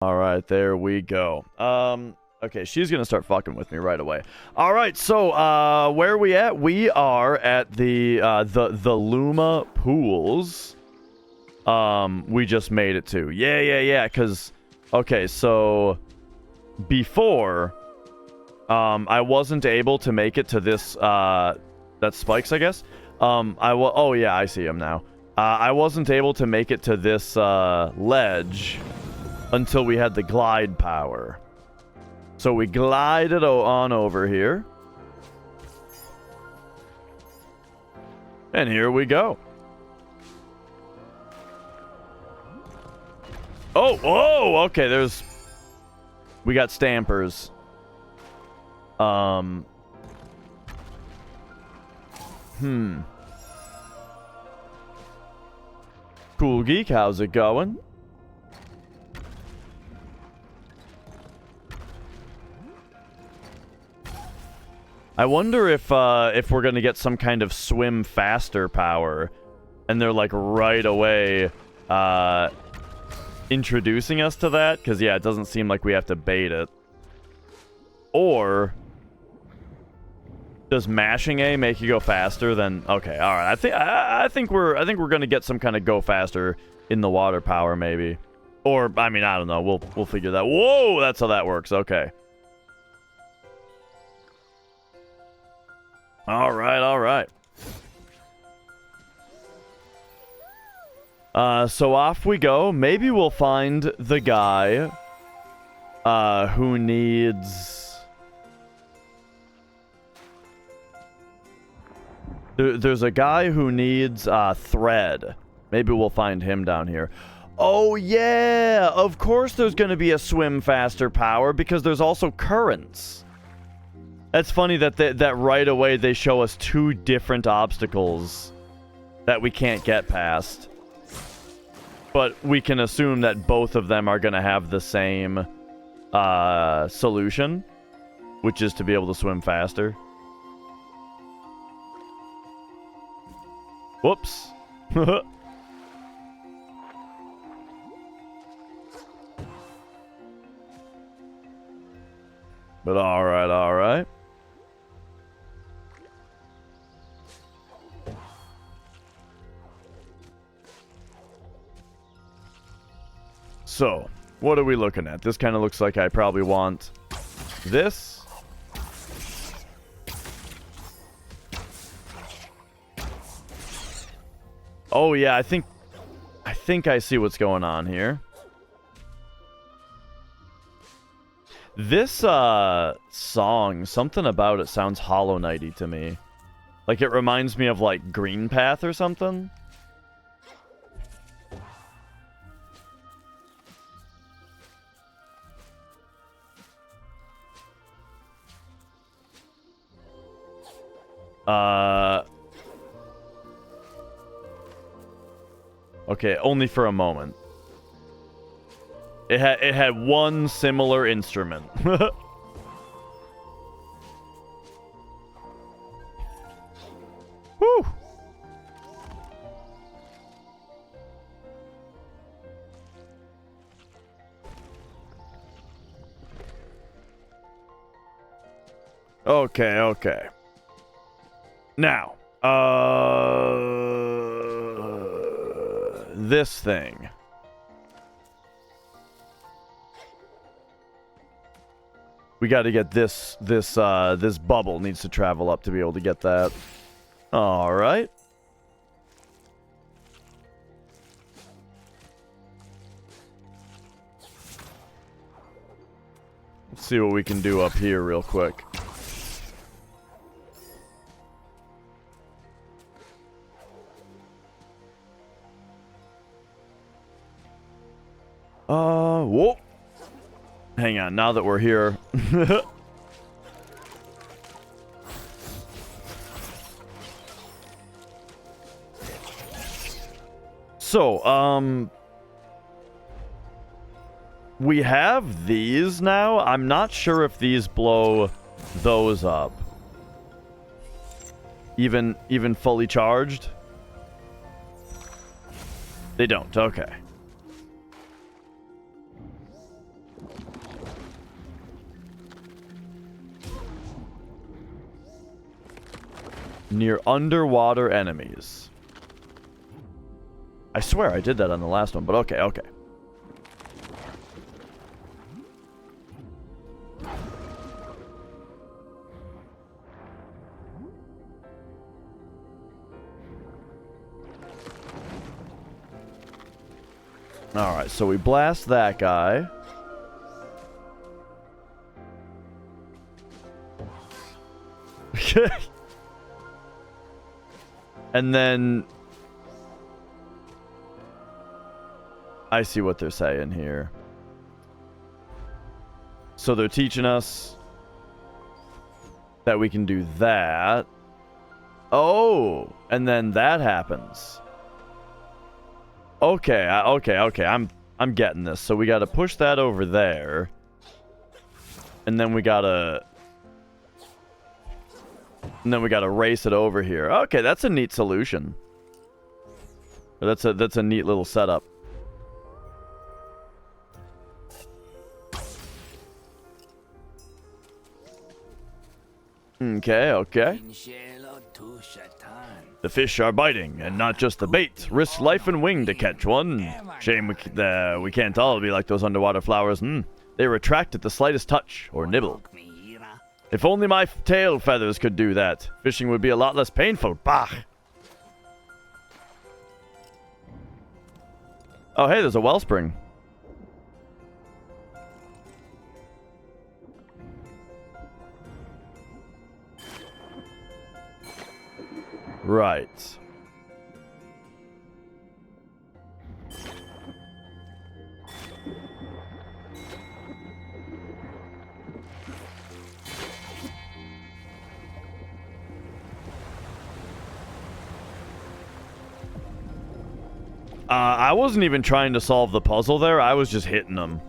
All right, there we go. Okay, she's gonna start fucking with me right away. All right, so where are we at? We are at the Luma pools. We just made it to. Yeah. Cause okay, so before, I wasn't able to make it to this. That spikes, I guess. Oh yeah, I see him now. I wasn't able to make it to this ledge until we had the glide power. So we glided on over here. And here we go. Oh, okay, we got stampers. Cool Geek, how's it going? I wonder if we're gonna get some kind of swim faster power, and they're like right away introducing us to that, because yeah, it doesn't seem like we have to bait it. Or does mashing A make you go faster than? Okay, all right. I think we're gonna get some kind of go faster in the water power maybe, or I mean I don't know. We'll figure that. Whoa, that's how that works. Okay. All right. So off we go. Maybe we'll find the guy who needs... There's a guy who needs thread. Maybe we'll find him down here. Oh, yeah! Of course there's going to be a swim faster power because there's also currents. That's funny that that right away they show us two different obstacles that we can't get past. But we can assume that both of them are going to have the same solution, which is to be able to swim faster. Whoops. But all right. So, what are we looking at? This kind of looks like I probably want this. Oh yeah, I think I see what's going on here. This song, something about it sounds Hollow Knight-y to me. Like it reminds me of like Green Path or something. Okay, only for a moment. It had one similar instrument. Whew. Okay. Now, this thing. We got to get this bubble needs to travel up to be able to get that. All right. Let's see what we can do up here real quick. Whoa. Hang on, now that we're here. So, we have these now. I'm not sure if these blow those up. Even fully charged? They don't, okay. near underwater enemies. I swear I did that on the last one, but okay, okay. Alright, so we blast that guy. And then... I see what they're saying here. So they're teaching us that we can do that. Oh! And then that happens. Okay, okay. I'm getting this. So we gotta push that over there. And then we gotta... And then we gotta race it over here. Okay, that's a neat solution. That's a neat little setup. Okay, okay. The fish are biting, and not just the bait. Risk life and wing to catch one. Shame we can't all be like those underwater flowers. They retract at the slightest touch or nibble. If only my tail feathers could do that. Fishing would be a lot less painful. Bah! Oh, hey, there's a wellspring. Right. I wasn't even trying to solve the puzzle there. I was just hitting them.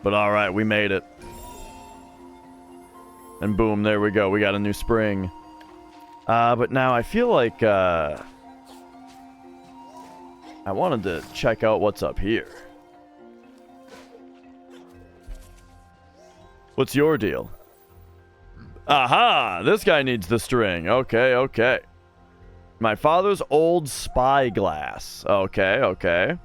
But alright, we made it. And boom, there we go. We got a new spring. But now I feel like, I wanted to check out what's up here. What's your deal? Aha! This guy needs the string. Okay, okay. My father's old spyglass. Okay, okay.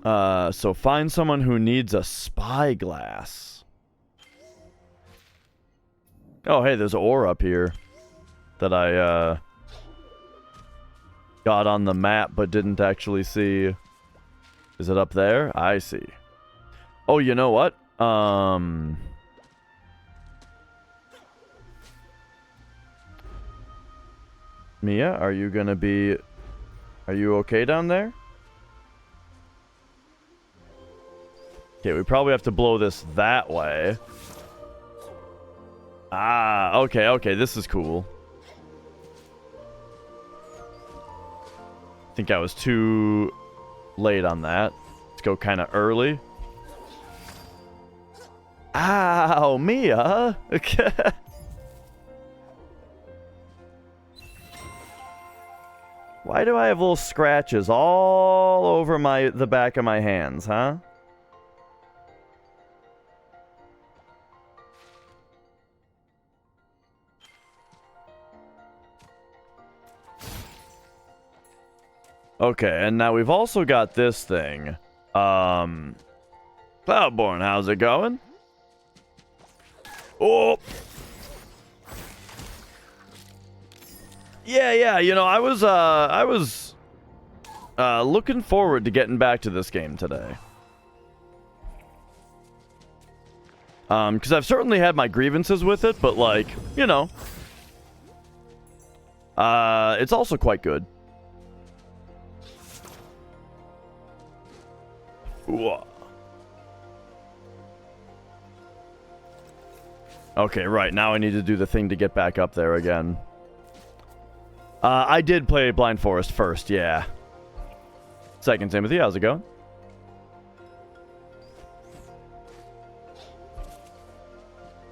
So find someone who needs a spyglass. Oh, hey, there's ore up here that I, got on the map but didn't actually see. Is it up there? I see. Oh, you know what? Mia, are you gonna be... Are you okay down there? Okay, we probably have to blow this that way. Ah, okay, okay, this is cool. I think I was too late on that. Let's go kind of early. Ow, Mia! Why do I have little scratches all over the back of my hands, huh? Okay, and now we've also got this thing. Cloudborne, how's it going? Oh! Yeah, you know, I was looking forward to getting back to this game today. Because I've certainly had my grievances with it, but, like, you know. It's also quite good. Ooh. Okay, right, now I need to do the thing to get back up there again. I did play Blind Forest first, yeah. Second, Timothy, how's it going?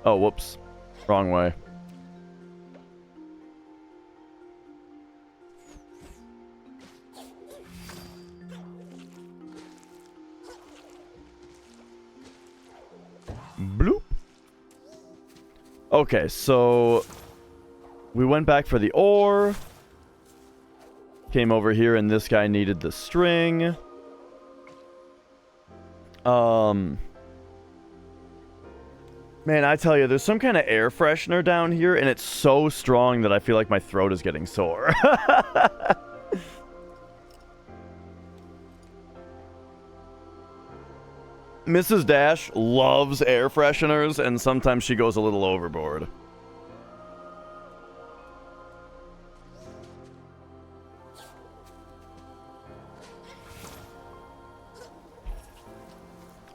Oh, whoops. Wrong way. Bloop. Okay, so we went back for the ore. Came over here and this guy needed the string. Man, I tell you, there's some kind of air freshener down here, and it's so strong that I feel like my throat is getting sore. Mrs. Dash loves air fresheners, and sometimes she goes a little overboard.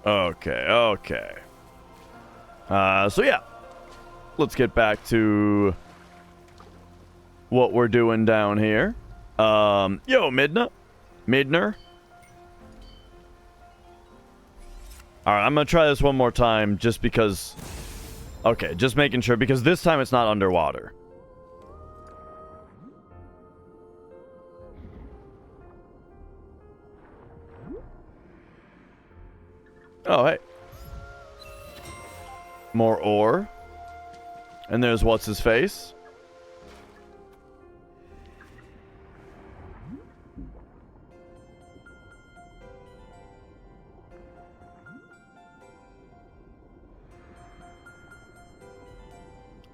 Okay. So yeah, let's get back to what we're doing down here. Yo, Midner. Alright, I'm gonna try this one more time just because... Okay, just making sure, because this time it's not underwater. Oh, hey. More ore. And there's what's-his-face.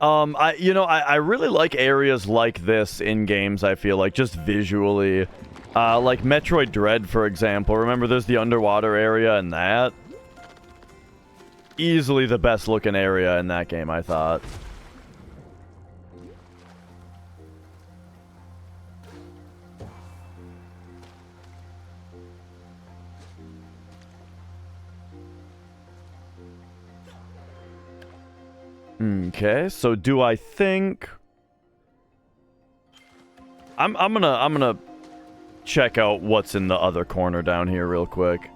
I really like areas like this in games, I feel like, just visually. Like Metroid Dread, for example. Remember, there's the underwater area in that? Easily the best looking area in that game, I thought. Okay, so do I think I'm gonna check out what's in the other corner down here real quick.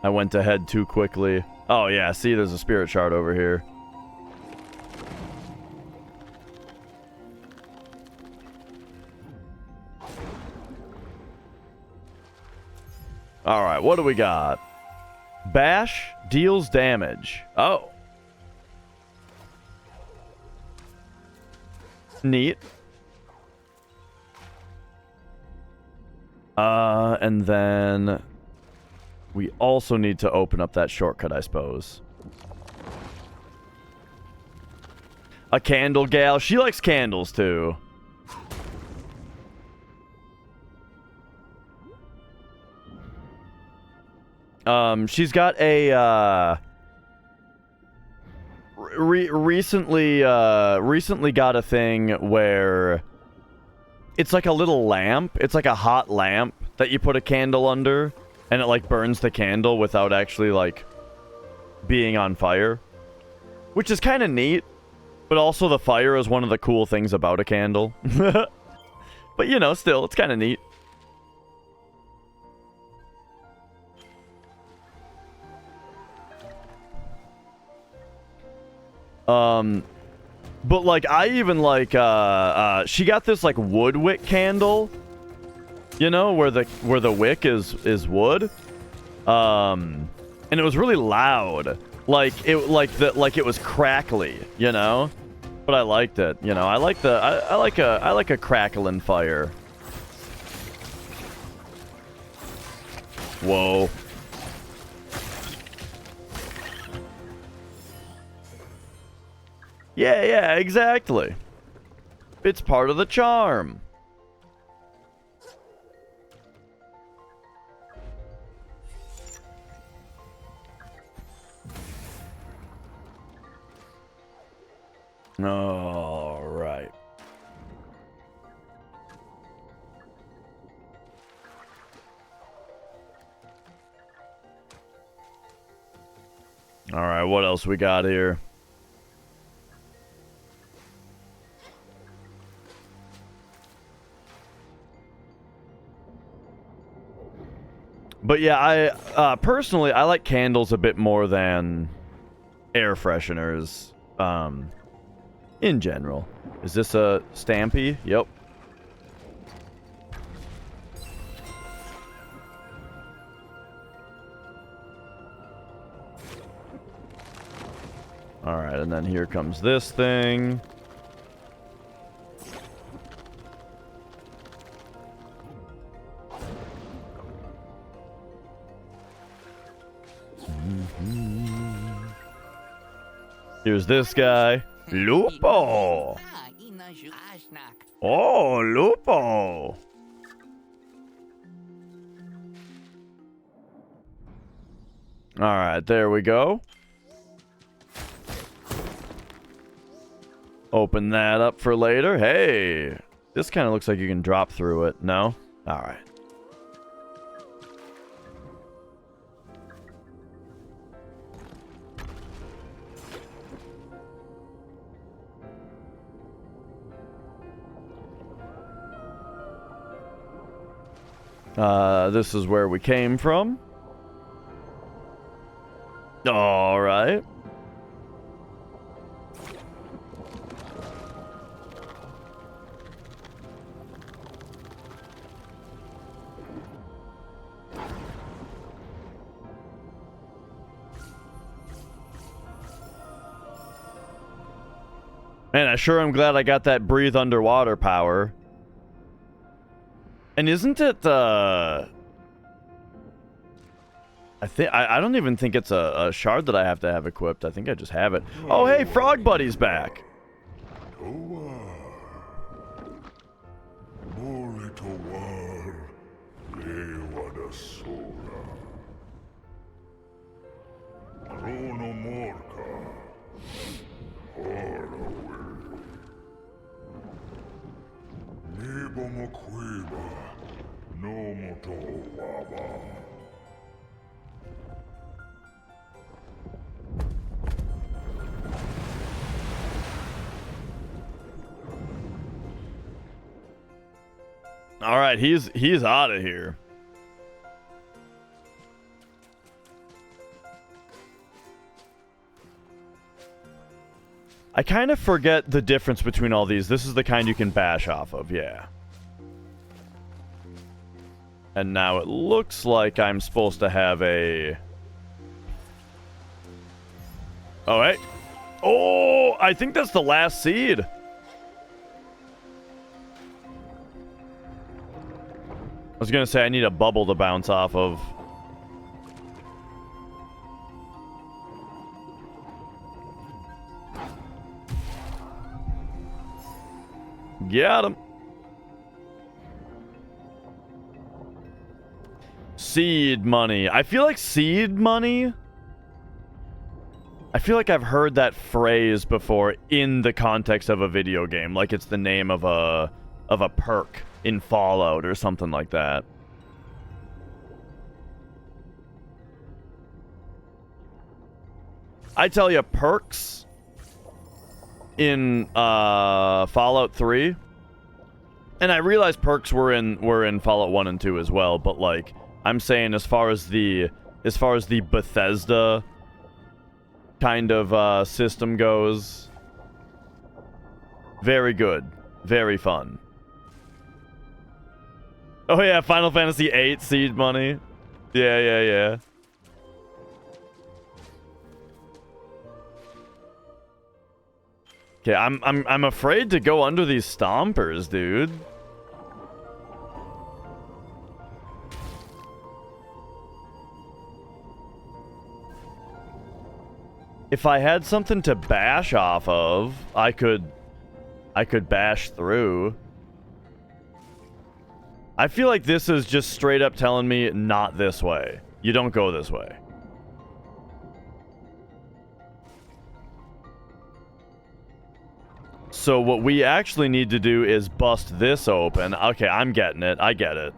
I went ahead too quickly. Oh yeah, see, there's a spirit shard over here. Alright, what do we got? Bash deals damage. Oh. Neat. And then we also need to open up that shortcut, I suppose. A candle gal. She likes candles, too. She's got a, recently got a thing where it's like a little lamp. It's like a hot lamp that you put a candle under, and it, like, burns the candle without actually, like, being on fire. Which is kind of neat, but also the fire is one of the cool things about a candle. But, you know, still, it's kind of neat. But, like, I even, like, she got this, like, wood wick candle, you know, where the wick is wood, and it was really loud, like, it was crackly, you know, but I liked it, you know, I like a crackling fire. Whoa. Yeah, exactly. It's part of the charm. All right. All right, what else we got here? But yeah, I personally, I like candles a bit more than air fresheners, in general. Is this a Stampy? Yep. All right, and then here comes this thing. Here's this guy. Lupo! Oh, Lupo! Alright, there we go. Open that up for later. Hey! This kind of looks like you can drop through it. No? Alright. This is where we came from. All right. Man, I sure am glad I got that breathe underwater power. And isn't it, I don't even think it's a shard that I have to have equipped. I think I just have it. Oh, hey, Frog Buddy's back. All right, he's out of here. I kind of forget the difference between all these. This is the kind you can bash off of, yeah. And now it looks like I'm supposed to have a... Oh, wait. Oh, I think that's the last seed. I was gonna say I need a bubble to bounce off of. Got him. Seed money. I feel like seed money... I feel like I've heard that phrase before in the context of a video game. Like it's the name of a perk in Fallout or something like that. I tell you, perks in Fallout 3, and I realize perks were in Fallout 1 and 2 as well, but like I'm saying as far as the Bethesda kind of system goes, very good, very fun. Oh yeah, Final Fantasy VIII seed money. Yeah. Okay, I'm afraid to go under these stompers, dude. If I had something to bash off of, I could bash through. I feel like this is just straight up telling me not this way. You don't go this way. So what we actually need to do is bust this open. Okay, I'm getting it. I get it.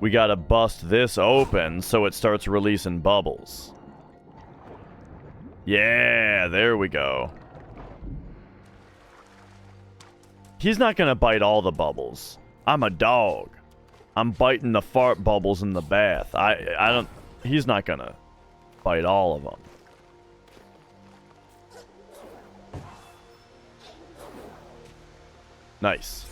We gotta bust this open so it starts releasing bubbles. Yeah, there we go. He's not gonna bite all the bubbles. I'm a dog. I'm biting the fart bubbles in the bath. I don't... He's not gonna bite all of them. Nice.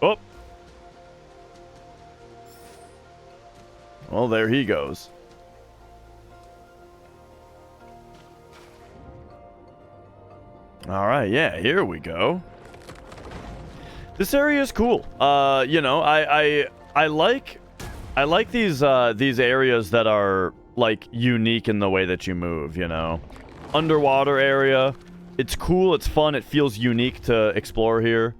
Oh. Well, there he goes. All right, yeah, here we go. This area is cool. You know, I like these areas that are like unique in the way that you move, you know. Underwater area. It's cool, it's fun, it feels unique to explore here.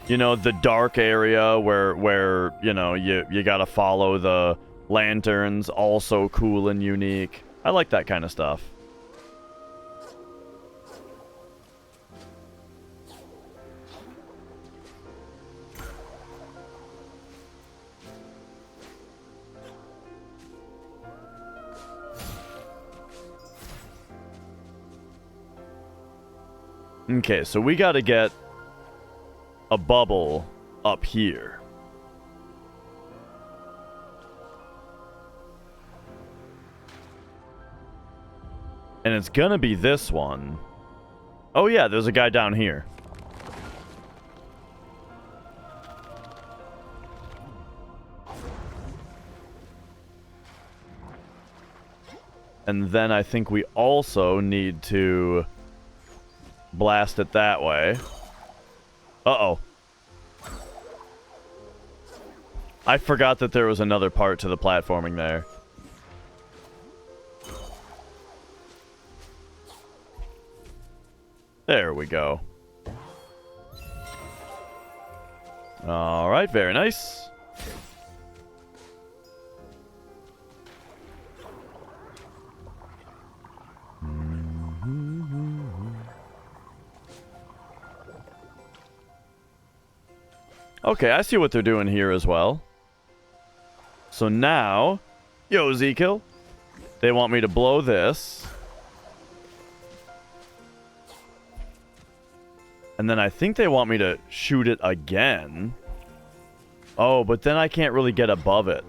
You know, the dark area where you know, you got to follow the lanterns, also cool and unique. I like that kind of stuff. Okay, so we got to get a bubble up here. And it's gonna be this one. Oh yeah, there's a guy down here. And then I think we also need to blast it that way. Uh-oh. I forgot that there was another part to the platforming there. There we go. Alright, very nice. Okay, I see what they're doing here as well. So now, yo, Ezekiel, they want me to blow this. And then I think they want me to shoot it again. Oh, but then I can't really get above it.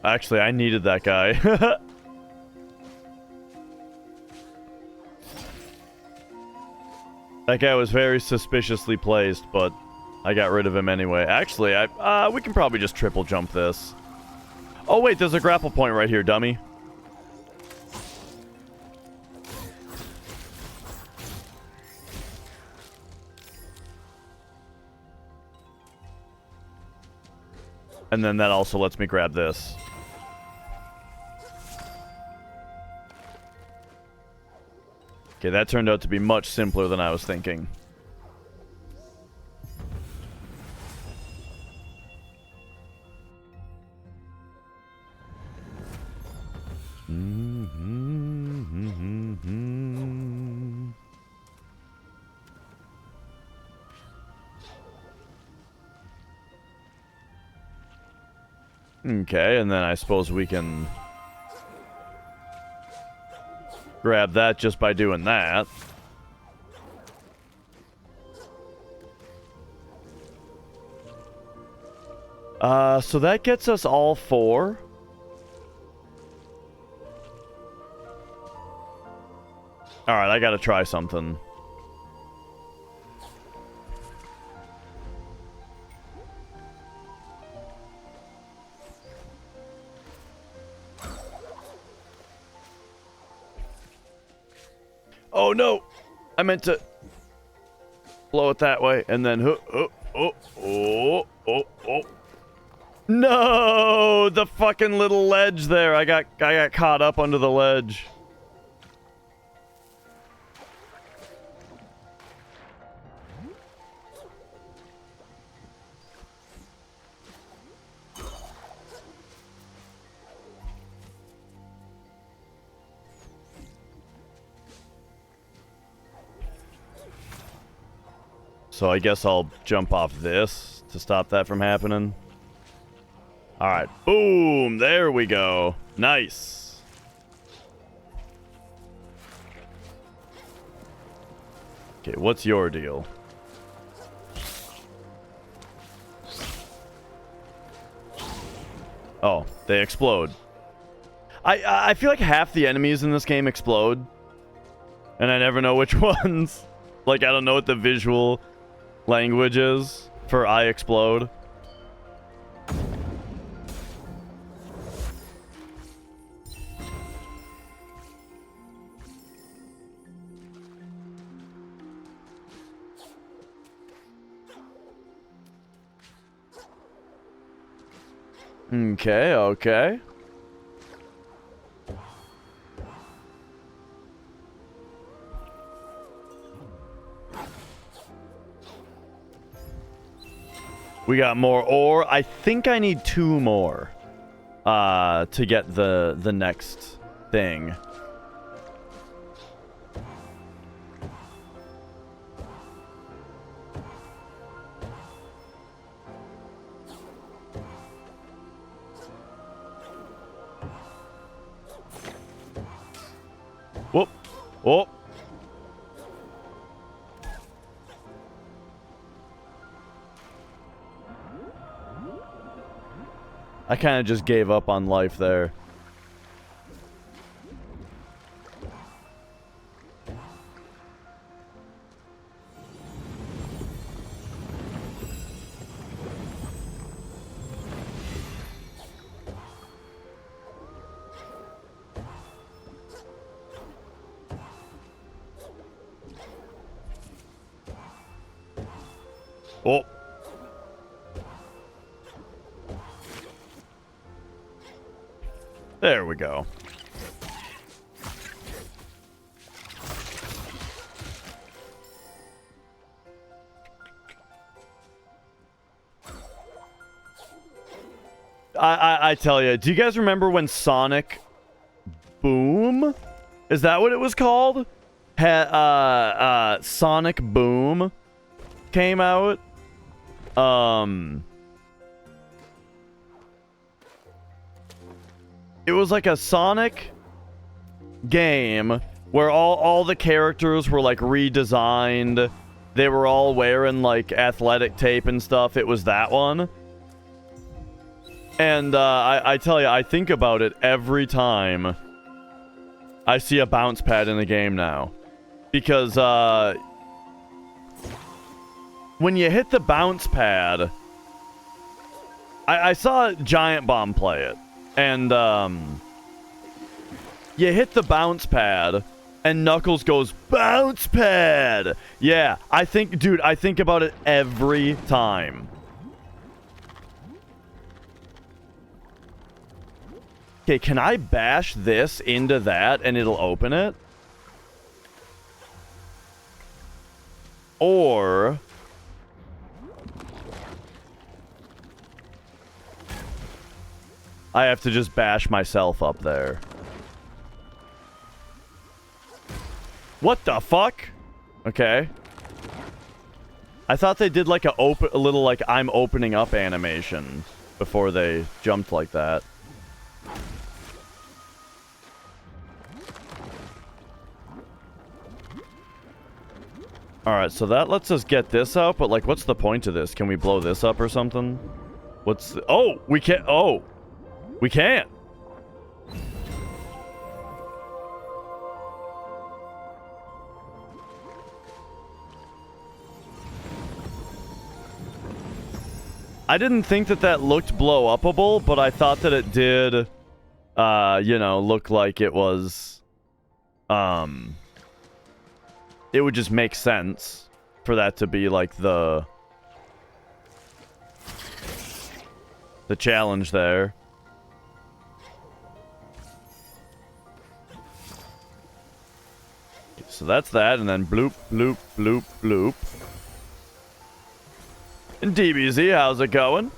Actually, I needed that guy. That guy was very suspiciously placed, but I got rid of him anyway. Actually, we can probably just triple jump this. Oh wait, there's a grapple point right here, dummy. And then that also lets me grab this. Okay, that turned out to be much simpler than I was thinking. Okay, and then I suppose we can grab that just by doing that. So that gets us all 4. Alright, I gotta try something. Oh no! I meant to blow it that way, and then oh. No! The fucking little ledge there. I got caught up under the ledge. So I guess I'll jump off this to stop that from happening. Alright, boom! There we go. Nice. Okay, what's your deal? Oh, they explode. I feel like half the enemies in this game explode. And I never know which ones. Like, I don't know what the visual language is for I explode. Okay, okay. We got more ore. I think I need 2 more to get the next thing. Whoop. Oh. I kind of just gave up on life there. Oh. There we go. I tell you, do you guys remember when Sonic Boom? Is that what it was called? Sonic Boom came out. It was like a Sonic game where all the characters were like redesigned. They were all wearing like athletic tape and stuff. It was that one. And I tell you, I think about it every time I see a bounce pad in the game now. Because when you hit the bounce pad, I saw Giant Bomb play it. And you hit the bounce pad and Knuckles goes, bounce pad! Yeah, I think about it every time. Okay, can I bash this into that and it'll open it? Or... I have to just bash myself up there. What the fuck? Okay. I thought they did like a little like I'm opening up animation before they jumped like that. Alright, so that lets us get this out, but like what's the point of this? Can we blow this up or something? What's... Oh! We can't... Oh! We can't! I didn't think that looked blow-upable, but I thought that it did, you know, look like it was, it would just make sense for that to be, like, the challenge there. So that's that, and then bloop, bloop, bloop, bloop. And DBZ, how's it going?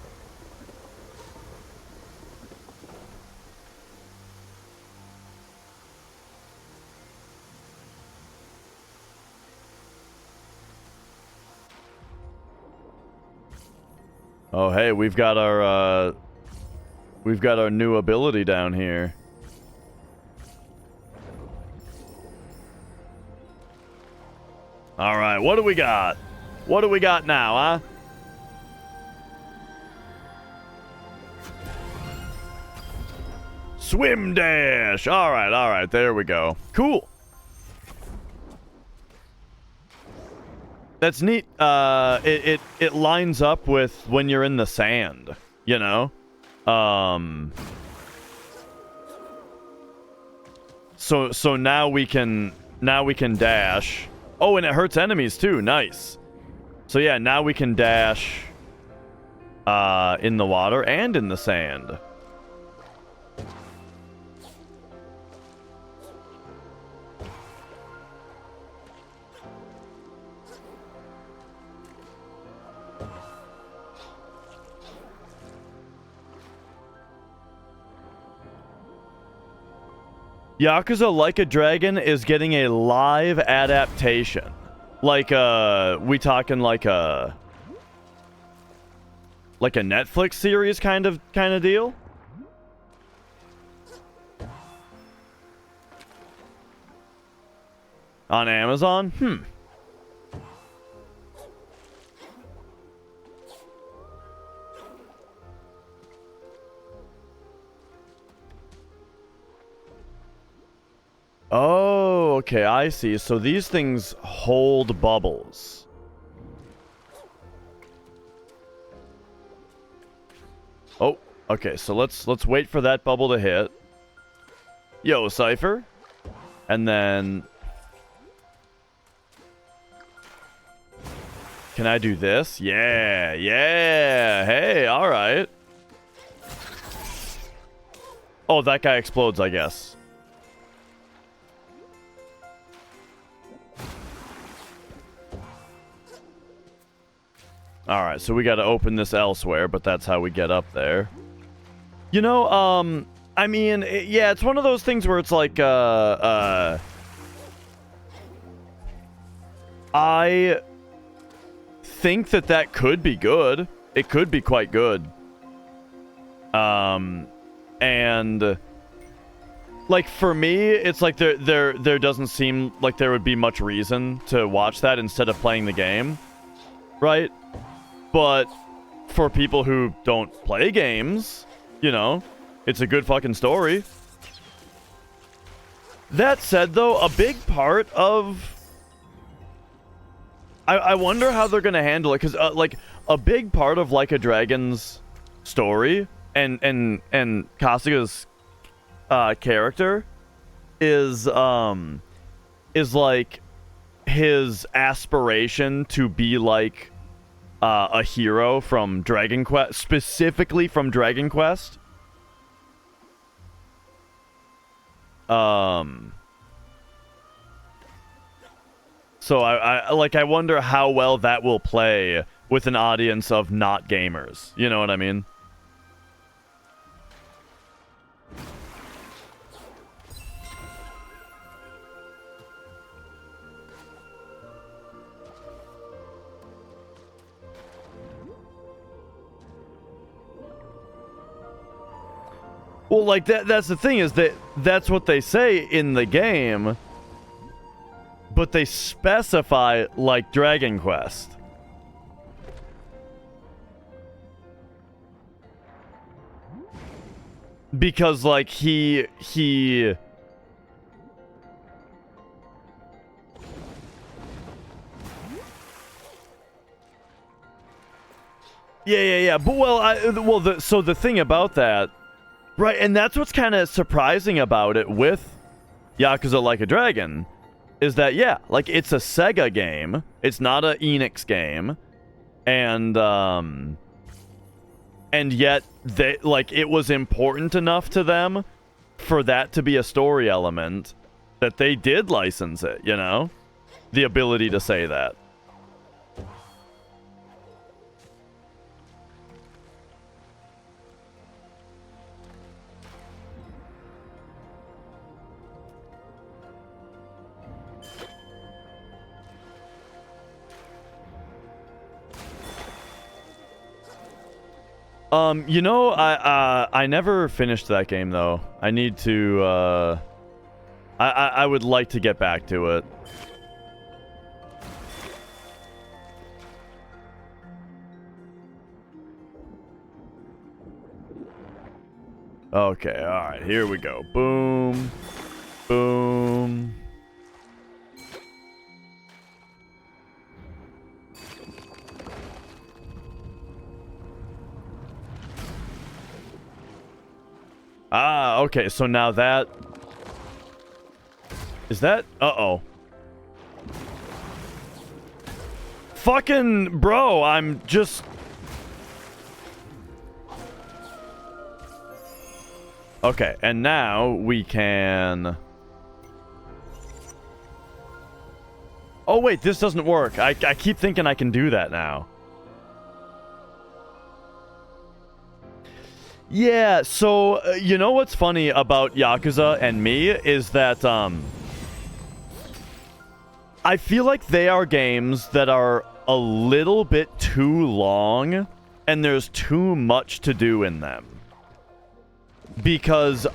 Oh, hey, we've got our new ability down here. All right, what do we got? What do we got now, huh? Swim dash. All right. There we go. Cool. That's neat. It lines up with when you're in the sand, you know? So now we can dash. Oh, and it hurts enemies too. Nice. So yeah, now we can dash in the water and in the sand. Yakuza Like a Dragon is getting a live adaptation. Like we talking like a Netflix series kind of deal? On Amazon? Oh, okay, I see. So these things hold bubbles. Oh, okay, so let's wait for that bubble to hit. Yo, Cypher. And then... Can I do this? Yeah. Hey, alright. Oh, that guy explodes, I guess. Alright, so we gotta open this elsewhere, but that's how we get up there. You know, I mean, yeah, it's one of those things where it's like, I think that could be good. It could be quite good. And like for me, it's like there doesn't seem like there would be much reason to watch that instead of playing the game, right? But for people who don't play games, you know, it's a good fucking story. That said, though, a big part of... I wonder how they're going to handle it, because, like, a big part of Like a Dragon's story and Kasuga's character is like, his aspiration to be, like, a hero from Dragon Quest, specifically from Dragon Quest. So I wonder how well that will play with an audience of not gamers. You know what I mean? Well, like, that's the thing, is that that's what they say in the game, but they specify, like, Dragon Quest. Because, like, he... Yeah. But, well, so the thing about that... Right, and that's what's kind of surprising about it with Yakuza Like a Dragon, is that, yeah, like, it's a Sega game, it's not an Enix game, and yet, they, like, it was important enough to them for that to be a story element that they did license it, you know? The ability to say that. You know, I never finished that game, though. I need to, I would like to get back to it. Okay, alright, here we go. Boom. Boom. Ah, okay, so now that... Is that... Uh-oh. Fucking... Bro, I'm just... Okay, and now we can... Oh, wait, this doesn't work. I keep thinking I can do that now. Yeah, so, you know what's funny about Yakuza and me is that, I feel like they are games that are a little bit too long, and there's too much to do in them. Because,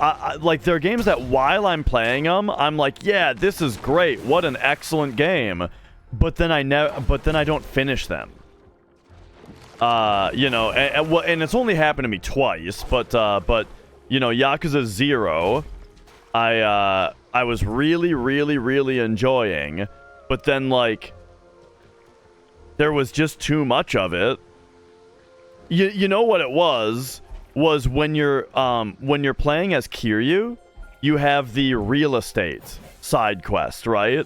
like, they're games that while I'm playing them, I'm like, yeah, this is great, what an excellent game. But then I don't finish them. You know, and it's only happened to me twice, but you know, Yakuza 0, I was really enjoying, but then, like, there was just too much of it. You know what it was when you're playing as Kiryu, you have the real estate side quest, right?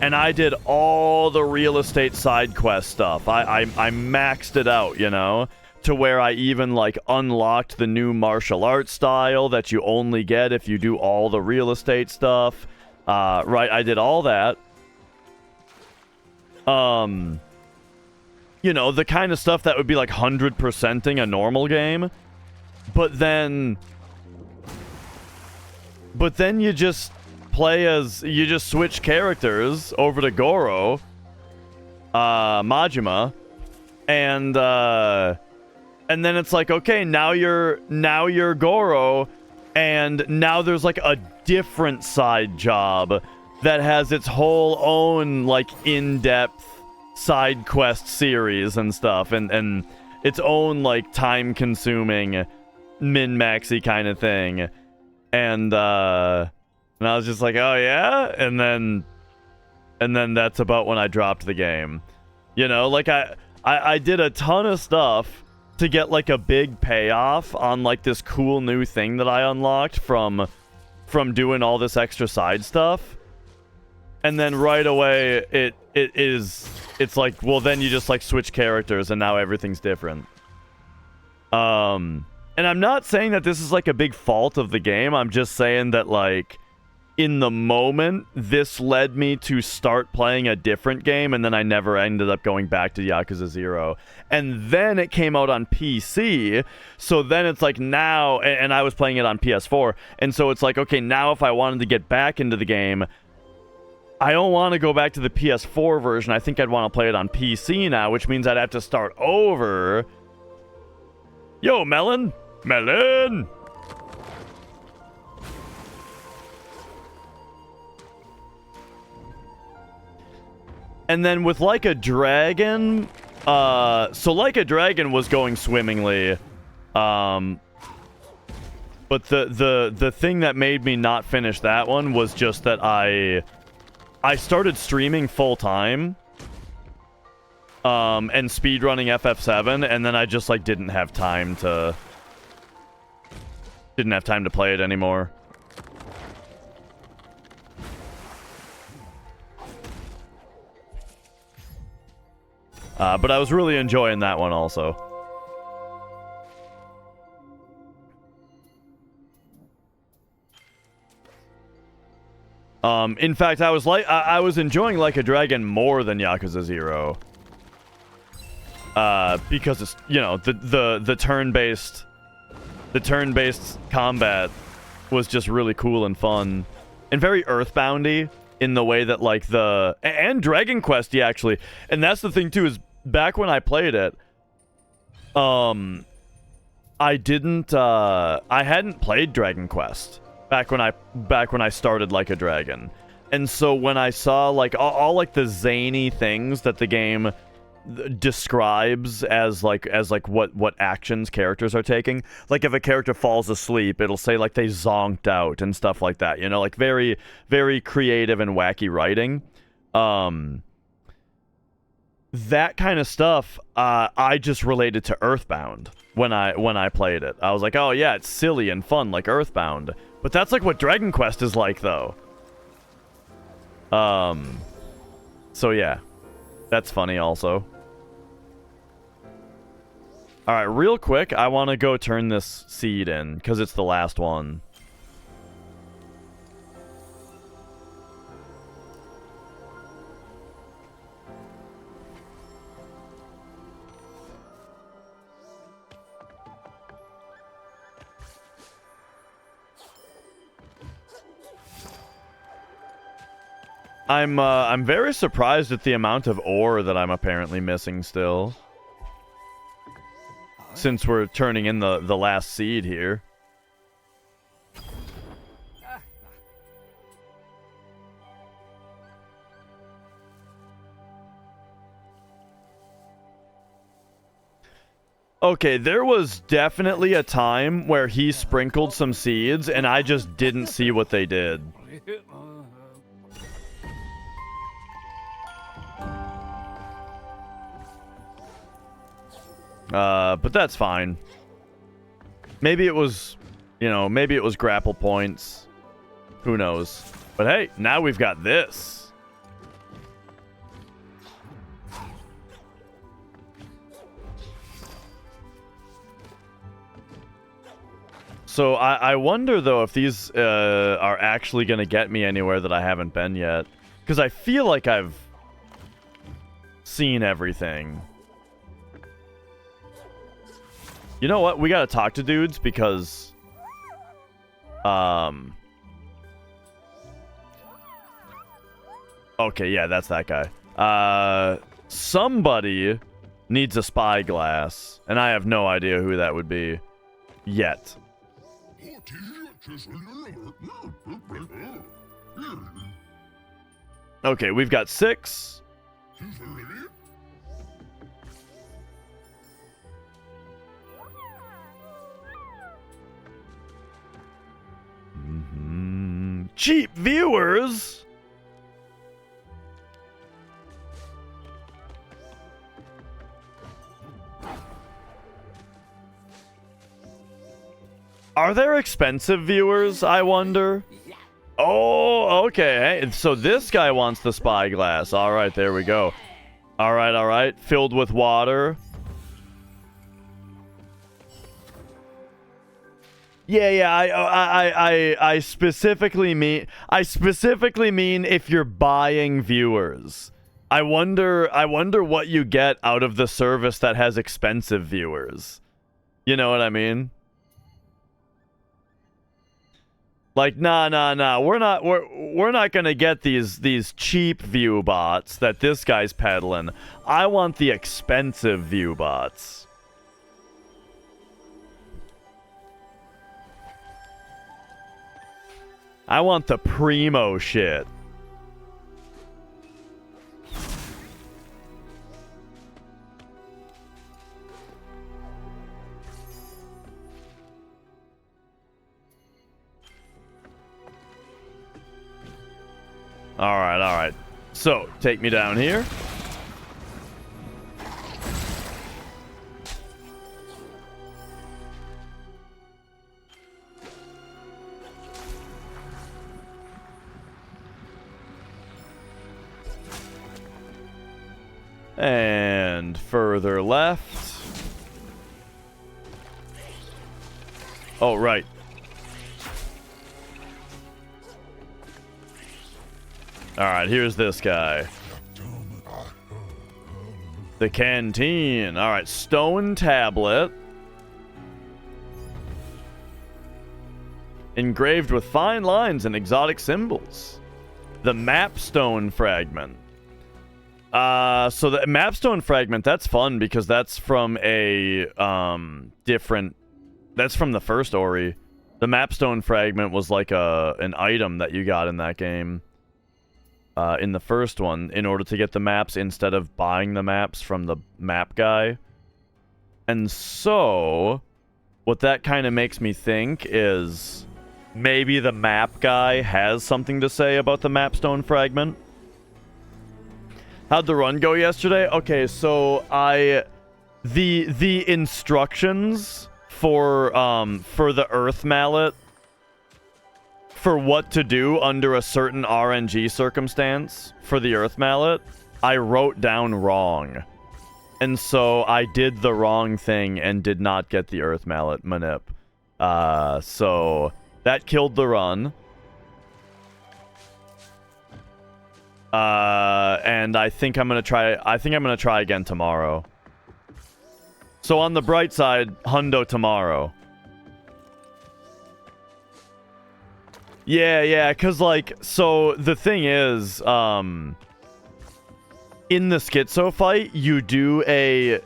And I did all the real estate side quest stuff. I maxed it out, you know, to where I even, like, unlocked the new martial arts style that you only get if you do all the real estate stuff. Right, I did all that. You know, the kind of stuff that would be, like, 100%ing a normal game. But then you just... you just switch characters over to Goro, Majima, and then it's like, okay, now you're Goro, and now there's, like, a different side job that has its whole own, like, in-depth side quest series and stuff, and its own, like, time-consuming min-maxy kind of thing, and I was just like, oh yeah? And then that's about when I dropped the game. You know, like, I did a ton of stuff to get, like, a big payoff on, like, this cool new thing that I unlocked from doing all this extra side stuff. And then right away, it's like, well, then you just, like, switch characters and now everything's different. And I'm not saying that this is, like, a big fault of the game. I'm just saying that, like, in the moment, this led me to start playing a different game, and then I never ended up going back to Yakuza 0. And then it came out on PC, so then it's like now, and I was playing it on PS4, and so it's like, okay, now if I wanted to get back into the game, I don't want to go back to the PS4 version. I think I'd want to play it on PC now, which means I'd have to start over. Yo, Melon! Melon! And then with Like a Dragon, so Like a Dragon was going swimmingly, but the thing that made me not finish that one was just that I started streaming full time, and speedrunning FF7, and then I just, like, didn't have time to play it anymore. But I was really enjoying that one also. In fact, I was enjoying Like a Dragon more than Yakuza 0. Because it's, you know, the turn-based combat was just really cool and fun. And very Earthboundy in the way that, like, and Dragon Quest-y, actually. And that's the thing, too, is back when I played it, I hadn't played Dragon Quest back when I started Like a Dragon. And so when I saw, like, all like the zany things that the game describes as like what actions characters are taking. Like if a character falls asleep, it'll say like they zonked out and stuff like that. You know, like very very creative and wacky writing. That kind of stuff I just related to Earthbound when I played it. I was like, oh yeah, it's silly and fun like Earthbound. But that's like what Dragon Quest is like though. So yeah. That's funny also. Alright, real quick, I want to go turn this seed in, because it's the last one. I'm very surprised at the amount of ore that I'm apparently missing still. Since we're turning in the last seed here. Okay, there was definitely a time where he sprinkled some seeds and I just didn't see what they did. But that's fine. Maybe it was, you know, maybe it was grapple points. Who knows? But hey, now we've got this. So I wonder, though, if these are actually going to get me anywhere that I haven't been yet. Because I feel like I've seen everything. You know what? We gotta talk to dudes because... Okay, yeah, that's that guy. Somebody needs a spyglass, and I have no idea who that would be. Yet. Okay, we've got 6. Cheap viewers. Are there expensive viewers, I wonder? Oh, okay. So this guy wants the spyglass. All right, there we go. All right. Filled with water. Yeah. I specifically mean if you're buying viewers. I wonder what you get out of the service that has expensive viewers. You know what I mean? Like, nah. We're not gonna get these cheap view bots that this guy's peddling. I want the expensive view bots. I want the primo shit. All right. So, take me down here. And further left. Oh, right. Alright, here's this guy. The canteen. Alright, stone tablet. Engraved with fine lines and exotic symbols. The mapstone fragment. So the mapstone fragment, that's fun because that's from a different... That's from the first Ori. The mapstone fragment was like an item that you got in that game. in the first one in order to get the maps instead of buying the maps from the map guy. And so, what that kind of makes me think is maybe the map guy has something to say about the mapstone fragment. How'd the run go yesterday? Okay, so the instructions for the Earth Mallet for what to do under a certain RNG circumstance for the Earth Mallet, I wrote down wrong. And so I did the wrong thing and did not get the Earth Mallet manip. So that killed the run. And I think I'm gonna try again tomorrow. So on the bright side, hundo tomorrow. Yeah, cause like, so the thing is, in the schizo fight, you do a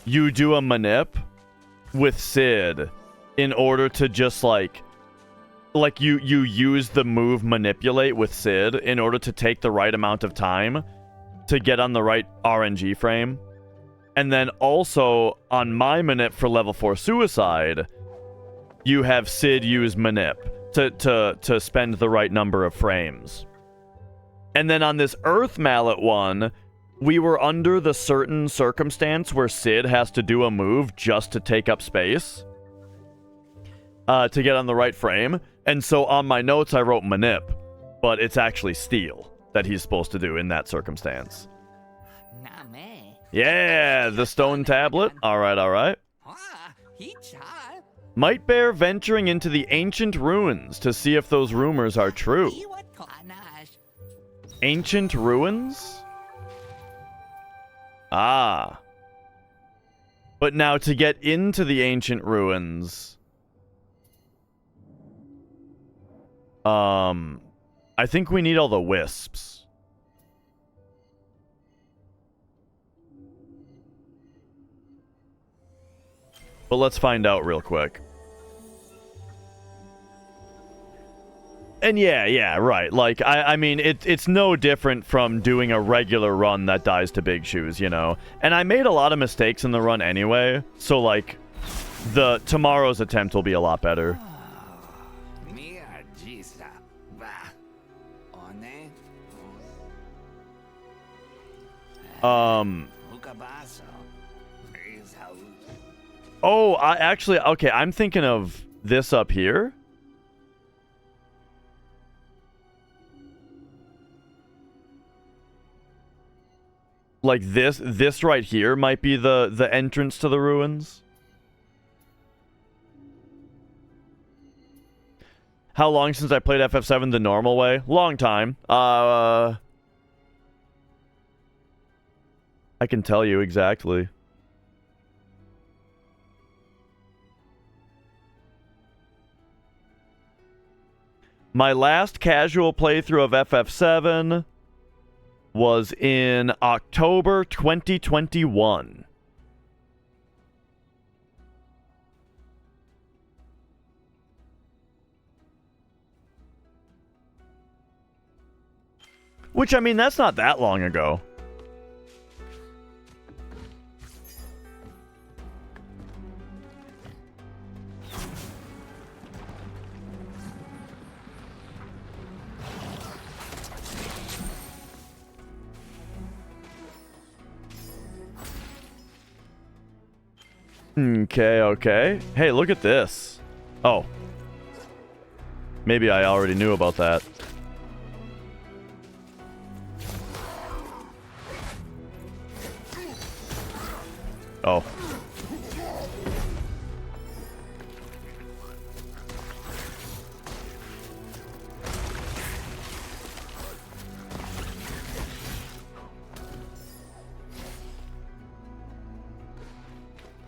manip with Sid in order to just like you use the move manipulate with Sid in order to take the right amount of time to get on the right RNG frame. And then also on my manip for level 4 suicide, you have Sid use manip to spend the right number of frames. And then on this Earth Mallet one, we were under the certain circumstance where Sid has to do a move just to take up space to get on the right frame. And so on my notes I wrote manip, but it's actually steal that he's supposed to do in that circumstance. Yeah, the stone tablet. Alright. Might bear venturing into the ancient ruins to see if those rumors are true. Ancient ruins? Ah. But now to get into the ancient ruins... I think we need all the wisps. But let's find out real quick. And yeah, right. Like, I mean, it's no different from doing a regular run that dies to big shoes, you know? And I made a lot of mistakes in the run anyway, so, like, tomorrow's attempt will be a lot better. Oh, okay, I'm thinking of this up here. Like this right here might be the entrance to the ruins. How long since I played FF7 the normal way? Long time. I can tell you exactly. My last casual playthrough of FF7 was in October 2021. Which, I mean, that's not that long ago. Okay. Hey, look at this. Oh. Maybe I already knew about that. Oh.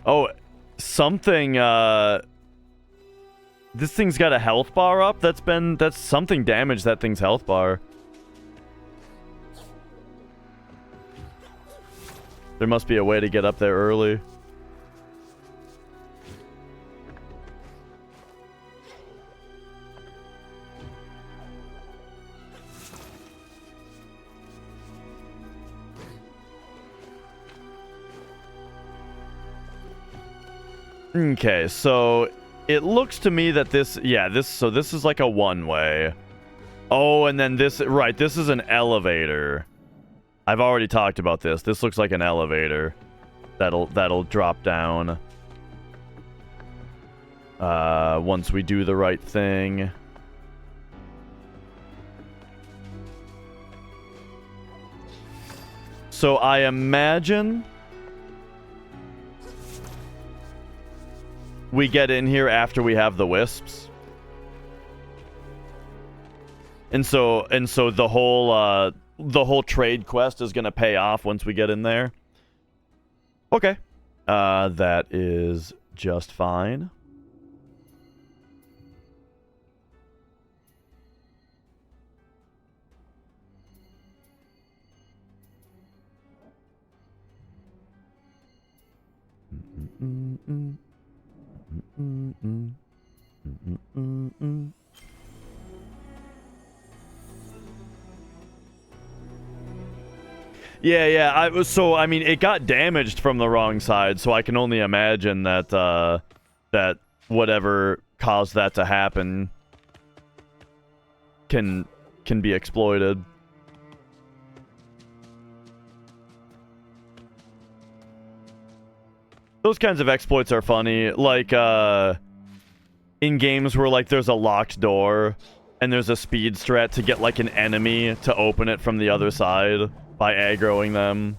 Oh, something, this thing's got a health bar up? That's something damaged that thing's health bar. There must be a way to get up there early. Okay, so it looks to me that this is like a one-way. Oh, and then this, right, this is an elevator. I've already talked about this. This looks like an elevator that'll drop down once we do the right thing. So I imagine we get in here after we have the wisps. And so the whole trade quest is going to pay off once we get in there. Okay. That is just fine. Yeah. I mean, it got damaged from the wrong side, so I can only imagine that that whatever caused that to happen can be exploited. Those kinds of exploits are funny, like in games where like there's a locked door and there's a speed strat to get like an enemy to open it from the other side by aggroing them.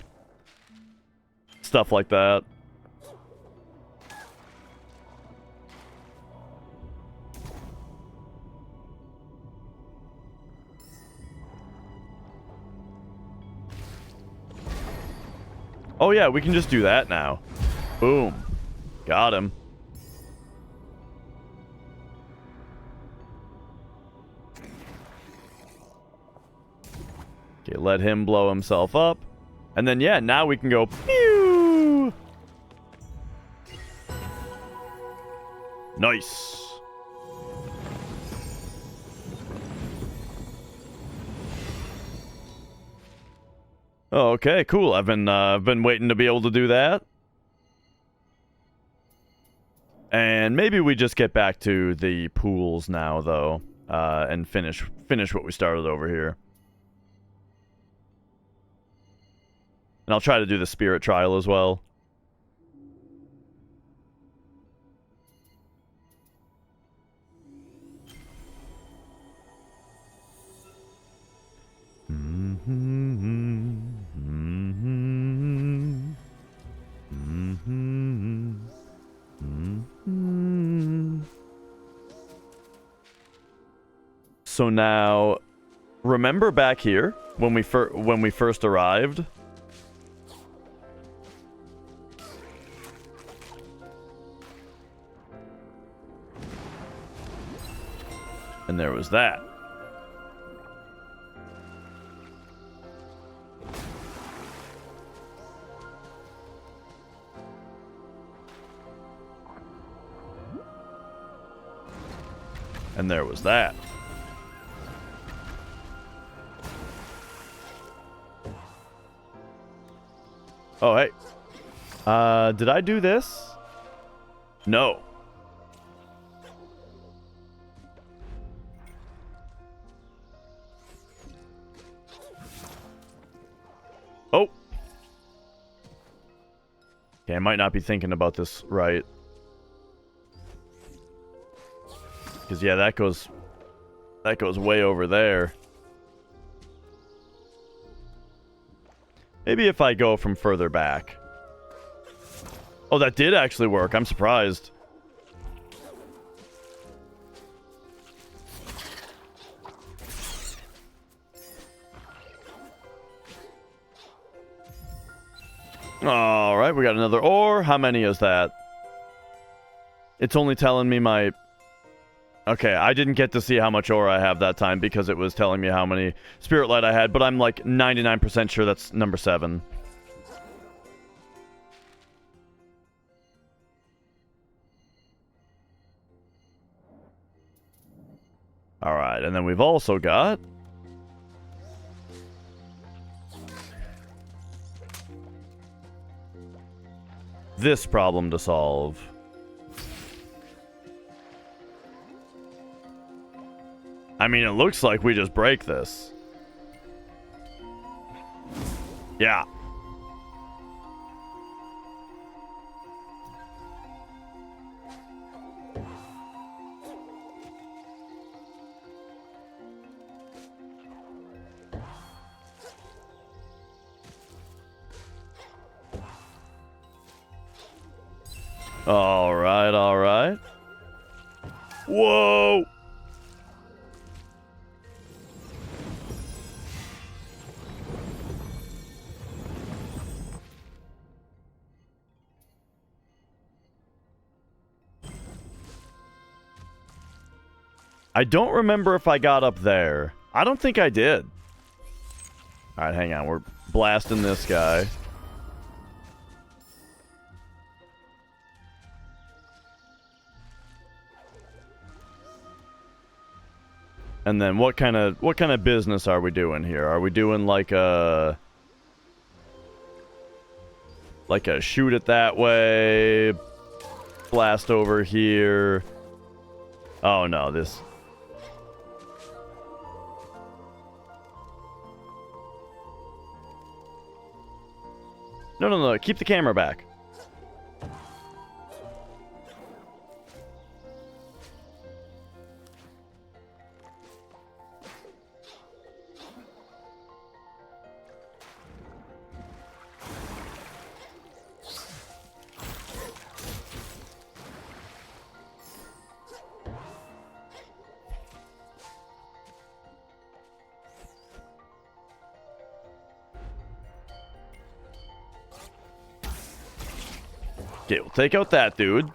Stuff like that. Oh yeah, we can just do that now. Boom. Got him. Okay, let him blow himself up. And then, yeah, now we can go pew! Nice. Oh, okay, cool. I've been waiting to be able to do that. And maybe we just get back to the pools now, though, and finish what we started over here. And I'll try to do the spirit trial as well. So now, remember back here when we first arrived? And there was that. And there was that. Oh, hey. Did I do this? No. Oh. Okay, I might not be thinking about this right. Because, yeah, that goes way over there. Maybe if I go from further back. Oh, that did actually work. I'm surprised. Alright, we got another ore. How many is that? It's only telling me my... Okay, I didn't get to see how much ore I have that time because it was telling me how many spirit light I had, but I'm like 99% sure that's number 7. Alright, and then we've also got... this problem to solve. I mean, it looks like we just break this. Yeah. All right, all right. Whoa! I don't remember if I got up there. I don't think I did. All right, hang on. We're blasting this guy. And then what kind of business are we doing here? Are we doing like a shoot it that way, blast over here? Oh no, this. No, keep the camera back. Okay, we'll take out that dude.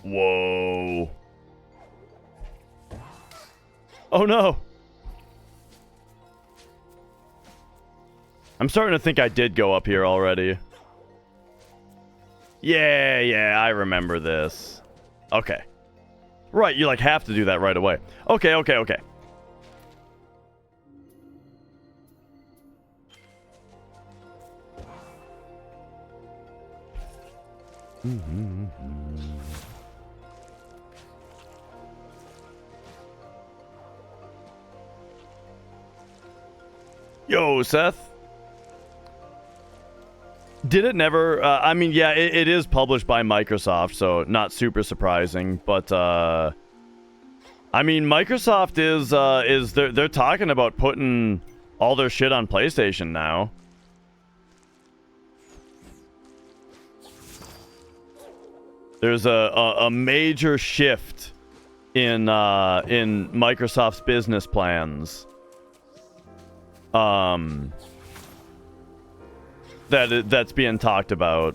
Whoa. Oh no. I'm starting to think I did go up here already. Yeah, I remember this. Okay. Right, you like have to do that right away. Okay. Yo, Seth. Did it never... I mean, yeah, it is published by Microsoft, so not super surprising. But, I mean, Microsoft is they're talking about putting all their shit on PlayStation now. There's a major shift in Microsoft's business plans. That's being talked about.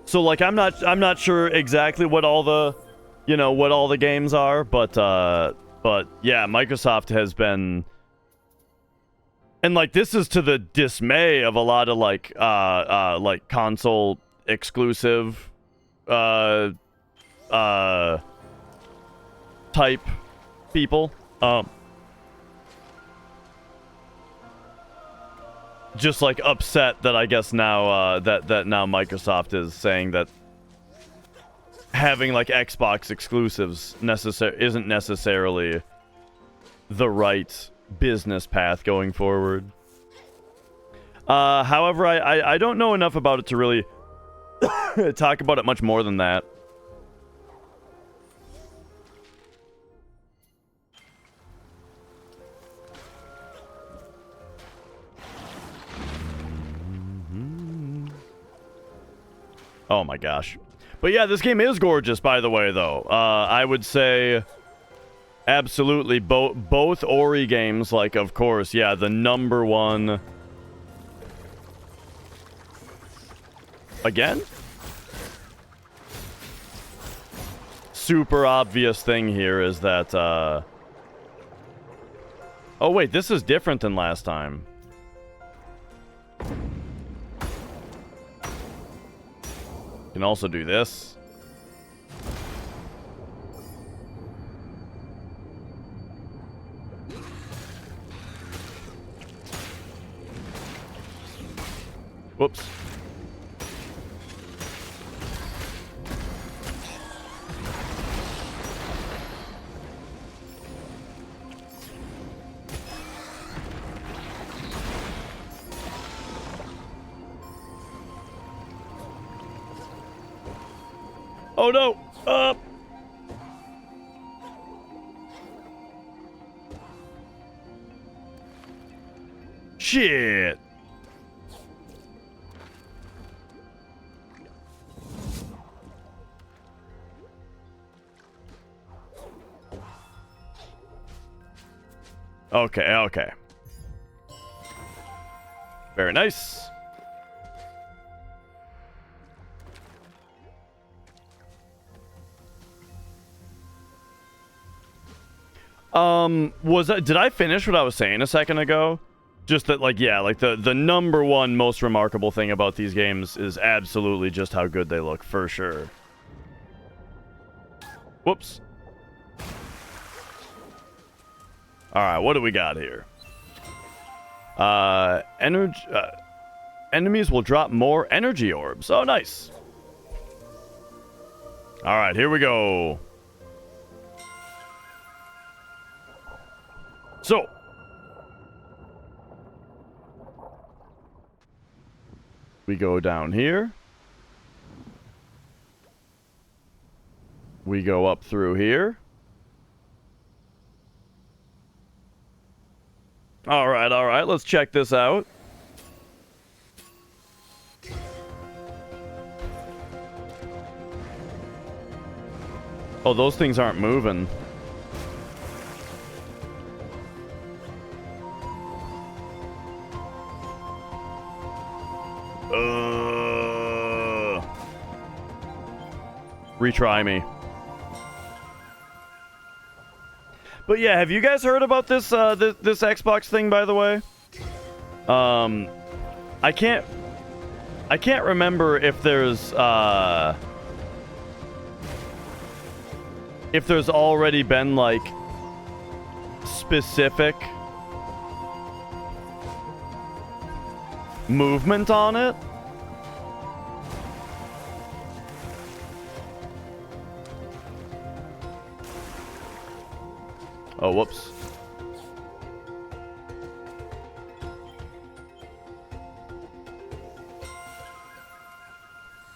So like I'm not sure exactly what all the games are, but yeah, Microsoft has been. And like this is to the dismay of a lot of like console exclusive type people. Just like upset that I guess now that now Microsoft is saying that having like Xbox exclusives isn't necessarily the right business path going forward. However, I don't know enough about it to really talk about it much more than that. Oh my gosh. But yeah, this game is gorgeous, by the way, though. I would say absolutely both Ori games, like, of course, yeah, the number one. Again? Super obvious thing here is that, oh wait, this is different than last time. Can also do this. Whoops. Oh no! Shit! Okay. Very nice. Did I finish what I was saying a second ago? Just that, like, yeah, like, the number one most remarkable thing about these games is absolutely just how good they look, for sure. Whoops. Alright, what do we got here? Enemies will drop more energy orbs. Oh, nice. Alright, here we go. So, we go down here. We go up through here. Alright, let's check this out. Oh, those things aren't moving. Retry me. But yeah, have you guys heard about this this Xbox thing, by the way? I can't remember if there's already been like specific movement on it. Oh, whoops.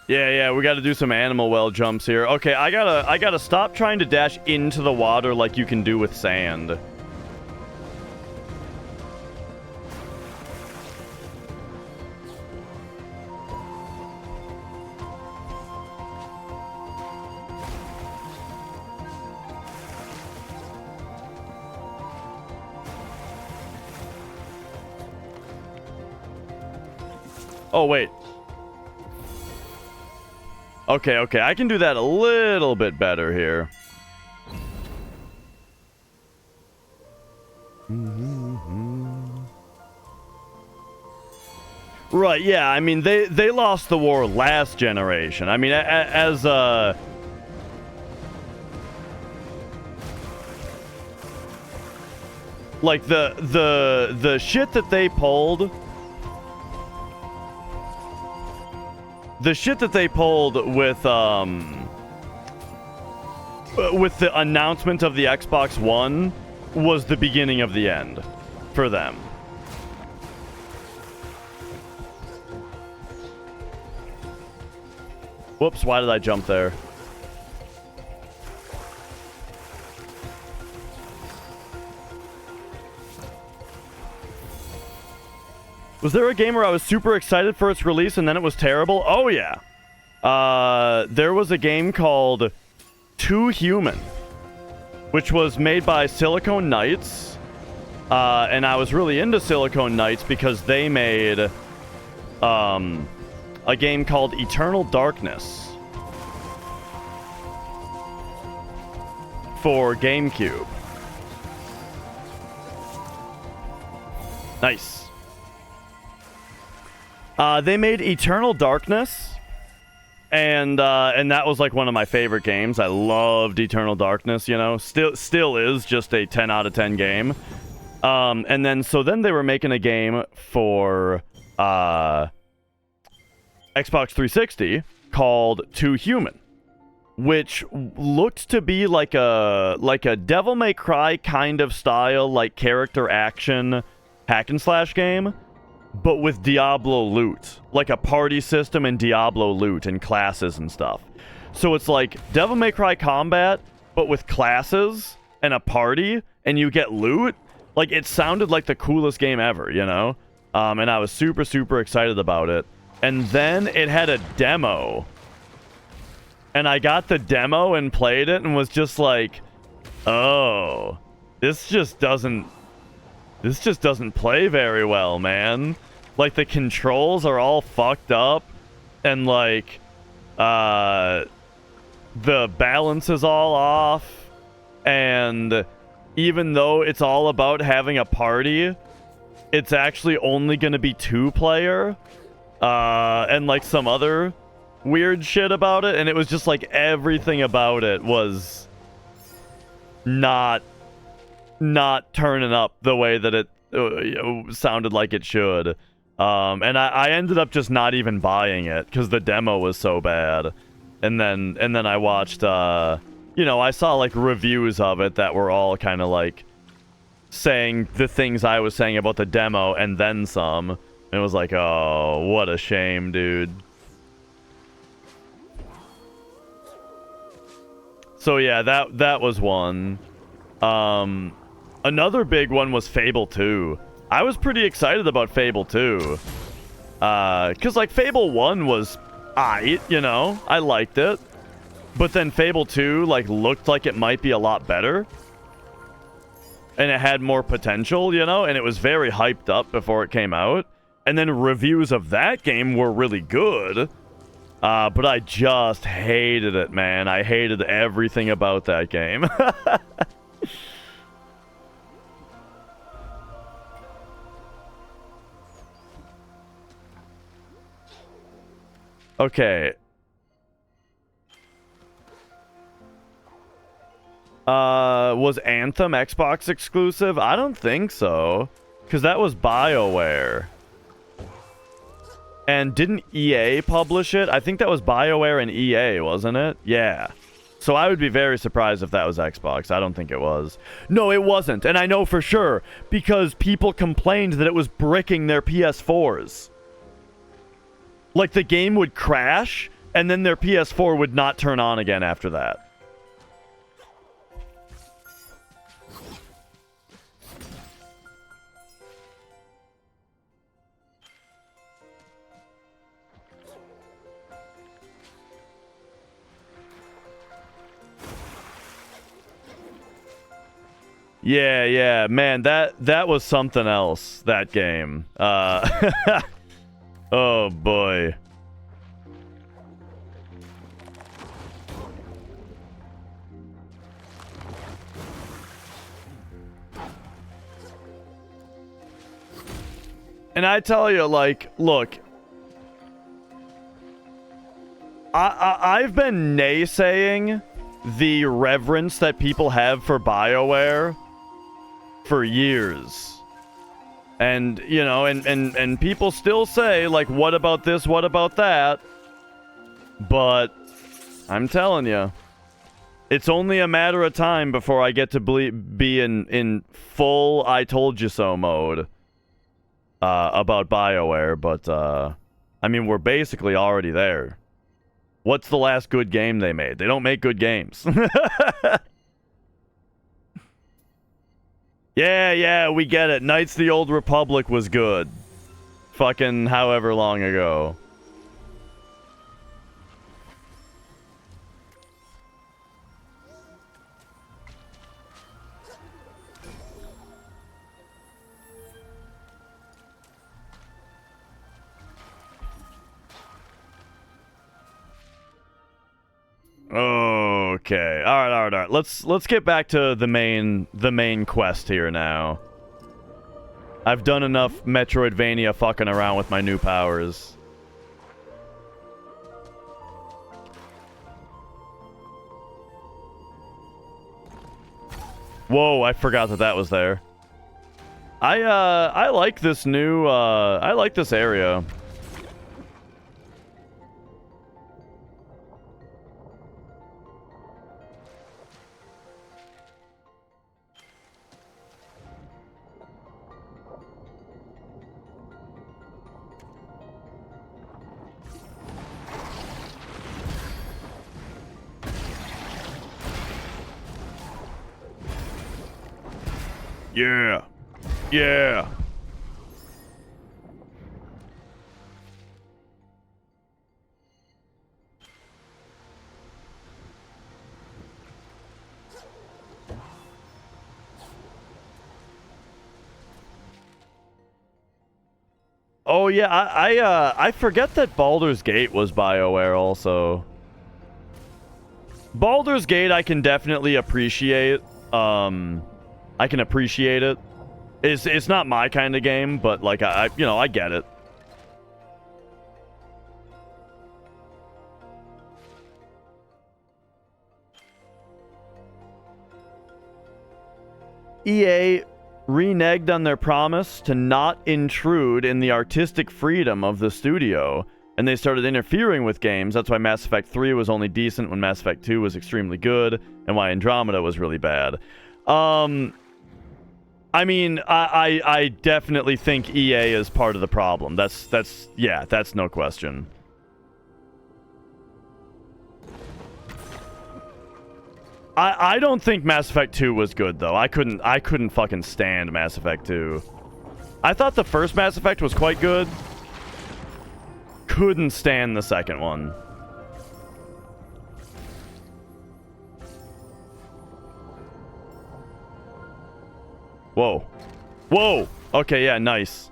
Yeah, we gotta do some animal well jumps here. Okay, I gotta stop trying to dash into the water like you can do with sand. Oh, wait. Okay, I can do that a little bit better here. Right, yeah, I mean, they lost the war last generation. I mean, as like, the shit that they pulled... The shit that they pulled with the announcement of the Xbox One was the beginning of the end for them. Whoops, why did I jump there? Was there a game where I was super excited for its release and then it was terrible? Oh, yeah. There was a game called Too Human, which was made by Silicon Knights. And I was really into Silicon Knights because they made a game called Eternal Darkness for GameCube. Nice. They made Eternal Darkness, and that was like one of my favorite games. I loved Eternal Darkness, you know. Still is just a 10 out of 10 game. And then they were making a game for Xbox 360 called Too Human, which looked to be like a Devil May Cry kind of style, like character action hack and slash game, but with Diablo loot, like a party system and Diablo loot and classes and stuff. So it's like Devil May Cry combat, but with classes and a party, and you get loot. Like, it sounded like the coolest game ever, you know? And I was super, super excited about it. And then it had a demo. And I got the demo and played it and was just like, oh, this just doesn't play very well, man. Like, the controls are all fucked up, and like the balance is all off, and even though it's all about having a party, it's actually only going to be 2-player, and like some other weird shit about it, and it was just like everything about it was not turning up the way that it sounded like it should. And I ended up just not even buying it because the demo was so bad. And then I watched, you know, I saw like reviews of it that were all kind of like saying the things I was saying about the demo and then some. And it was like, oh, what a shame, dude. So yeah, that was one. Another big one was Fable 2. I was pretty excited about Fable 2. Because, like, Fable 1 was aight, you know? I liked it. But then Fable 2, like, looked like it might be a lot better. And it had more potential, you know? And it was very hyped up before it came out. And then reviews of that game were really good. But I just hated it, man. I hated everything about that game. Okay. Was Anthem Xbox exclusive? I don't think so. Because that was BioWare. And didn't EA publish it? I think that was BioWare and EA, wasn't it? Yeah. So I would be very surprised if that was Xbox. I don't think it was. No, it wasn't. And I know for sure. Because people complained that it was bricking their PS4s. Like, the game would crash, and then their PS4 would not turn on again after that. Yeah, man, that was something else, that game. Oh, boy. And I tell you, like, look, I've been naysaying the reverence that people have for BioWare for years. And, you know, and people still say, like, what about this, what about that? But I'm telling you, it's only a matter of time before I get to be in full I told you so mode about BioWare. But, I mean, we're basically already there. What's the last good game they made? They don't make good games. Yeah, we get it. Knights of the Old Republic was good. Fucking however long ago. Okay. All right. Let's get back to the main quest here now. I've done enough Metroidvania fucking around with my new powers. Whoa, I forgot that was there. I like this new I like this area. Yeah. Yeah. Oh yeah, I forget that Baldur's Gate was BioWare also. Baldur's Gate I can definitely appreciate. I can appreciate it. It's not my kind of game, but like I you know, I get it. EA reneged on their promise to not intrude in the artistic freedom of the studio, and they started interfering with games. That's why Mass Effect 3 was only decent when Mass Effect 2 was extremely good, and why Andromeda was really bad. I mean, I definitely think EA is part of the problem. That's no question. I don't think Mass Effect 2 was good though. I couldn't fucking stand Mass Effect 2. I thought the first Mass Effect was quite good. Couldn't stand the second one. Whoa. Whoa! Okay, yeah, nice.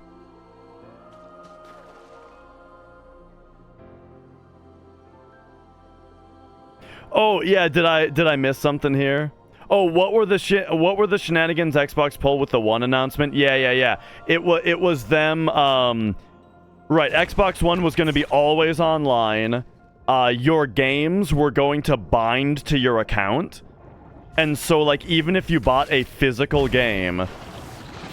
Oh, yeah, did I miss something here? Oh, what were the shenanigans Xbox pulled with the One announcement? Yeah. It was them right, Xbox One was going to be always online. Your games were going to bind to your account. And so, like, even if you bought a physical game,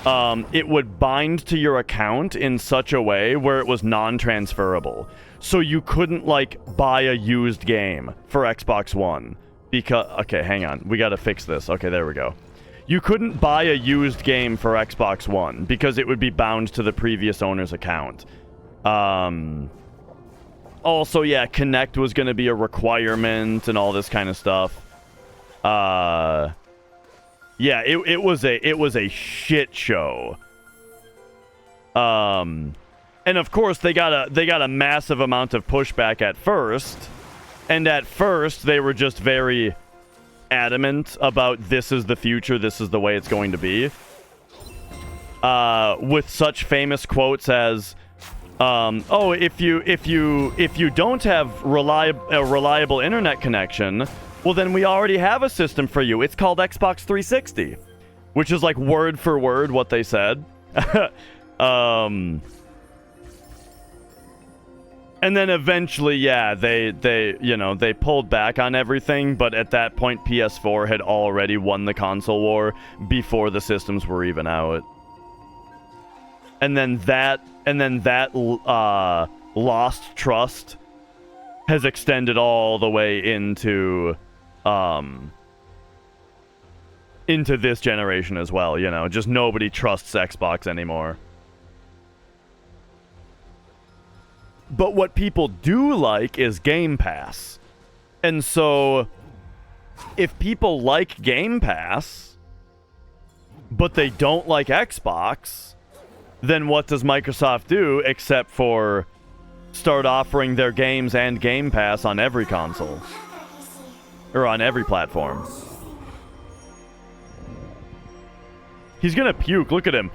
it would bind to your account in such a way where it was non-transferable. So you couldn't, like, buy a used game for Xbox One. Because, okay, hang on. We gotta fix this. Okay, there we go. You couldn't buy a used game for Xbox One because it would be bound to the previous owner's account. Also, yeah, Connect was gonna be a requirement and all this kind of stuff. Yeah, it was a shit show. And of course they got a massive amount of pushback at first. And at first they were just very adamant about this is the future, this is the way it's going to be. With such famous quotes as oh, if you don't have a reliable internet connection, well, then we already have a system for you. It's called Xbox 360, which is like word for word what they said. And then eventually, yeah, they pulled back on everything, but at that point, PS4 had already won the console war before the systems were even out. And then that lost trust has extended all the way into this generation as well, you know, just nobody trusts Xbox anymore. But what people do like is Game Pass. And so if people like Game Pass but they don't like Xbox, then what does Microsoft do except for start offering their games and Game Pass on every console? Or on every platform. He's gonna puke. Look at him.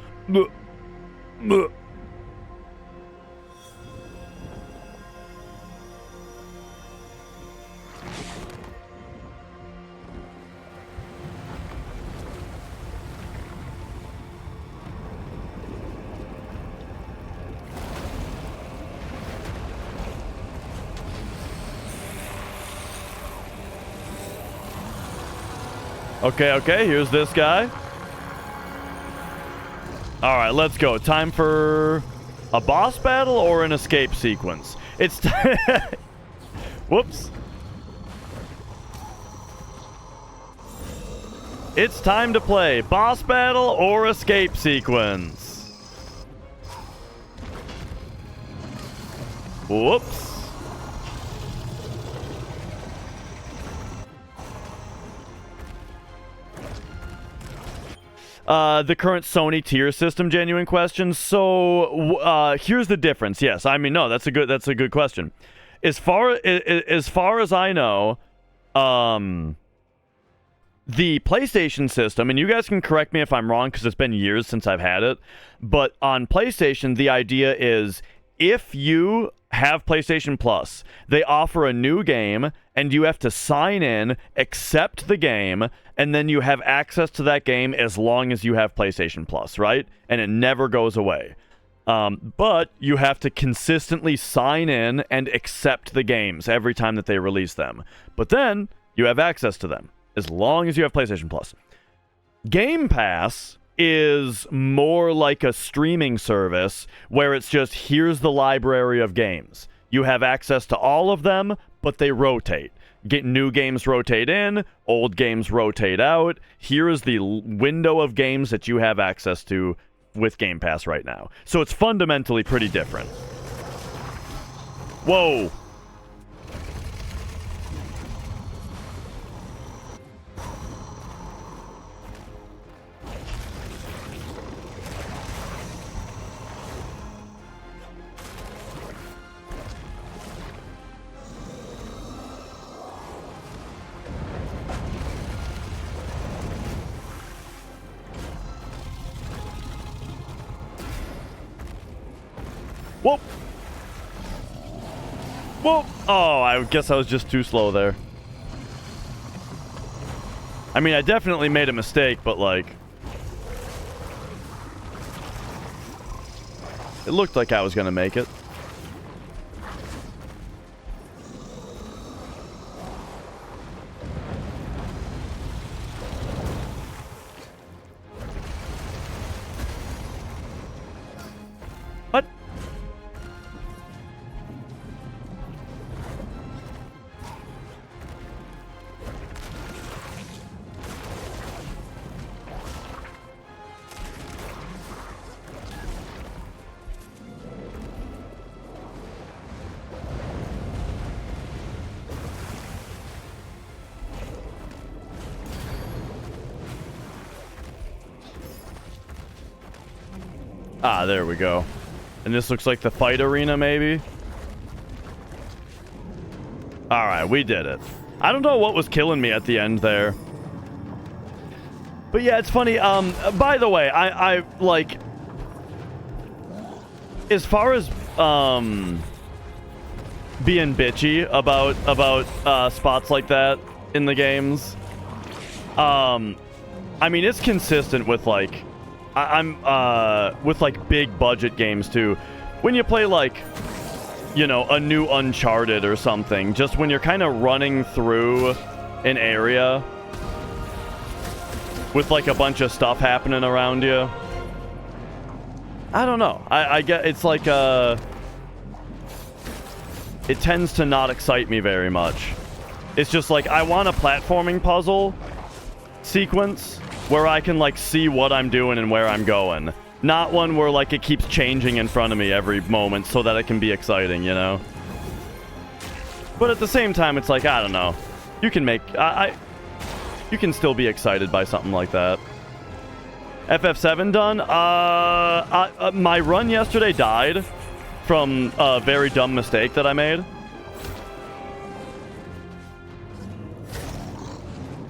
Okay, here's this guy. Alright, let's go. Time for a boss battle or an escape sequence? It's whoops. It's time to play boss battle or escape sequence. Whoops. the current Sony tier system? Genuine question. So here's the difference. Yes, I mean, no, that's a good question. As far as I know, the PlayStation system, and you guys can correct me if I'm wrong because it's been years since I've had it, but on PlayStation, the idea is if you have PlayStation Plus, they offer a new game, and you have to sign in, accept the game, and then you have access to that game as long as you have PlayStation Plus, right? And it never goes away. But you have to consistently sign in and accept the games every time that they release them. But then you have access to them as long as you have PlayStation Plus. Game Pass is more like a streaming service where it's just, here's the library of games. You have access to all of them, but they rotate. New games rotate in, old games rotate out. Here is the window of games that you have access to with Game Pass right now. So it's fundamentally pretty different. Whoa. Whoop! Whoop! Oh, I guess I was just too slow there. I mean, I definitely made a mistake, but like... it looked like I was gonna make it. What? Ah, there we go. And this looks like the fight arena, maybe? Alright, we did it. I don't know what was killing me at the end there. But yeah, it's funny. By the way, I like... as far as, being bitchy about spots like that in the games, I mean, it's consistent with, like... I'm with like big budget games too. When you play like, you know, a new Uncharted or something, just when you're kind of running through an area with like a bunch of stuff happening around you. I don't know. I get it's like it tends to not excite me very much. It's just like I want a platforming puzzle sequence where I can, like, see what I'm doing and where I'm going. Not one where, like, it keeps changing in front of me every moment so that it can be exciting, you know? But at the same time, it's like, I don't know. You can make... you can still be excited by something like that. FF7 done? My run yesterday died from a very dumb mistake that I made.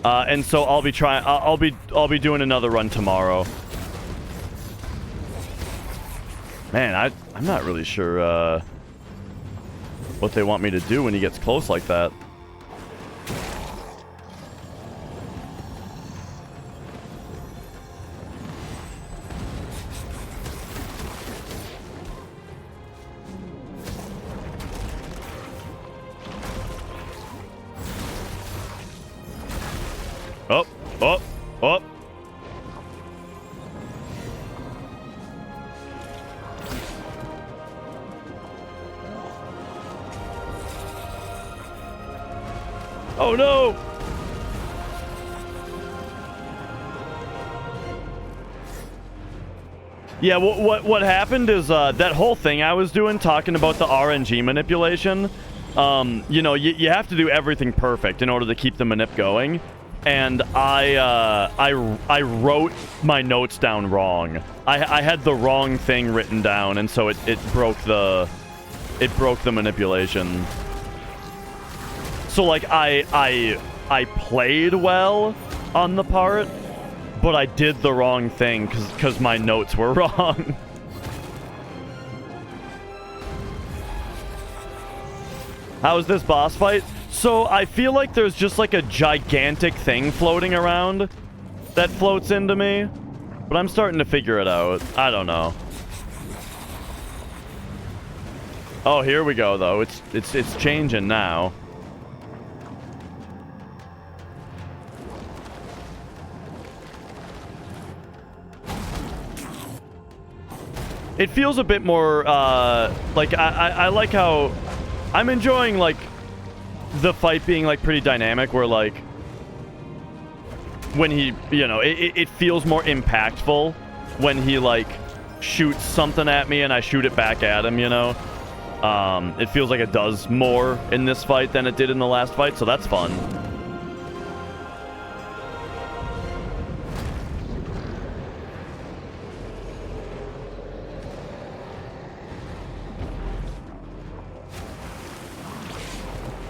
And so I'll be trying. I'll be doing another run tomorrow. Man, I'm not really sure what they want me to do when he gets close like that. Oh, oh, oh. Oh no! Yeah, what happened is that whole thing I was doing, talking about the RNG manipulation, you know, you have to do everything perfect in order to keep the manip going. and I wrote my notes down wrong. I had the wrong thing written down, and so it broke the manipulation. So like I played well on the part, but I did the wrong thing because my notes were wrong. How's this boss fight? So I feel like there's just like a gigantic thing floating around that floats into me, but I'm starting to figure it out. I don't know. Oh, here we go though. It's changing now. It feels a bit more like I like how I'm enjoying like the fight being like pretty dynamic, where like when he, you know, it feels more impactful when he like shoots something at me and I shoot it back at him, you know. It feels like it does more in this fight than it did in the last fight, so that's fun.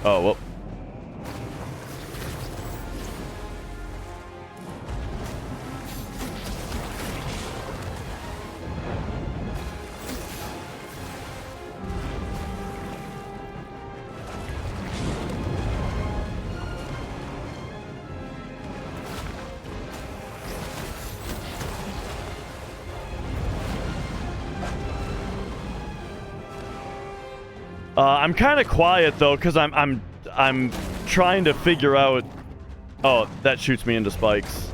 Oh, well. I'm kind of quiet though, because I'm trying to figure out. Oh, that shoots me into spikes.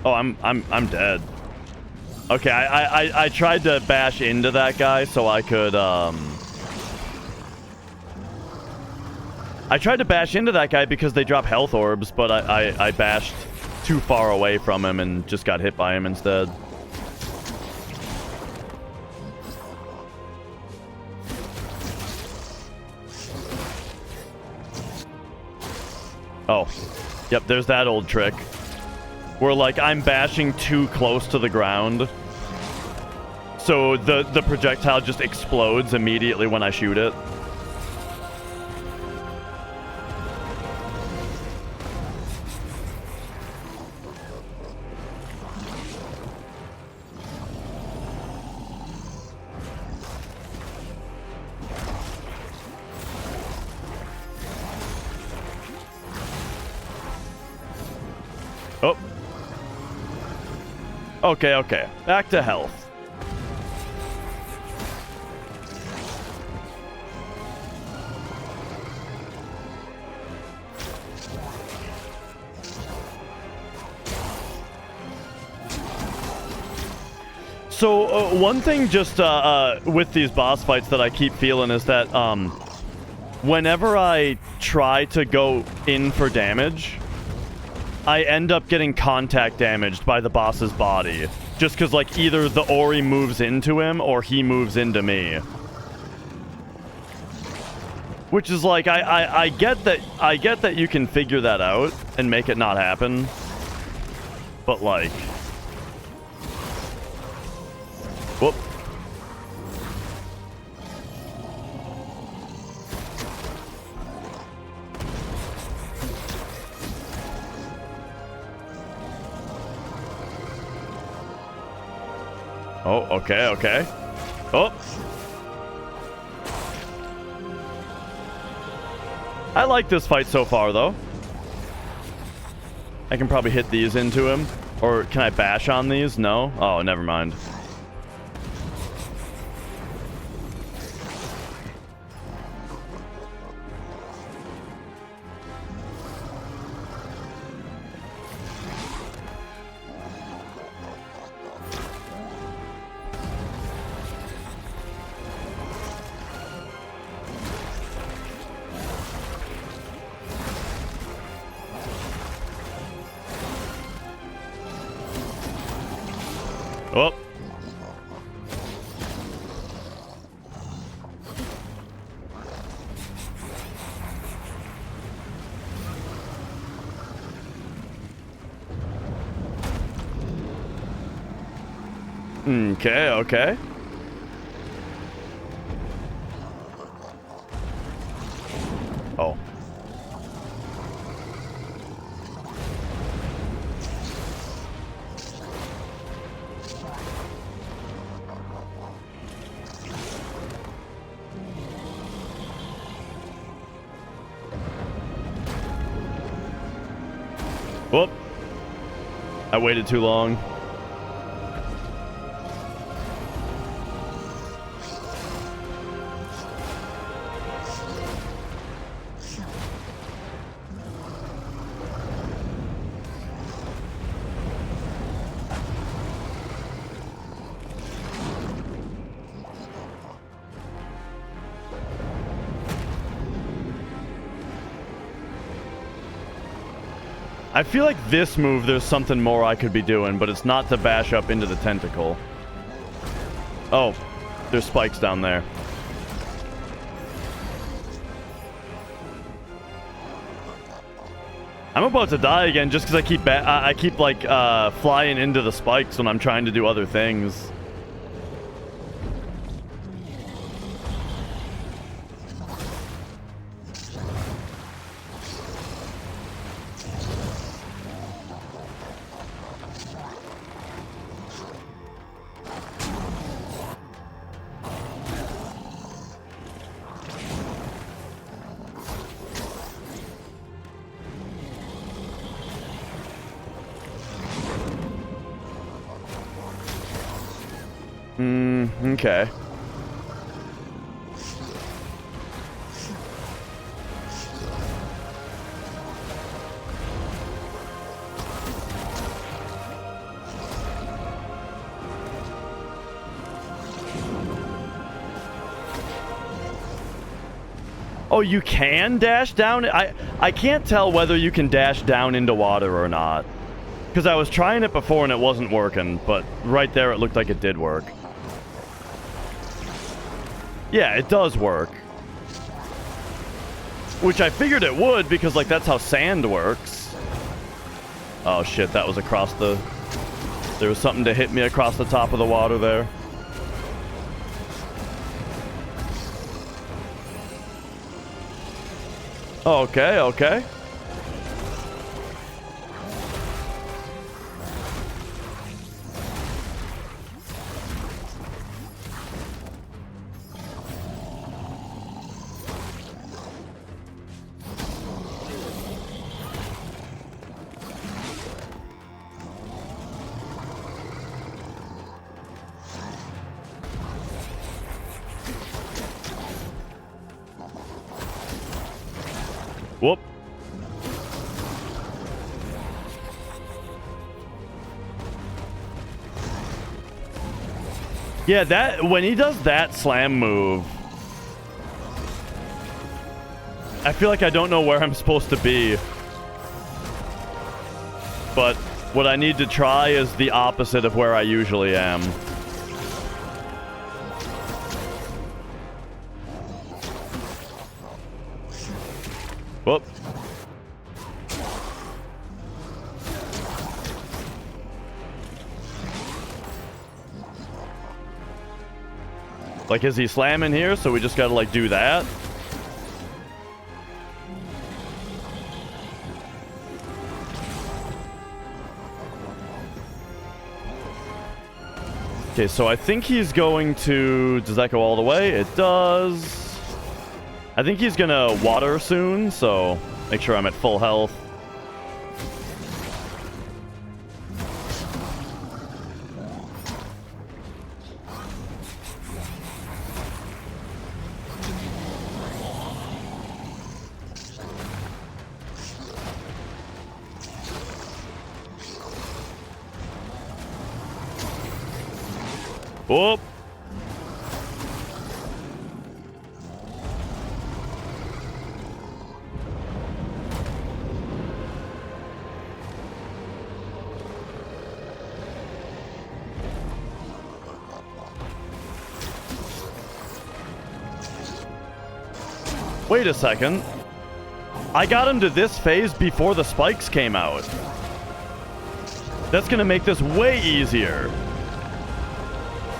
Oh, I'm dead. Okay, I tried to bash into that guy so I could I tried to bash into that guy because they drop health orbs, but I bashed too far away from him and just got hit by him instead. Oh, yep, there's that old trick where like I'm bashing too close to the ground, so the projectile just explodes immediately when I shoot it. Oh. Okay, okay. Back to health. So, one thing just with these boss fights that I keep feeling is that whenever I try to go in for damage, I end up getting contact damaged by the boss's body. Just because, like, either the Ori moves into him or he moves into me. Which is like, I get that you can figure that out and make it not happen. But, like... Whoop. Oh, okay, okay. Oh. I like this fight so far, though. I can probably hit these into him. Or can I bash on these? No? Oh, never mind. Oh. Okay, okay. Oh. Whoop. I waited too long. I feel like this move, there's something more I could be doing, but it's not to bash up into the tentacle. Oh, there's spikes down there. I'm about to die again just because I keep like flying into the spikes when I'm trying to do other things. Okay. Oh, you can dash down? I can't tell whether you can dash down into water or not. Because I was trying it before and it wasn't working, but right there it looked like it did work. Yeah, it does work. Which I figured it would, because, like, that's how sand works. Oh, shit, that was across the... There was something to hit me across the top of the water there. Okay, okay. Whoop. Yeah, that when he does that slam move, I feel like I don't know where I'm supposed to be. But what I need to try is the opposite of where I usually am. Whoop. Like, is he slamming here? So we just gotta, like, do that? Okay, so I think he's going to... Does that go all the way? It does. I think he's gonna water soon, so make sure I'm at full health. Whoop. Wait a second. I got him to this phase before the spikes came out. That's gonna make this way easier.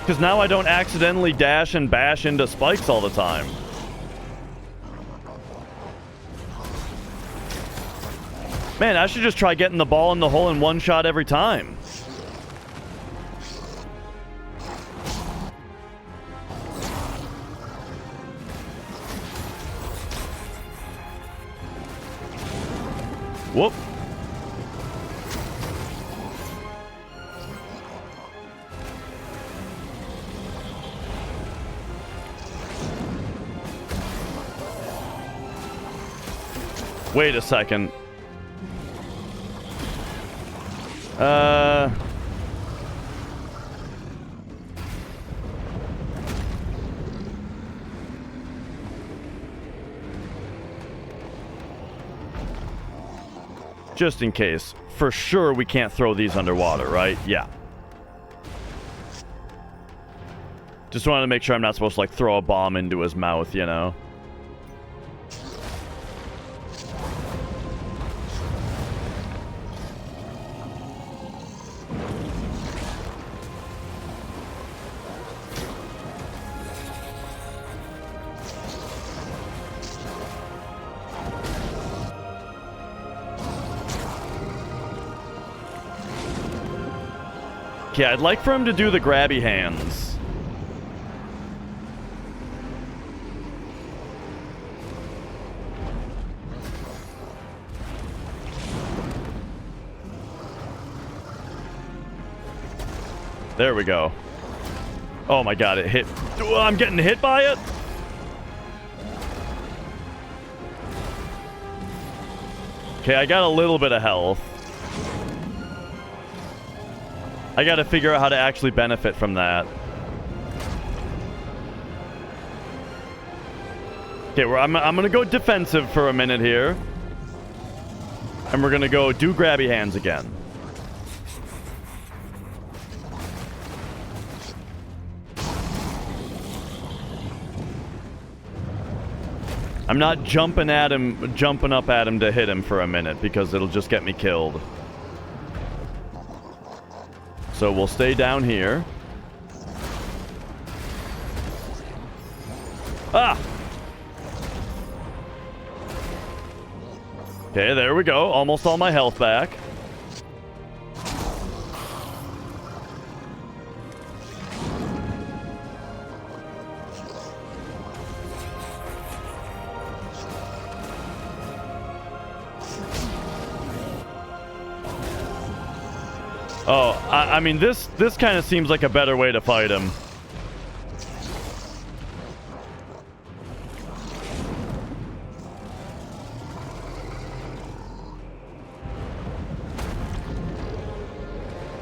Because now I don't accidentally dash and bash into spikes all the time. Man, I should just try getting the ball in the hole in one shot every time. Whoop. Wait a second. Just in case. For sure we can't throw these underwater, right? Yeah. Just wanted to make sure I'm not supposed to, like, throw a bomb into his mouth, you know? Okay, I'd like for him to do the grabby hands. There we go. Oh my god, it hit. I'm getting hit by it? Okay, I got a little bit of health. I gotta figure out how to actually benefit from that. Okay, I'm gonna go defensive for a minute here. And we're gonna go do grabby hands again. I'm not jumping up at him to hit him for a minute because it'll just get me killed. So we'll stay down here. Ah! Okay, there we go. Almost all my health back. Oh, I mean, this kind of seems like a better way to fight him.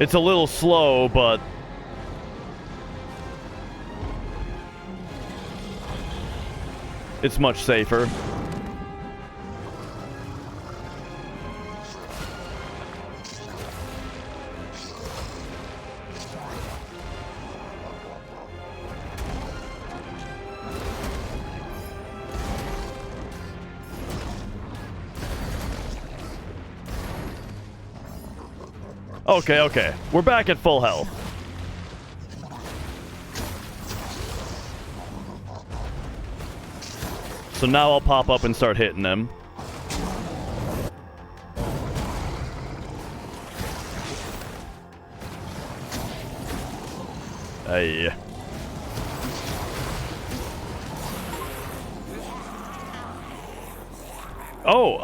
It's a little slow, but it's much safer. Okay, okay. We're back at full health. So now I'll pop up and start hitting him. Hey. Oh,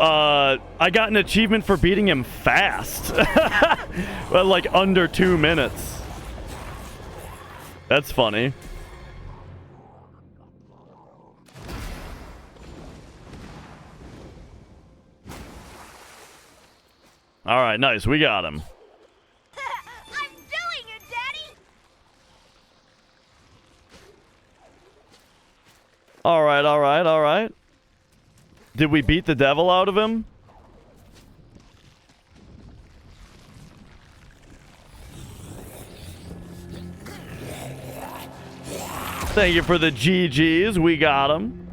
I got an achievement for beating him fast. Well, like under 2 minutes. That's funny. All right, nice. We got him. I'm doing it, Daddy. All right, all right, all right. Did we beat the devil out of him? Thank you for the GGs. We got him.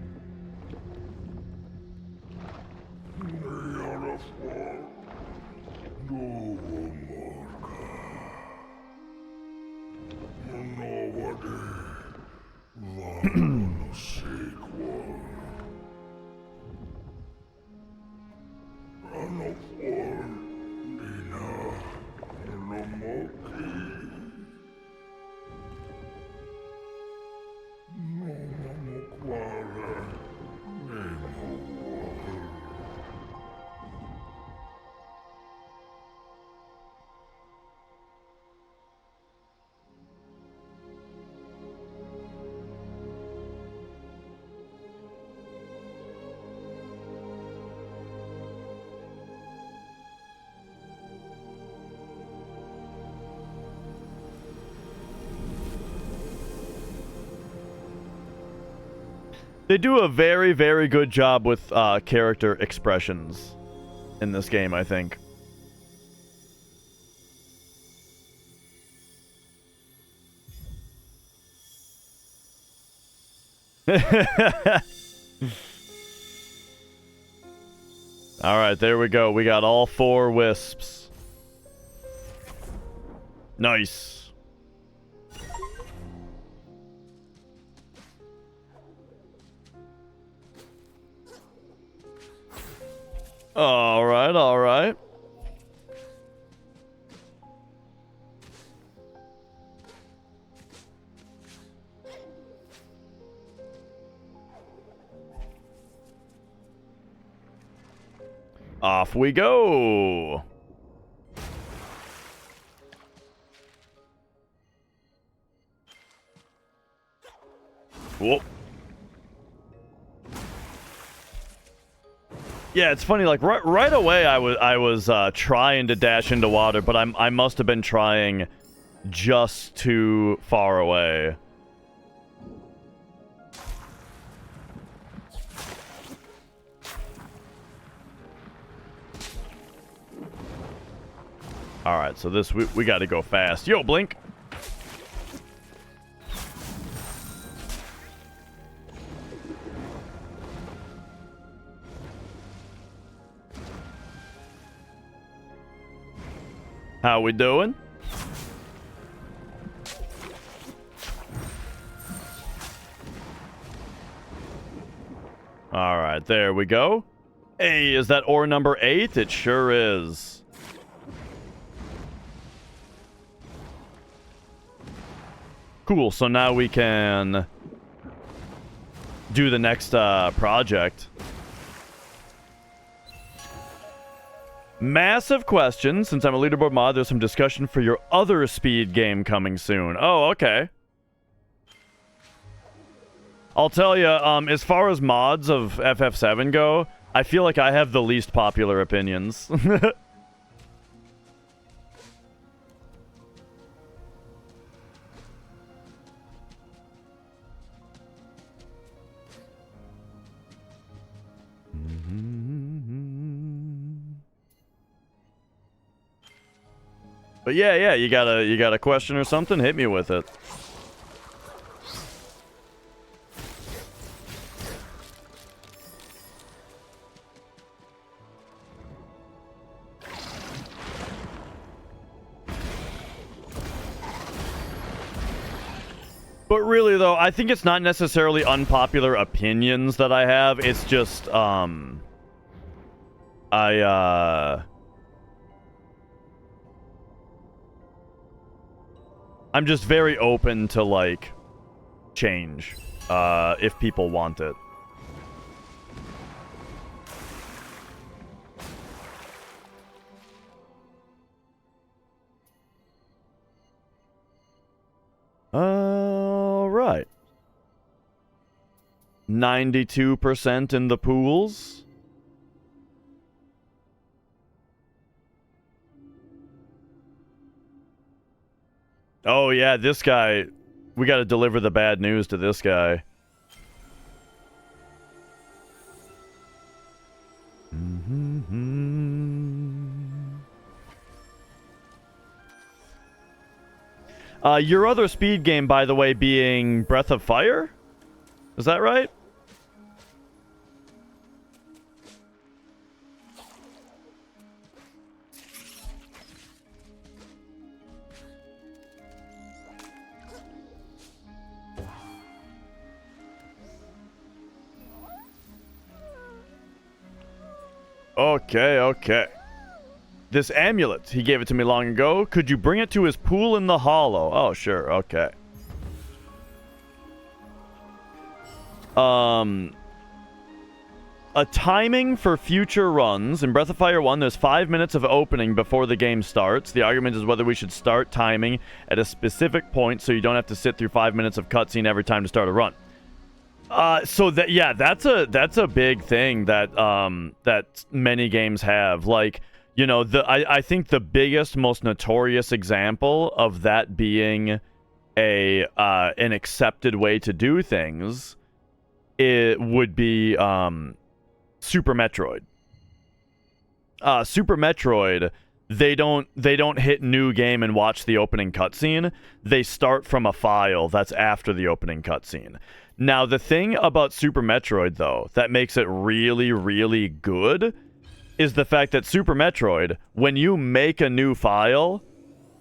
They do a very, very good job with character expressions in this game, I think. Alright, there we go. We got all 4 wisps. Nice. Alright, alright. Off we go. Whoop. Yeah, it's funny. Like right away, I was trying to dash into water, but I must have been trying just too far away. All right, so this we got to go fast. Yo, Blink. How we doing? All right, there we go. Hey, is that ore number 8? It sure is. Cool, so now we can do the next project. Massive question. Since I'm a leaderboard mod, there's some discussion for your other speed game coming soon. Oh, okay. I'll tell you, as far as mods of FF7 go, I feel like I have the least popular opinions. But yeah, you got a question or something? Hit me with it. But really, though, I think it's not necessarily unpopular opinions that I have. It's just, I'm just very open to, like, change, if people want it. All right. 92% in the pools. Oh, yeah, this guy. We got to deliver the bad news to this guy. Your other speed game, by the way, being Breath of Fire? Is that right? Okay, okay. This amulet, he gave it to me long ago. Could you bring it to his pool in the hollow? Oh, sure, okay. A timing for future runs. In Breath of Fire 1, there's 5 minutes of opening before the game starts. The argument is whether we should start timing at a specific point so you don't have to sit through 5 minutes of cutscene every time to start a run. So that, yeah, that's a big thing that that many games have. Like, you know, I think the biggest, most notorious example of that being an accepted way to do things, it would be Super Metroid. Super Metroid, they don't hit new game and watch the opening cutscene. They start from a file that's after the opening cutscene. Now, the thing about Super Metroid, though, that makes it really, really good is the fact that Super Metroid, when you make a new file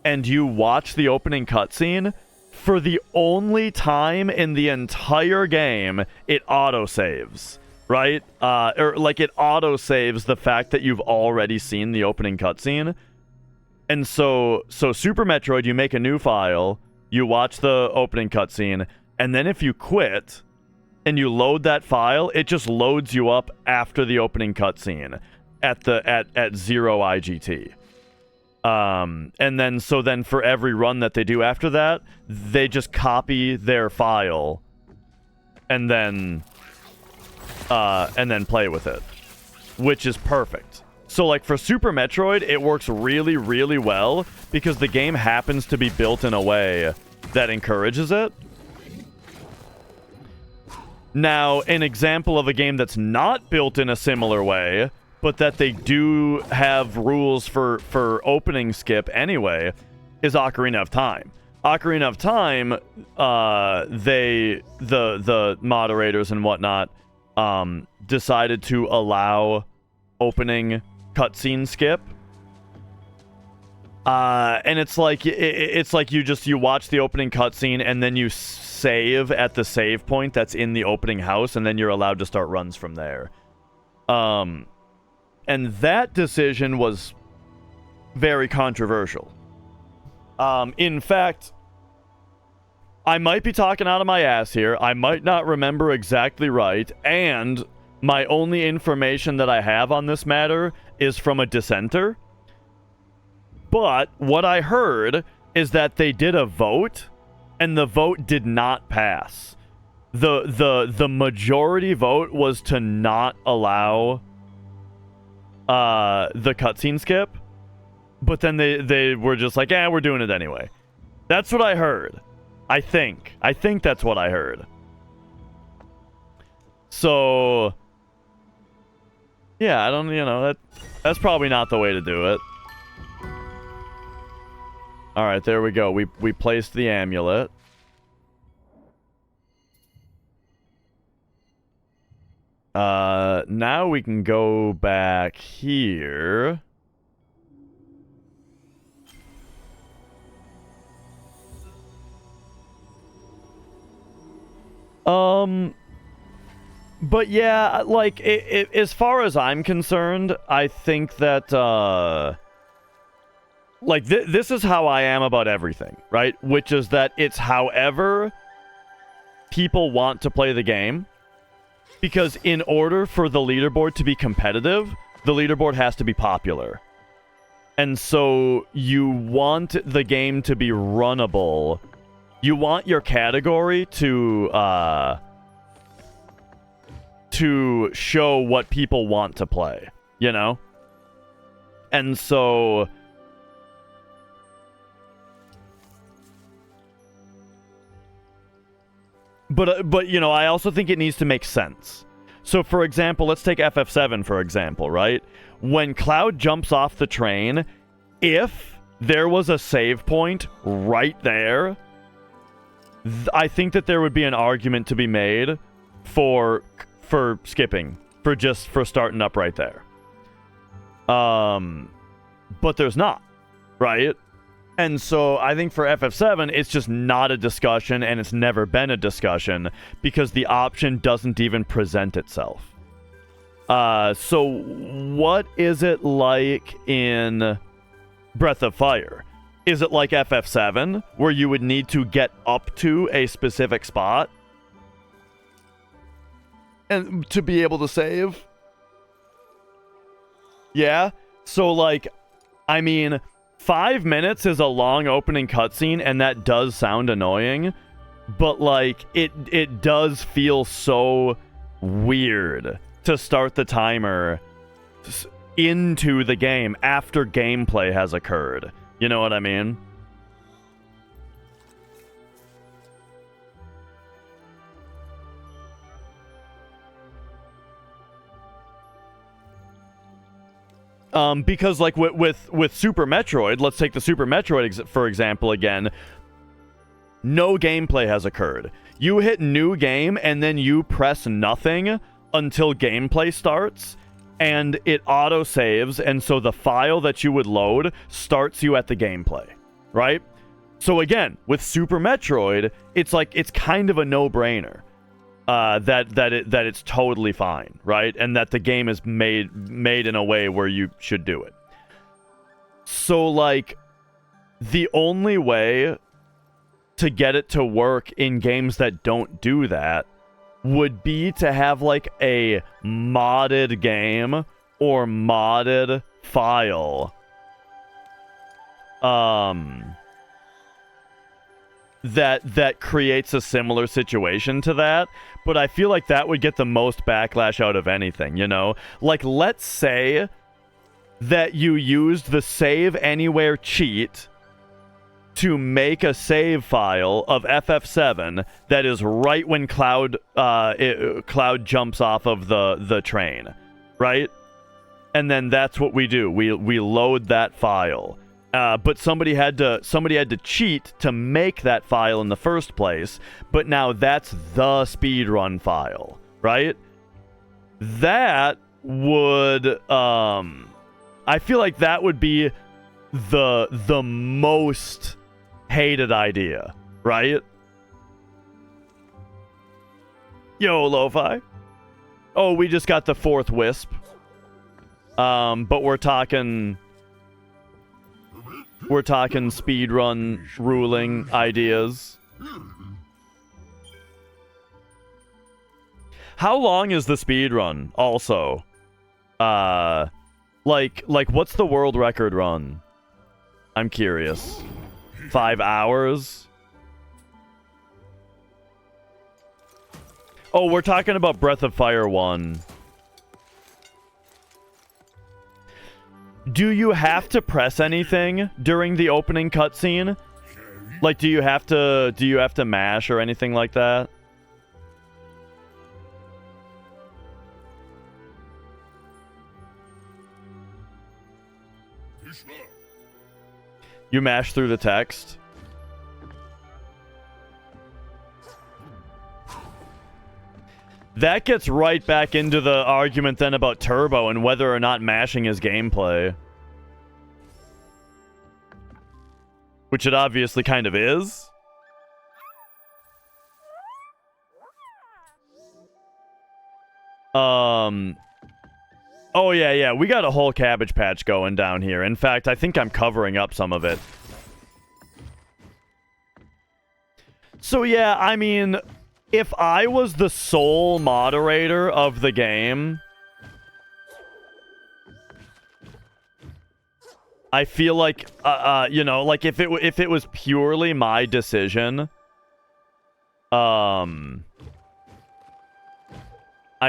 and you watch the opening cutscene, for the only time in the entire game, it autosaves, right? Or, like, it autosaves the fact that you've already seen the opening cutscene. And so Super Metroid, you make a new file, you watch the opening cutscene, and then if you quit and you load that file, it just loads you up after the opening cutscene at 0 IGT. And then for every run that they do after that, they just copy their file and then play with it, which is perfect. So, like, for Super Metroid, it works really, really well because the game happens to be built in a way that encourages it. Now, an example of a game that's not built in a similar way, but that they do have rules for opening skip anyway, is Ocarina of Time. Ocarina of Time, the moderators and whatnot, decided to allow opening cutscene skip. And it's like you watch the opening cutscene and then you save at the save point that's in the opening house, and then you're allowed to start runs from there. And that decision was very controversial. In fact, I might be talking out of my ass here. I might not remember exactly right, and my only information that I have on this matter is from a dissenter. But what I heard is that they did a vote, and the vote did not pass. The majority vote was to not allow the cutscene skip, but then they were just like, we're doing it anyway. That's what I heard. I think that's what I heard. So yeah, I don't, that's probably not the way to do it. All right, there we go. We placed the amulet. Now we can go back here. But yeah, like, as far as I'm concerned, I think that, like, this is how I am about everything, right? Which is that it's however people want to play the game. Because in order for the leaderboard to be competitive, the leaderboard has to be popular. And so you want the game to be runnable. You want your category to show what people want to play, you know? And so But you know, I also think it needs to make sense. So, for example, let's take FF7, for example, right? When Cloud jumps off the train, if there was a save point right there, I think that there would be an argument to be made for skipping, for starting up right there. But there's not, right? And so I think for FF7, it's just not a discussion, and it's never been a discussion, because the option doesn't even present itself. So what is it like in Breath of Fire? Is it like FF7, where you would need to get up to a specific spot and to be able to save? Yeah? So, like, I mean, 5 minutes is a long opening cutscene, and that does sound annoying, but, like, it does feel so weird to start the timer into the game after gameplay has occurred. You know what I mean? Because like with Super Metroid, let's take the Super Metroid for example again. No gameplay has occurred. You hit new game and then you press nothing until gameplay starts, and it auto saves, and so the file that you would load starts you at the gameplay, right? So again, with Super Metroid, it's like it's kind of a no-brainer that it's totally fine, right? And that the game is made in a way where you should do it. So like the only way to get it to work in games that don't do that would be to have like a modded game or modded file that creates a similar situation to that. But I feel like that would get the most backlash out of anything, you know? Like, let's say that you used the save anywhere cheat to make a save file of FF7 that is right when Cloud jumps off of the train, right? And then that's what we do. We load that file. But somebody had to cheat to make that file in the first place. But now that's the speedrun file, right? That would I feel like that would be the most hated idea, right? Yo, Lo-Fi. Oh, we just got the 4th Wisp. But we're talking speedrun ruling ideas. How long is the speedrun also? Like what's the world record run? I'm curious. 5 hours? Oh, we're talking about Breath of Fire 1. Do you have to press anything during the opening cutscene? Like, do you have to mash or anything like that? You mash through the text? That gets right back into the argument then about Turbo and whether or not mashing is gameplay. Which it obviously kind of is. Oh, yeah, we got a whole Cabbage Patch going down here. In fact, I think I'm covering up some of it. So, yeah, I mean, if I was the sole moderator of the game, I feel like, you know, like if it was purely my decision, I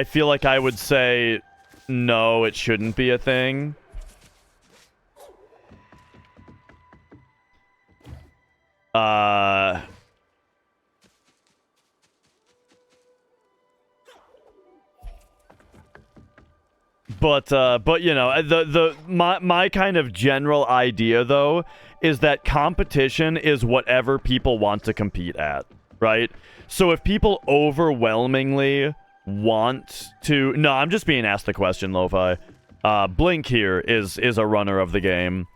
feel like I would say, no, it shouldn't be a thing. But you know, my kind of general idea though is that competition is whatever people want to compete at, right? So if people overwhelmingly want to... No, I'm just being asked the question, Lo-Fi. Blink here is a runner of the game.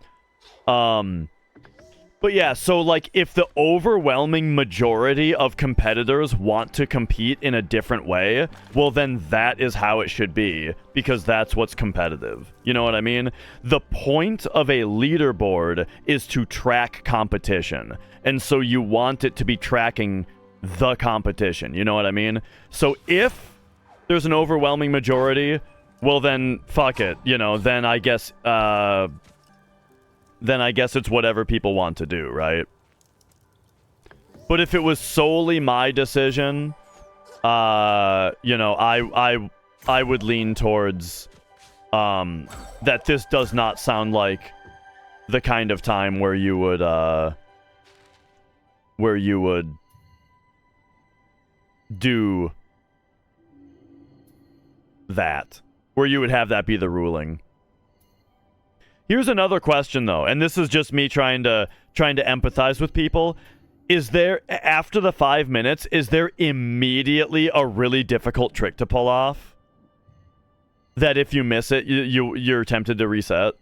But yeah, so like if the overwhelming majority of competitors want to compete in a different way, well then that is how it should be, because that's what's competitive. You know what I mean? The point of a leaderboard is to track competition. And so you want it to be tracking the competition. You know what I mean? So if there's an overwhelming majority, well then fuck it. You know, then I guess it's whatever people want to do, right? But if it was solely my decision, you know, I would lean towards that this does not sound like the kind of time where you would do that, where you would have that be the ruling. Here's another question, though, and this is just me trying to empathize with people. Is there, after the 5 minutes, is there immediately a really difficult trick to pull off? That if you miss it, you're tempted to reset?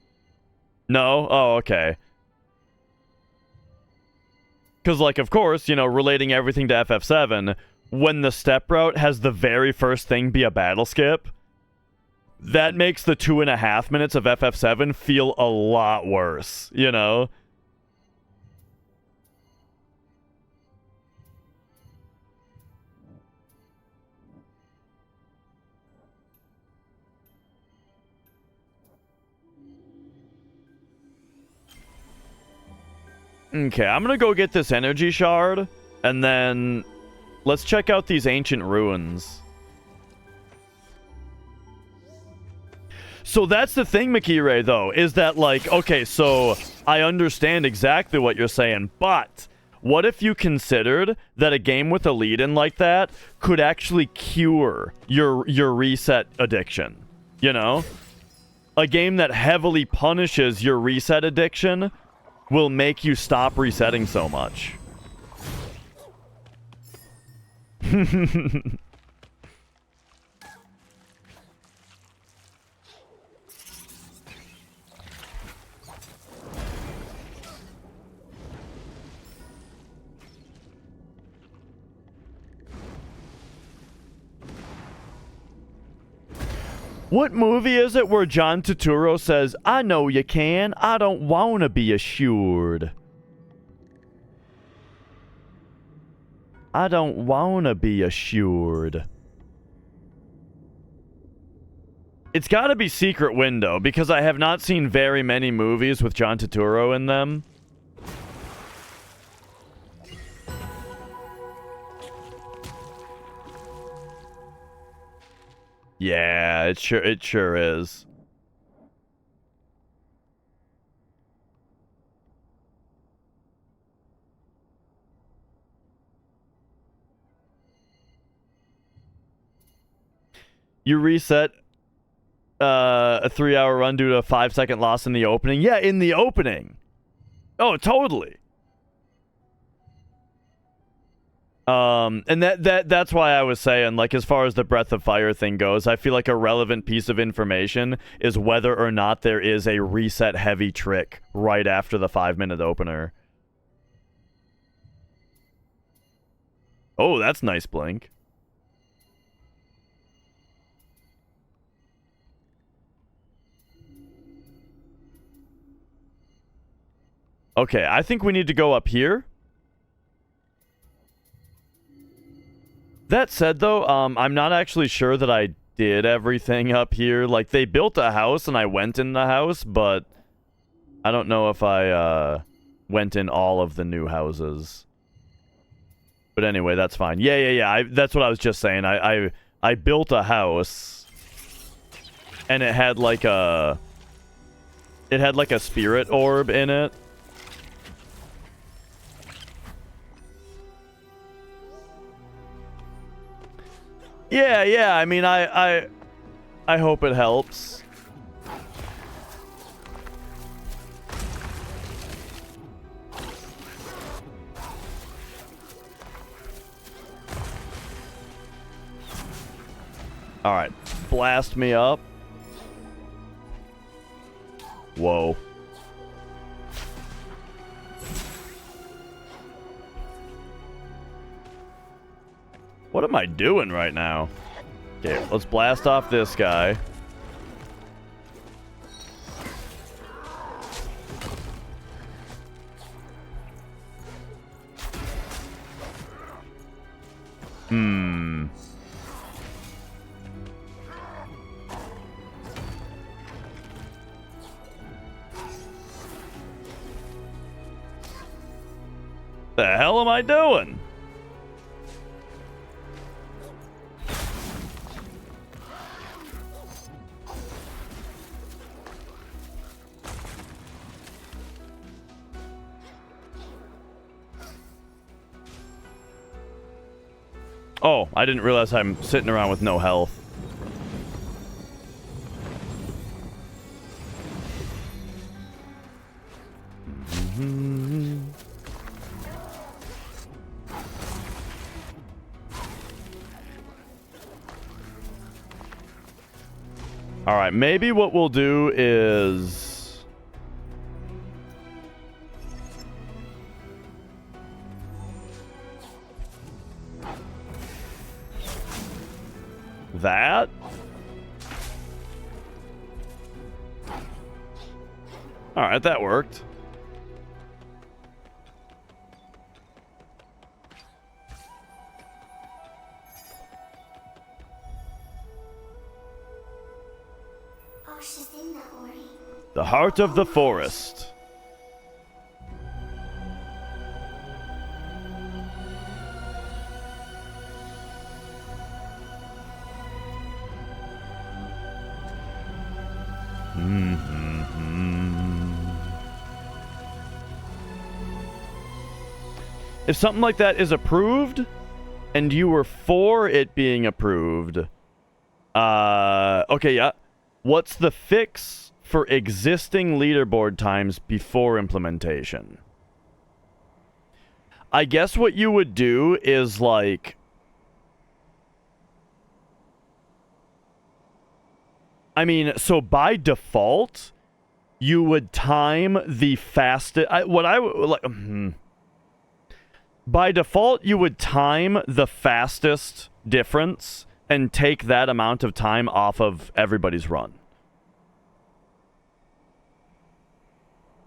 No? Oh, okay. Because, like, of course, you know, relating everything to FF7, when the step route has the very first thing be a battle skip, that makes the 2.5 minutes of FF7 feel a lot worse, you know? Okay, I'm gonna go get this energy shard, and then let's check out these ancient ruins. So that's the thing, Makire, though, is that, like, okay, so I understand exactly what you're saying, but what if you considered that a game with a lead-in like that could actually cure your reset addiction, you know? A game that heavily punishes your reset addiction will make you stop resetting so much. What movie is it where John Turturro says, "I know you can, I don't want to be assured"? I don't want to be assured. It's got to be Secret Window, because I have not seen very many movies with John Turturro in them. Yeah, it sure is. You reset a 3-hour run due to a 5-second loss in the opening. Yeah, in the opening. Oh, totally. And that's why I was saying, like, as far as the Breath of Fire thing goes, I feel like a relevant piece of information is whether or not there is a reset heavy trick right after the 5-minute opener. Oh, that's nice, Blink. Okay, I think we need to go up here. That said, though, I'm not actually sure that I did everything up here. Like, they built a house and I went in the house, but I don't know if I went in all of the new houses. But anyway, that's fine. Yeah. That's what I was just saying. I built a house, and it had like a spirit orb in it. Yeah, I mean, I hope it helps. Alright, blast me up. Whoa. What am I doing right now? Okay, let's blast off this guy. The hell am I doing? Oh, I didn't realize I'm sitting around with no health. All right, maybe what we'll do is... that? All right, that worked. The heart of the forest. If something like that is approved, and you were for it being approved, okay, yeah. What's the fix for existing leaderboard times before implementation? I guess what you would do is like... I mean, so by default, you would time the fastest... By default, you would time the fastest difference and take that amount of time off of everybody's run.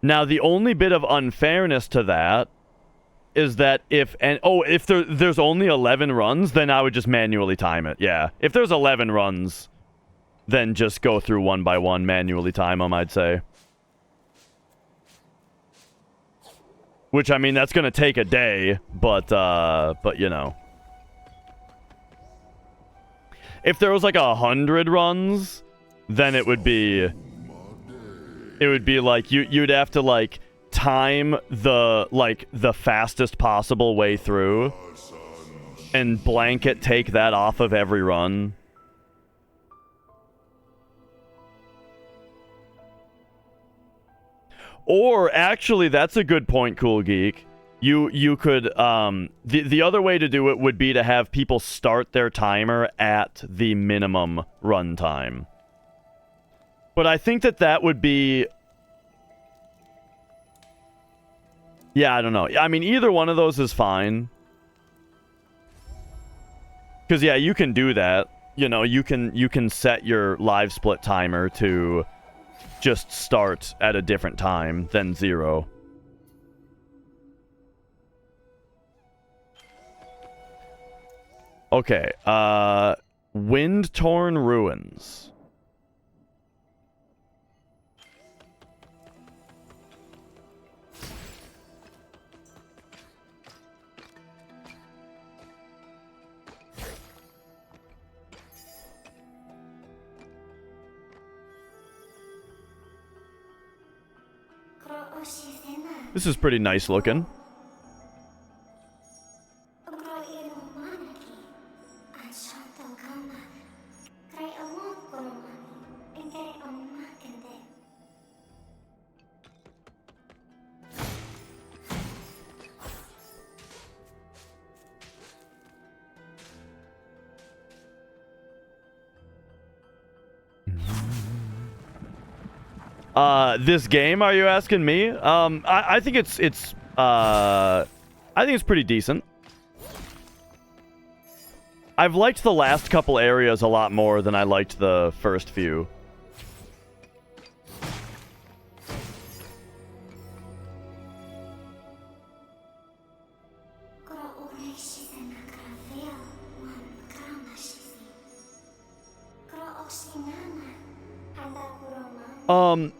Now, the only bit of unfairness to that is that if there's only 11 runs, then I would just manually time it. Yeah. If there's 11 runs, then just go through one by one, manually time them, I'd say. Which, I mean, that's going to take a day, but you know. If there was like 100 runs, then it would be like you'd have to like time the fastest possible way through and blanket take that off of every run. Or actually, that's a good point, Cool Geek. You could the other way to do it would be to have people start their timer at the minimum run time. But I think that would be... Yeah, I don't know. I mean, either one of those is fine. Because, yeah, you can do that. You know, you can set your live split timer to just start at a different time than 0. Okay, Wind-Torn Ruins. This is pretty nice looking. This game, are you asking me? I think I think it's pretty decent. I've liked the last couple areas a lot more than I liked the first few.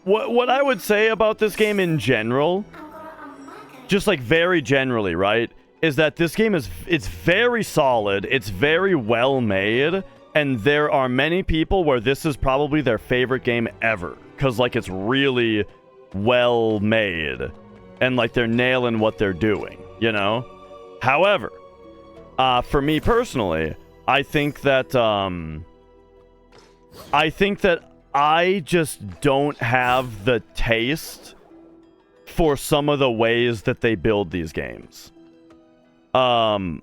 What I would say about this game in general, just like very generally, right, is that this game it's very solid, it's very well made, and there are many people where this is probably their favorite game ever, because like it's really well made, and like they're nailing what they're doing, you know? However, for me personally, I think that I just don't have the taste for some of the ways that they build these games. So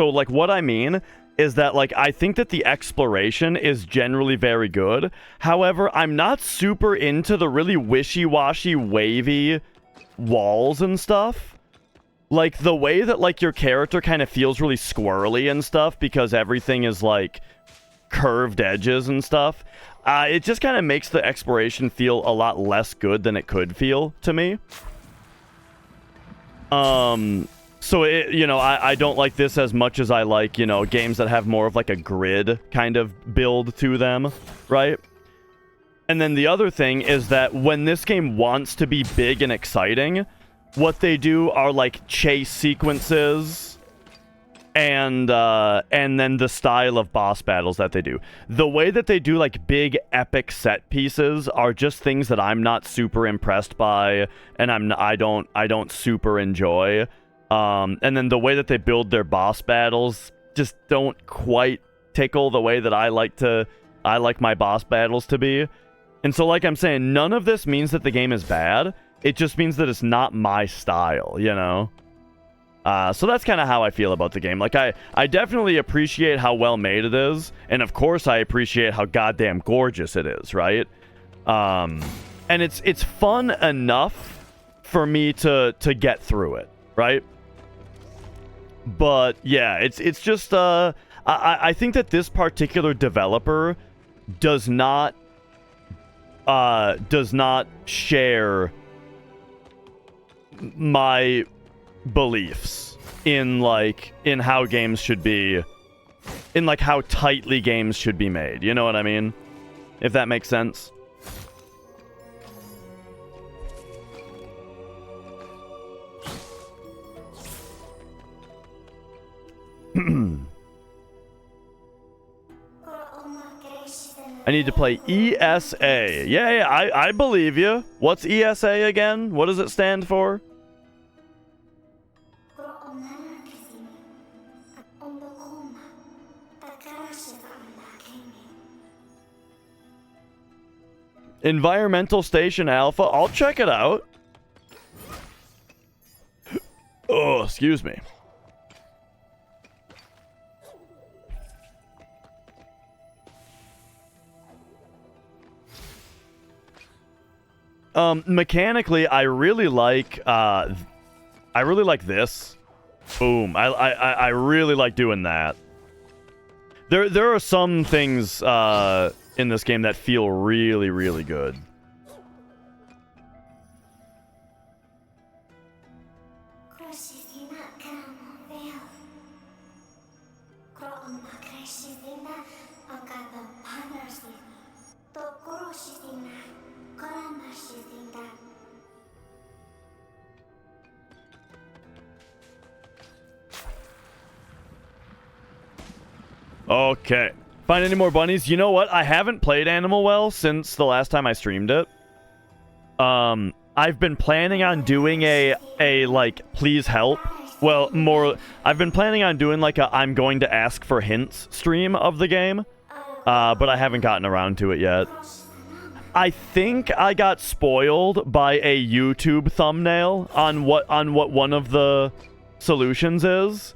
like what I mean is that like I think that the exploration is generally very good. However, I'm not super into the really wishy-washy, wavy walls and stuff. Like the way that like your character kind of feels really squirrely and stuff because everything is like curved edges and stuff. It just kind of makes the exploration feel a lot less good than it could feel to me. So it, you know, I don't like this as much as I like, you know, games that have more of like a grid kind of build to them, right? And then the other thing is that when this game wants to be big and exciting, what they do are like chase sequences and then the style of boss battles that they do. The way that they do like big epic set pieces are just things that I'm not super impressed by, and I don't super enjoy. And then the way that they build their boss battles just don't quite tickle the way that I like my boss battles to be. And so like I'm saying, none of this means that the game is bad. It just means that it's not my style, you know? So that's kind of how I feel about the game. Like, I definitely appreciate how well made it is. And of course, I appreciate how goddamn gorgeous it is, right? And it's fun enough for me to get through it, right? But yeah, it's just I think that this particular developer does not share my beliefs in how games should be, in like how tightly games should be made. You know what I mean? If that makes sense. I need to play ESA. Yeah, I believe you. What's ESA again? What does it stand for? Environmental Station Alpha. I'll check it out. Oh, excuse me. Mechanically, I really like this. Boom. I really like doing that. There are some things in this game that feel really, really good. Okay. Find any more bunnies? You know what? I haven't played Animal Well since the last time I streamed it. I've been planning on doing a like, please help. Well, more... I've been planning on doing like a I'm going to ask for hints stream of the game. But I haven't gotten around to it yet. I think I got spoiled by a YouTube thumbnail on what one of the solutions is.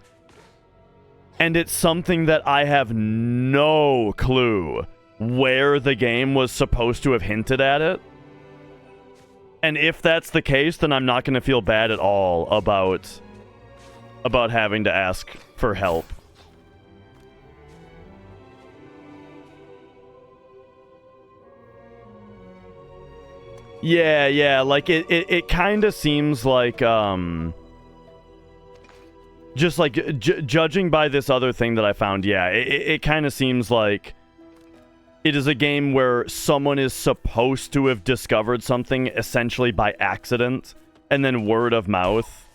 And it's something that I have no clue where the game was supposed to have hinted at it. And if that's the case, then I'm not going to feel bad at all about having to ask for help. Yeah, like it kind of seems like just like judging by this other thing that I found, yeah, it kind of seems like it is a game where someone is supposed to have discovered something essentially by accident and then word of mouth,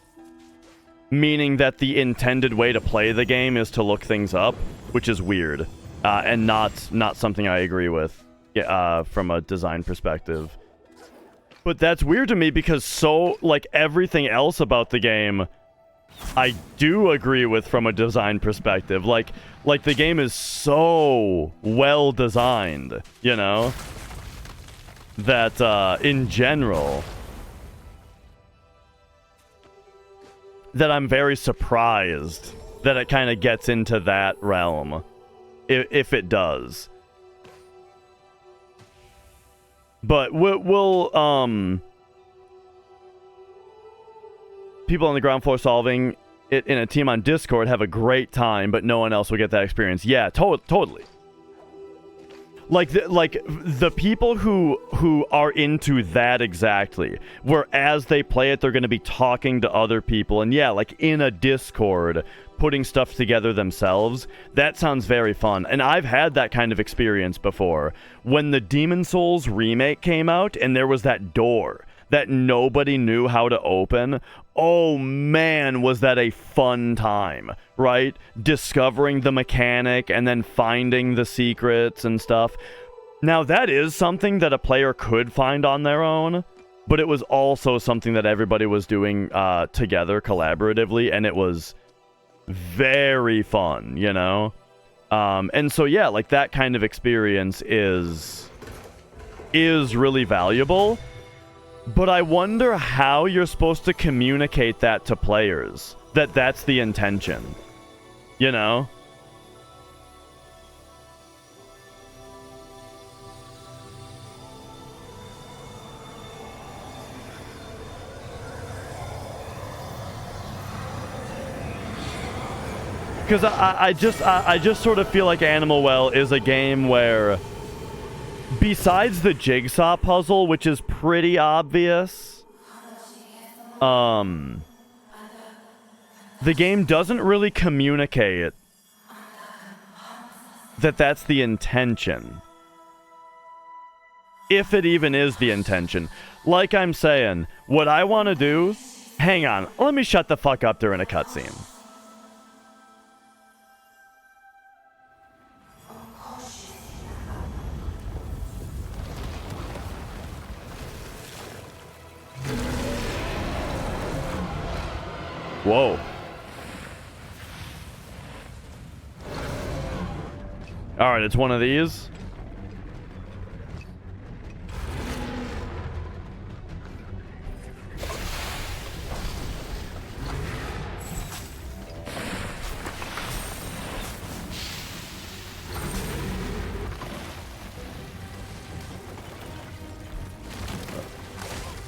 meaning that the intended way to play the game is to look things up, which is weird, and not something I agree with from a design perspective. But that's weird to me because like everything else about the game I do agree with from a design perspective. Like the game is so well designed, you know, that in general, that I'm very surprised that it kind of gets into that realm, if it does. But we'll people on the ground floor solving it in a team on Discord have a great time, but no one else will get that experience. Yeah, totally. Like the people who are into that exactly, where as they play it, they're going to be talking to other people, and yeah, like in a Discord, putting stuff together themselves. That sounds very fun, and I've had that kind of experience before. When the Demon Souls remake came out, and there was that door that nobody knew how to open. Oh man, was that a fun time, right? Discovering the mechanic and then finding the secrets and stuff. Now that is something that a player could find on their own, but it was also something that everybody was doing together collaboratively, and it was very fun, you know? And so yeah, like that kind of experience is really valuable. But I wonder how you're supposed to communicate that to players, that that's the intention, you know? Because I just sort of feel like Animal Well is a game where, besides the jigsaw puzzle, which is pretty obvious, the game doesn't really communicate that that's the intention. If it even is the intention. Like I'm saying, what I want to do... Hang on, let me shut the fuck up during a cutscene. Whoa. Alright, it's one of these.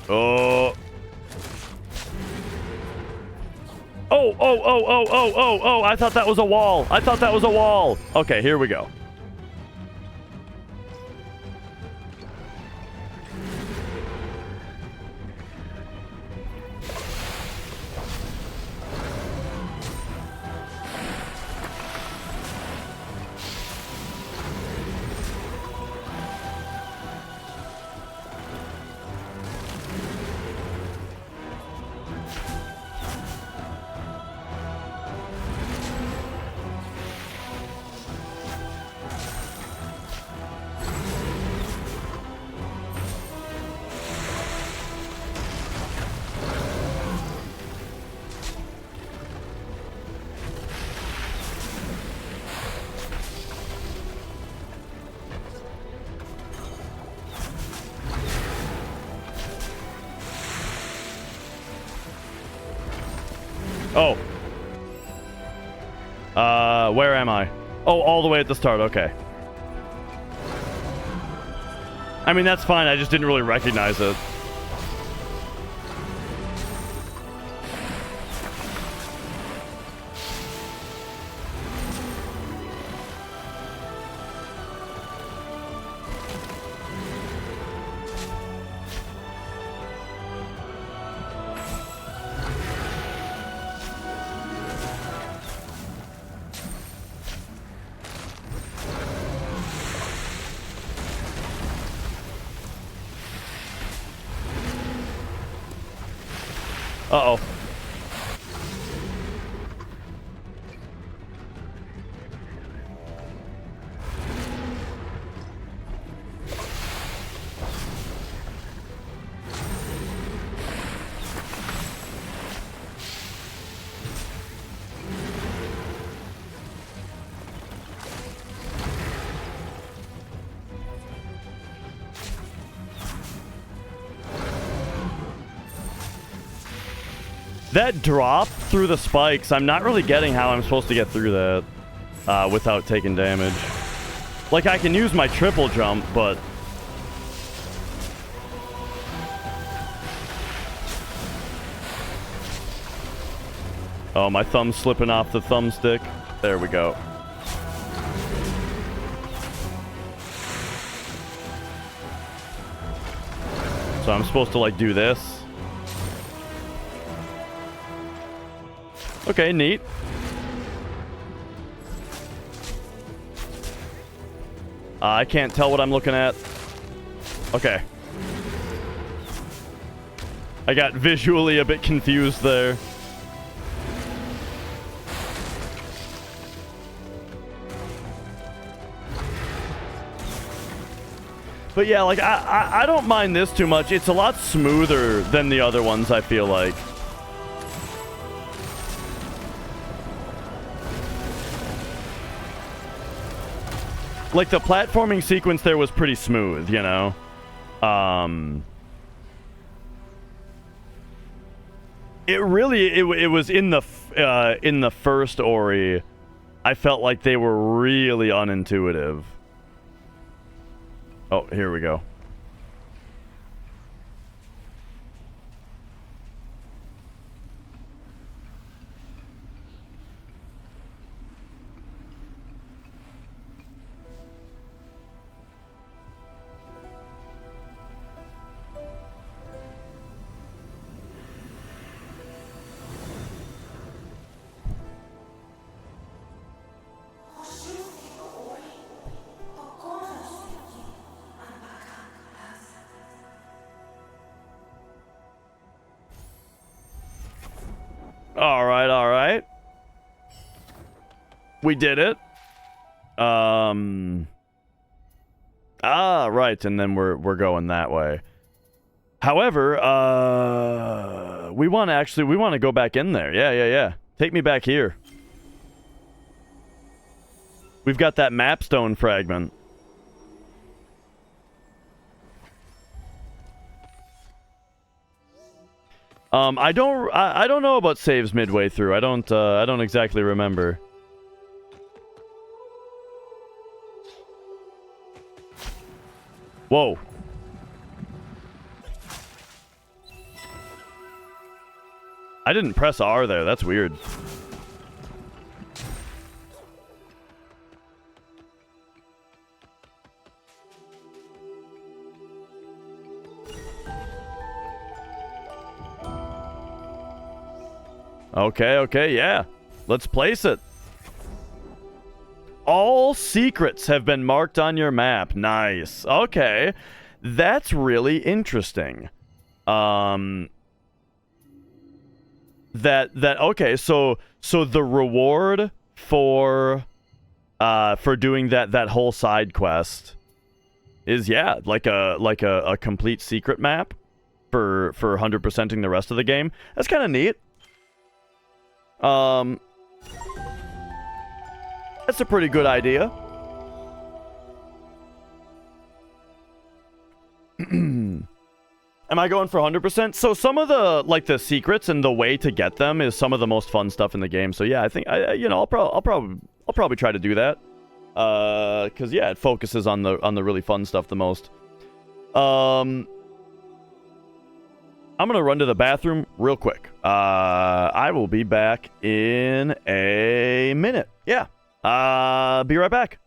Oh. Oh, I thought that was a wall. I thought that was a wall. Okay, here we go. Oh. Where am I? Oh, all the way at the start, okay. I mean, that's fine, I just didn't really recognize it. Uh-oh. That drop through the spikes, I'm not really getting how I'm supposed to get through that without taking damage. Like, I can use my triple jump, but... Oh, my thumb's slipping off the thumbstick. There we go. So I'm supposed to, like, do this. Okay, neat. I can't tell what I'm looking at. Okay. I got visually a bit confused there. But yeah, like, I don't mind this too much. It's a lot smoother than the other ones, I feel like. Like, the platforming sequence there was pretty smooth, you know? It really, it was in the first Ori, I felt like they were really unintuitive. Oh, here we go. All right. We did it. Right, and then we're going that way. However, we want to go back in there. Yeah. Take me back here. We've got that mapstone fragment. I don't know about saves midway through. I don't exactly remember. Whoa. I didn't press R there. That's weird. Okay, yeah. Let's place it. All secrets have been marked on your map. Nice. Okay. That's really interesting. Okay, so the reward for doing that whole side quest is, yeah, like a complete secret map for 100%ing the rest of the game. That's kind of neat. That's a pretty good idea. Am I going for 100%? So some of the secrets and the way to get them is some of the most fun stuff in the game. So yeah, I think I'll probably try to do that. Cause yeah, it focuses on the really fun stuff the most. I'm gonna run to the bathroom real quick. I will be back in a minute. Yeah. Be right back.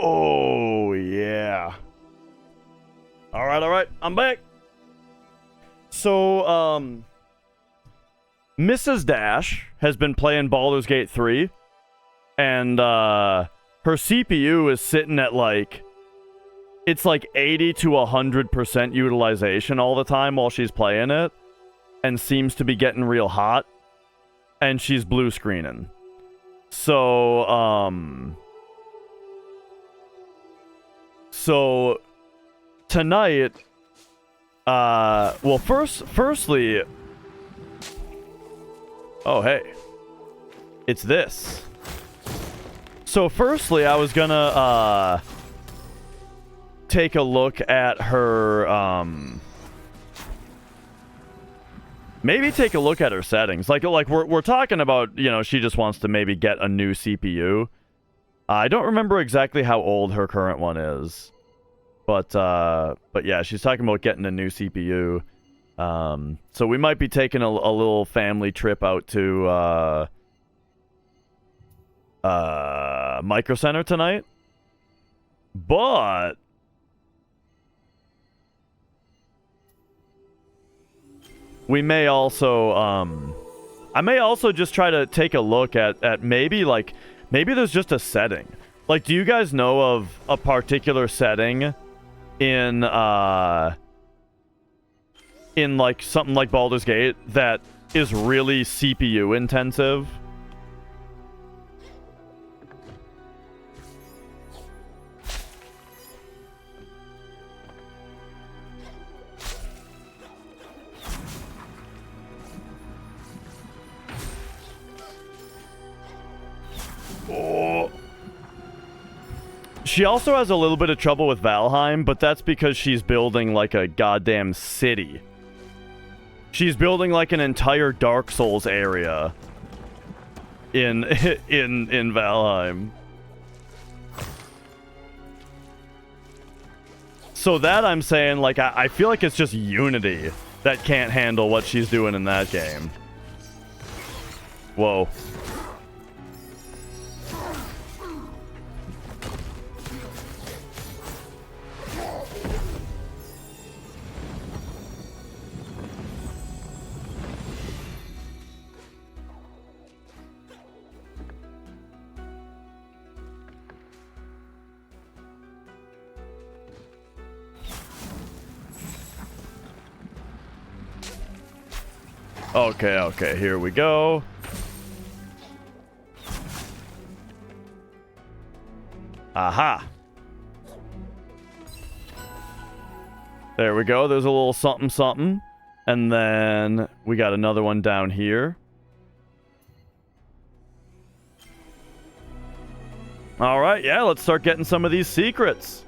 Oh, yeah. All right. I'm back. So, Mrs. Dash has been playing Baldur's Gate 3, and her CPU is sitting at like, it's like 80 to 100% utilization all the time while she's playing it, and seems to be getting real hot, and she's blue screening. So, so tonight, well, firstly, oh, hey, it's this. So firstly, I was gonna, take a look at her, maybe take a look at her settings. Like we're talking about, you know, she just wants to maybe get a new CPU. I don't remember exactly how old her current one is. But yeah, she's talking about getting a new CPU. So we might be taking a little family trip out to Micro Center tonight. But we may also I may also just try to take a look at maybe there's just a setting. Like, do you guys know of a particular setting in like something like Baldur's Gate that is really CPU intensive? Oh. She also has a little bit of trouble with Valheim, but that's because she's building like a goddamn city. She's building like an entire Dark Souls area in Valheim. So that I'm saying, like, I feel like it's just Unity that can't handle what she's doing in that game. Whoa. Okay, here we go. Aha. There we go. There's a little something something. And then we got another one down here. All right, yeah, let's start getting some of these secrets.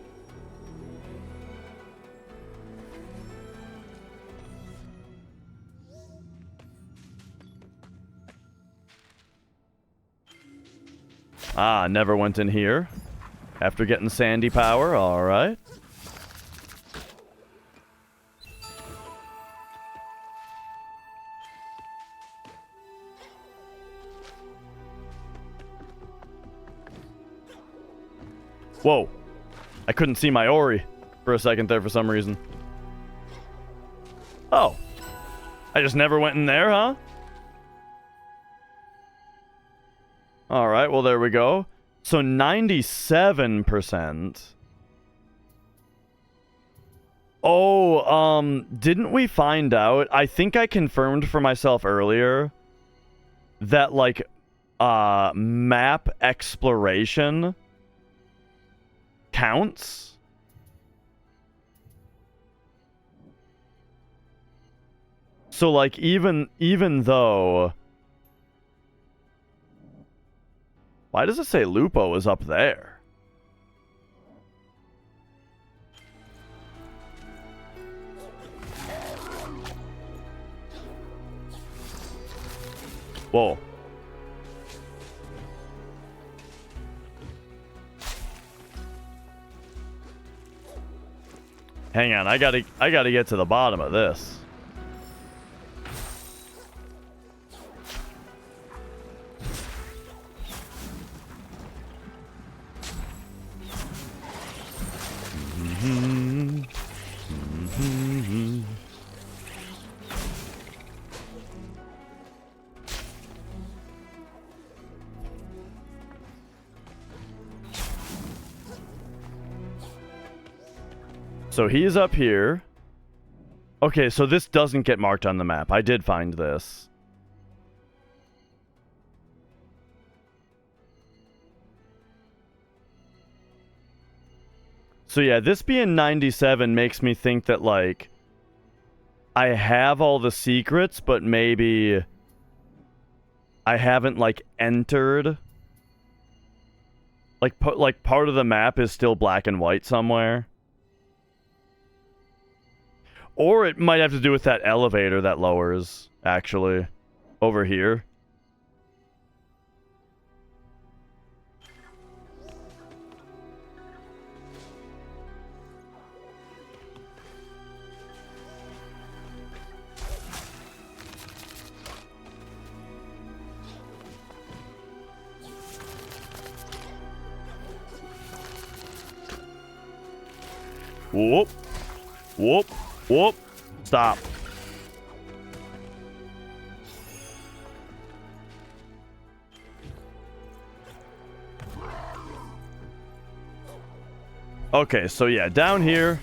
Ah, never went in here. After getting Sandy Power, alright. Whoa. I couldn't see my Ori for a second there for some reason. Oh. I just never went in there, huh? Alright, well there we go. So 97%. Oh, didn't we find out? I think I confirmed for myself earlier that, like, map exploration counts. So, like, even though... Why does it say Lupo is up there? Whoa. Hang on, I gotta get to the bottom of this. So he's up here. Okay, so this doesn't get marked on the map. I did find this. So yeah, this being 97 makes me think that, like, I have all the secrets, but maybe I haven't, like, entered. Like, part of the map is still black and white somewhere. Or it might have to do with that elevator that lowers, actually, over here. Whoop. Whoop. Whoop. Stop. Okay, so yeah, down here.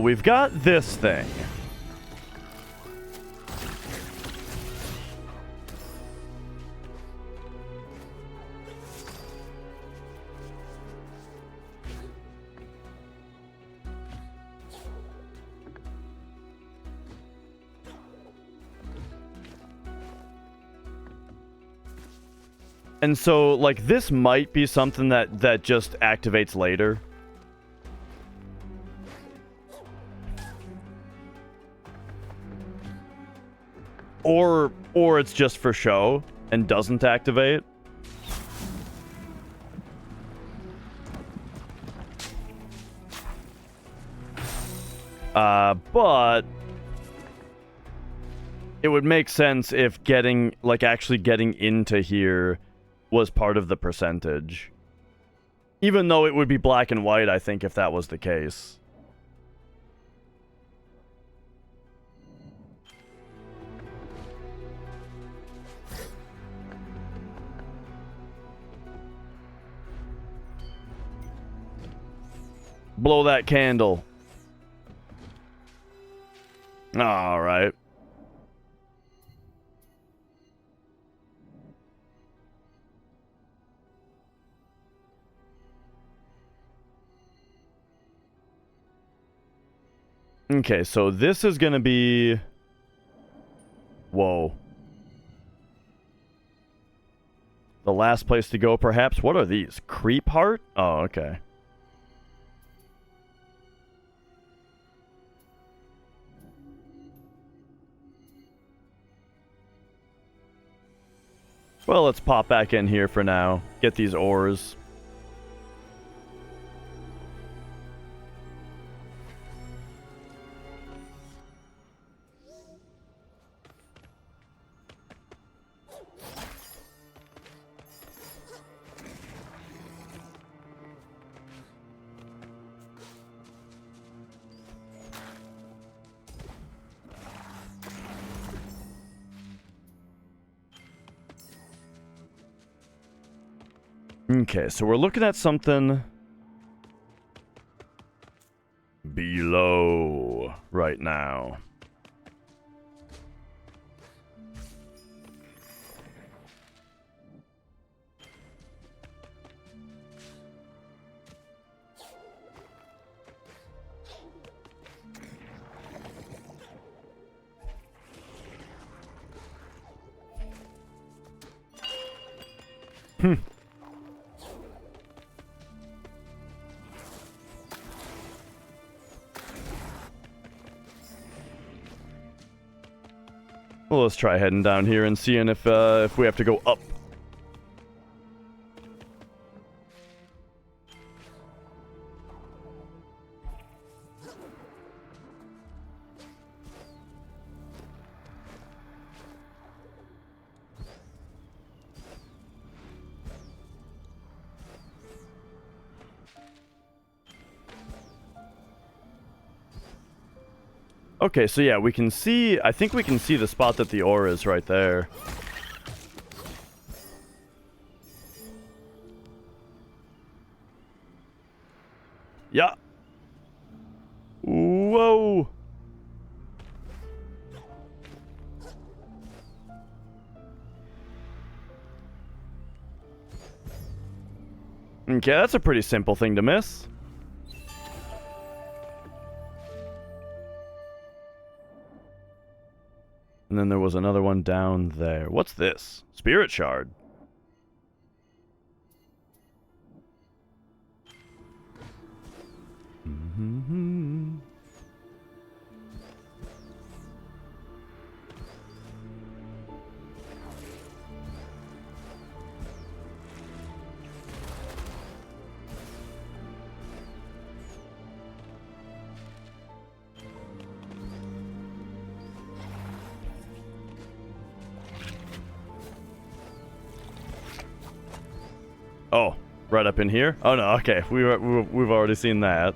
We've got this thing. And so, like, this might be something that just activates later. Or it's just for show and doesn't activate. But it would make sense if actually getting into here was part of the percentage. Even though it would be black and white, I think, if that was the case. Blow that candle. All right. Okay, so this is gonna be... Whoa. The last place to go, perhaps? What are these? Creep heart? Oh, okay. Well, let's pop back in here for now. Get these ores. Okay, so we're looking at something below right now. Well, let's try heading down here and seeing if we have to go up. Okay, so yeah, we can see... I think we can see the spot that the ore is right there. Yeah. Whoa. Okay, that's a pretty simple thing to miss. And then there was another one down there. What's this? Spirit shard. Mm-hmm. Oh, right up in here? Oh no, okay. We've already seen that.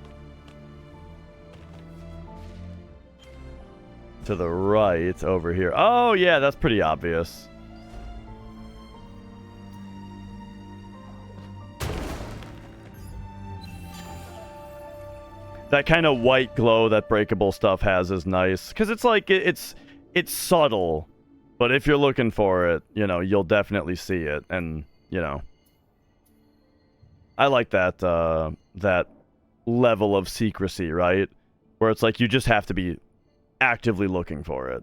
To the right over here. Oh yeah, that's pretty obvious. That kind of white glow that breakable stuff has is nice, because it's like it's subtle, but if you're looking for it, you know, you'll definitely see it, and you know, I like that that level of secrecy, right? Where it's like you just have to be actively looking for it.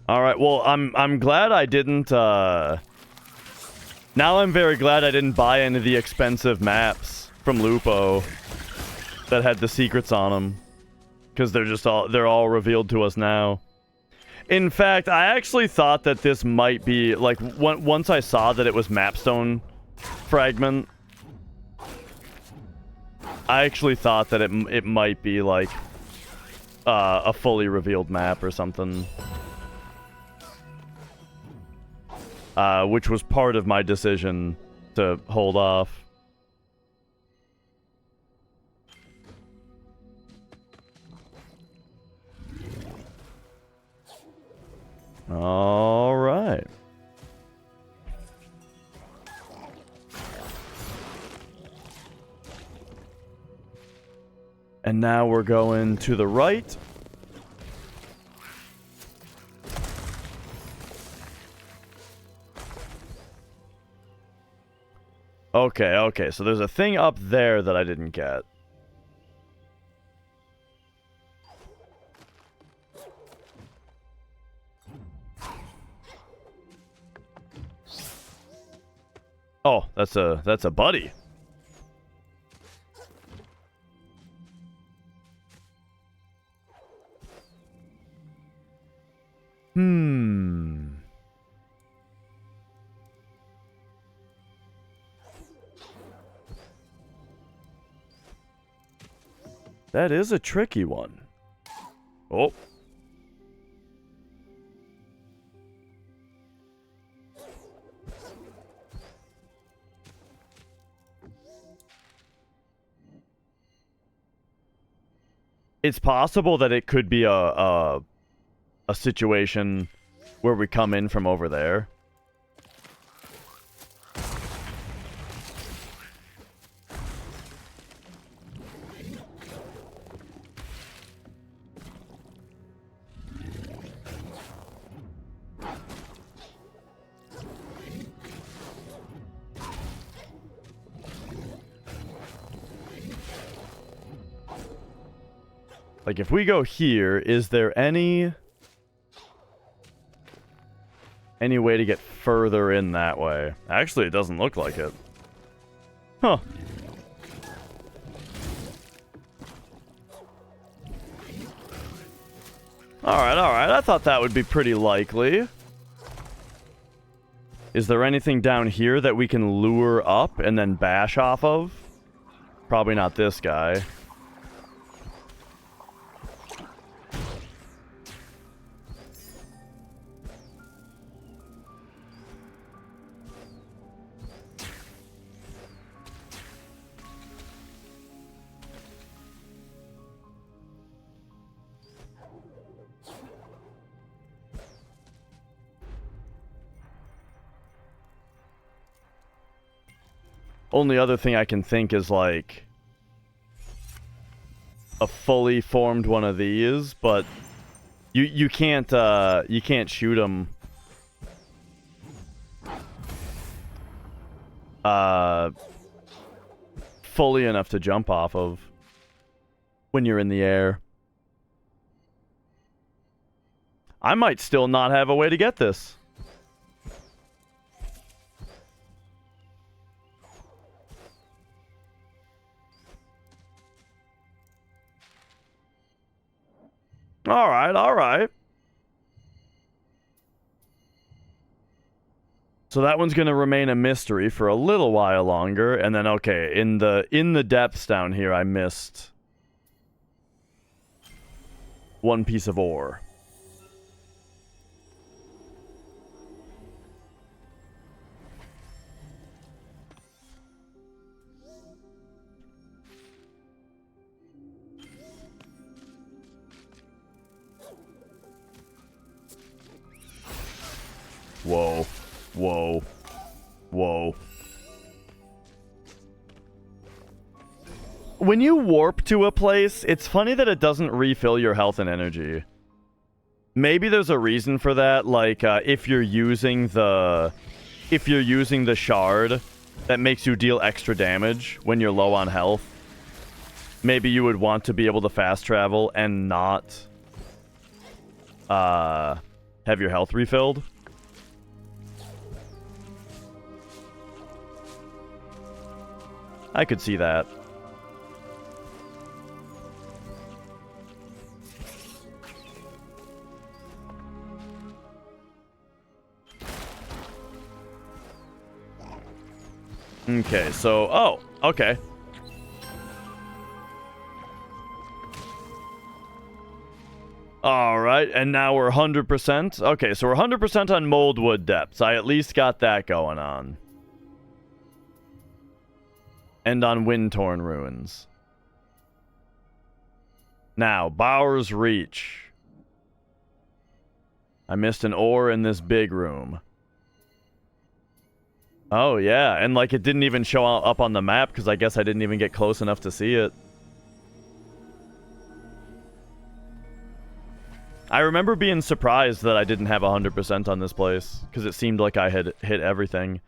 All right, well, I'm glad I didn't now I'm very glad I didn't buy any of the expensive maps from Lupo that had the secrets on them, because they're all revealed to us now. In fact, I actually thought that this might be like once I saw that it was Mapstone Fragment, I actually thought that it might be like a fully revealed map or something. Which was part of my decision to hold off. All right. And now we're going to the right. Okay, so there's a thing up there that I didn't get. Oh, that's a buddy. That is a tricky one. Oh. It's possible that it could be a situation where we come in from over there. Like, if we go here, is there any way to get further in that way? Actually, it doesn't look like it. Huh. Alright. I thought that would be pretty likely. Is there anything down here that we can lure up and then bash off of? Probably not this guy. Only other thing I can think is like a fully formed one of these, but you can't shoot them fully enough to jump off of when you're in the air. I might still not have a way to get this. All right, all right. So that one's going to remain a mystery for a little while longer, and then okay, in the depths down here I missed one piece of ore. Whoa. Whoa. Whoa. When you warp to a place, it's funny that it doesn't refill your health and energy. Maybe there's a reason for that, like if you're using the shard that makes you deal extra damage when you're low on health. Maybe you would want to be able to fast travel and not have your health refilled. I could see that. Okay, so... Oh, okay. Alright, and now we're 100%. Okay, so we're 100% on Moldwood Depths. I at least got that going on. And on Windtorn Ruins. Now, Bowers Reach. I missed an ore in this big room. Oh, yeah, and like it didn't even show up on the map because I guess I didn't even get close enough to see it. I remember being surprised that I didn't have 100% on this place because it seemed like I had hit everything.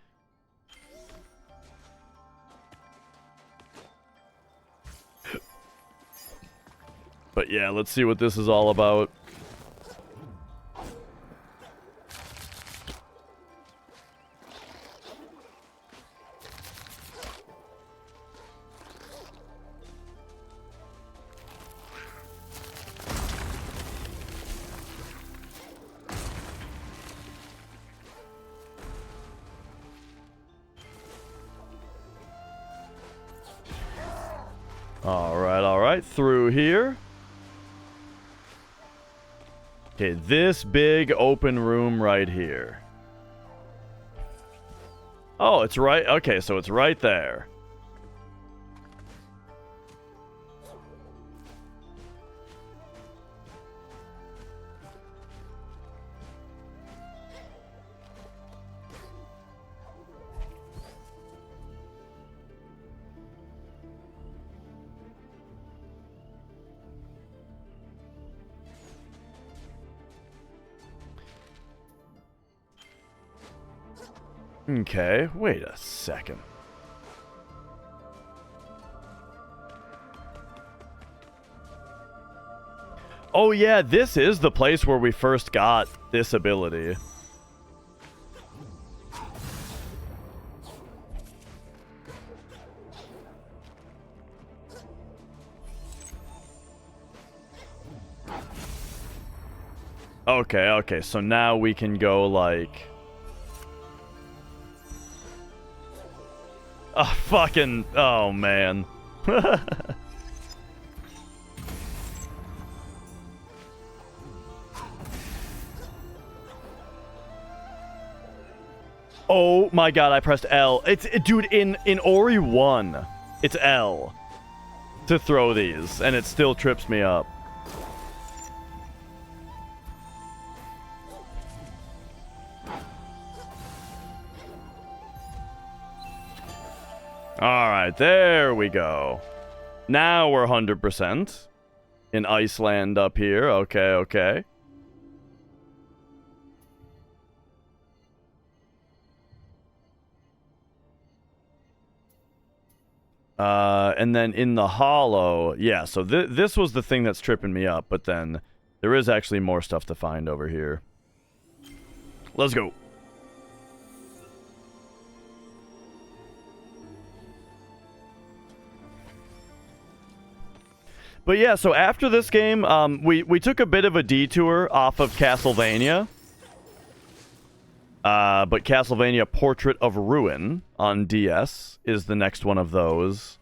But yeah, let's see what this is all about. All right, through here. Okay, this big open room right here. Oh, it's right... Okay, so it's right there. Okay, wait a second. Oh yeah, this is the place where we first got this ability. Okay, okay, so now we can go like... Oh, fucking... Oh, man. Oh my god, I pressed L. Dude, in Ori 1, it's L to throw these, and it still trips me up. Alright, there we go. Now we're 100% in Iceland up here. Okay, okay. And then in the hollow, yeah, so this was the thing that's tripping me up, but then there is actually more stuff to find over here. Let's go. But yeah, so after this game, we took a bit of a detour off of Castlevania. But Castlevania Portrait of Ruin on DS is the next one of those.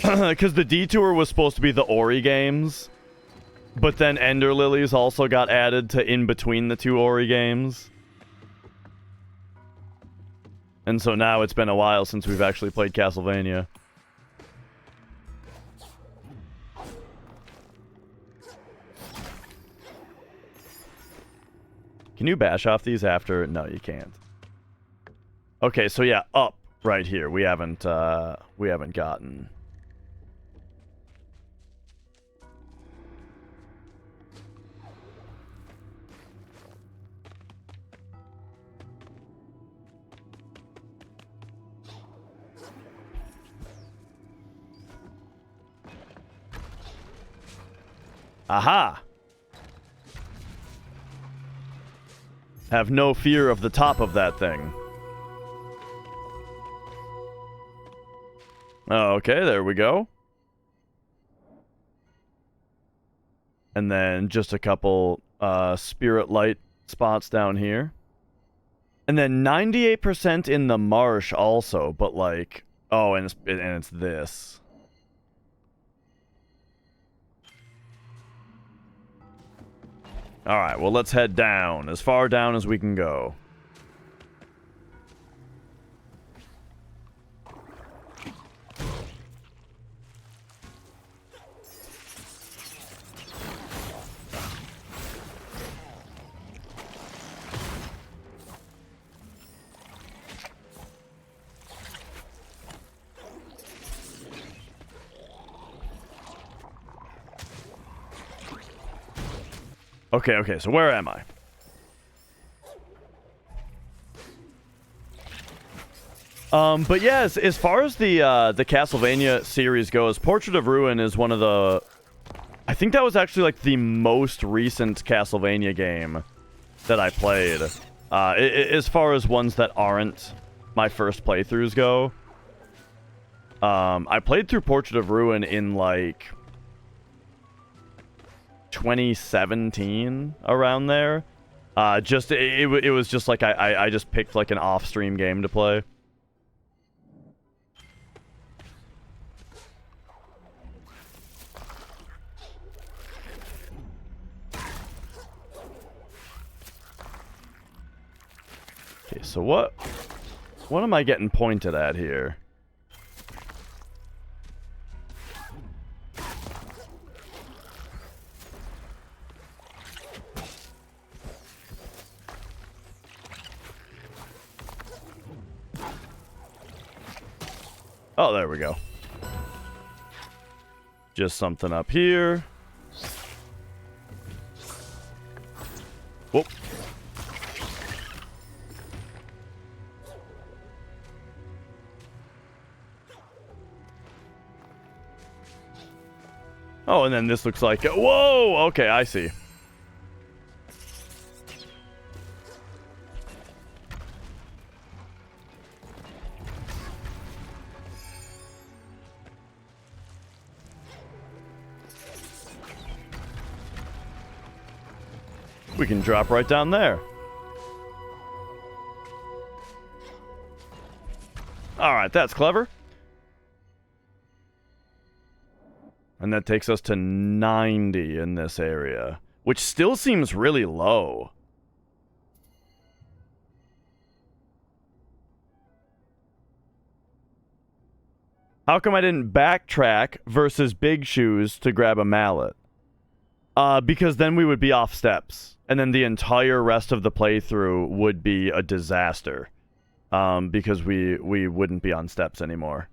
Because the detour was supposed to be the Ori games. But then Ender Lilies also got added to in between the two Ori games. And so now it's been a while since we've actually played Castlevania. Can you bash off these after? No, you can't. Okay, so yeah, up right here. We haven't gotten. Aha! Have no fear of the top of that thing. Okay, there we go. And then just a couple spirit light spots down here. And then 98% in the marsh also, but like... Oh, and it's this. Alright, well, let's head down. As far down as we can go. Okay, so where am I? But yeah, as far as the Castlevania series goes, Portrait of Ruin is one of the... I think that was actually like the most recent Castlevania game that I played. As far as ones that aren't my first playthroughs go. I played through Portrait of Ruin in like... 2017, around there. It was just like I just picked like an off-stream game to play. Okay, so what am I getting pointed at here? Oh, there we go. Just something up here. Whoop. Oh, and then this looks like... Whoa! Okay, I see. We can drop right down there. Alright, that's clever. And that takes us to 90 in this area, which still seems really low. How come I didn't backtrack versus Big Shoes to grab a mallet? Because then we would be off steps. And then the entire rest of the playthrough would be a disaster. because we wouldn't be on steps anymore.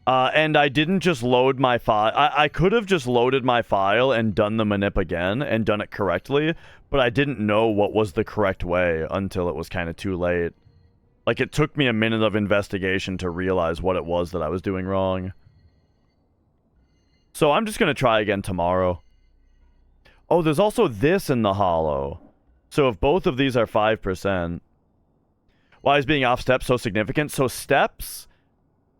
And I didn't just load my file. I could have just loaded my file and done the manip again and done it correctly, but I didn't know what was the correct way until it was kind of too late. Like, it took me a minute of investigation to realize what it was that I was doing wrong. So I'm just going to try again tomorrow. Oh, there's also this in the hollow. So if both of these are 5%... Why is being off steps so significant? So steps...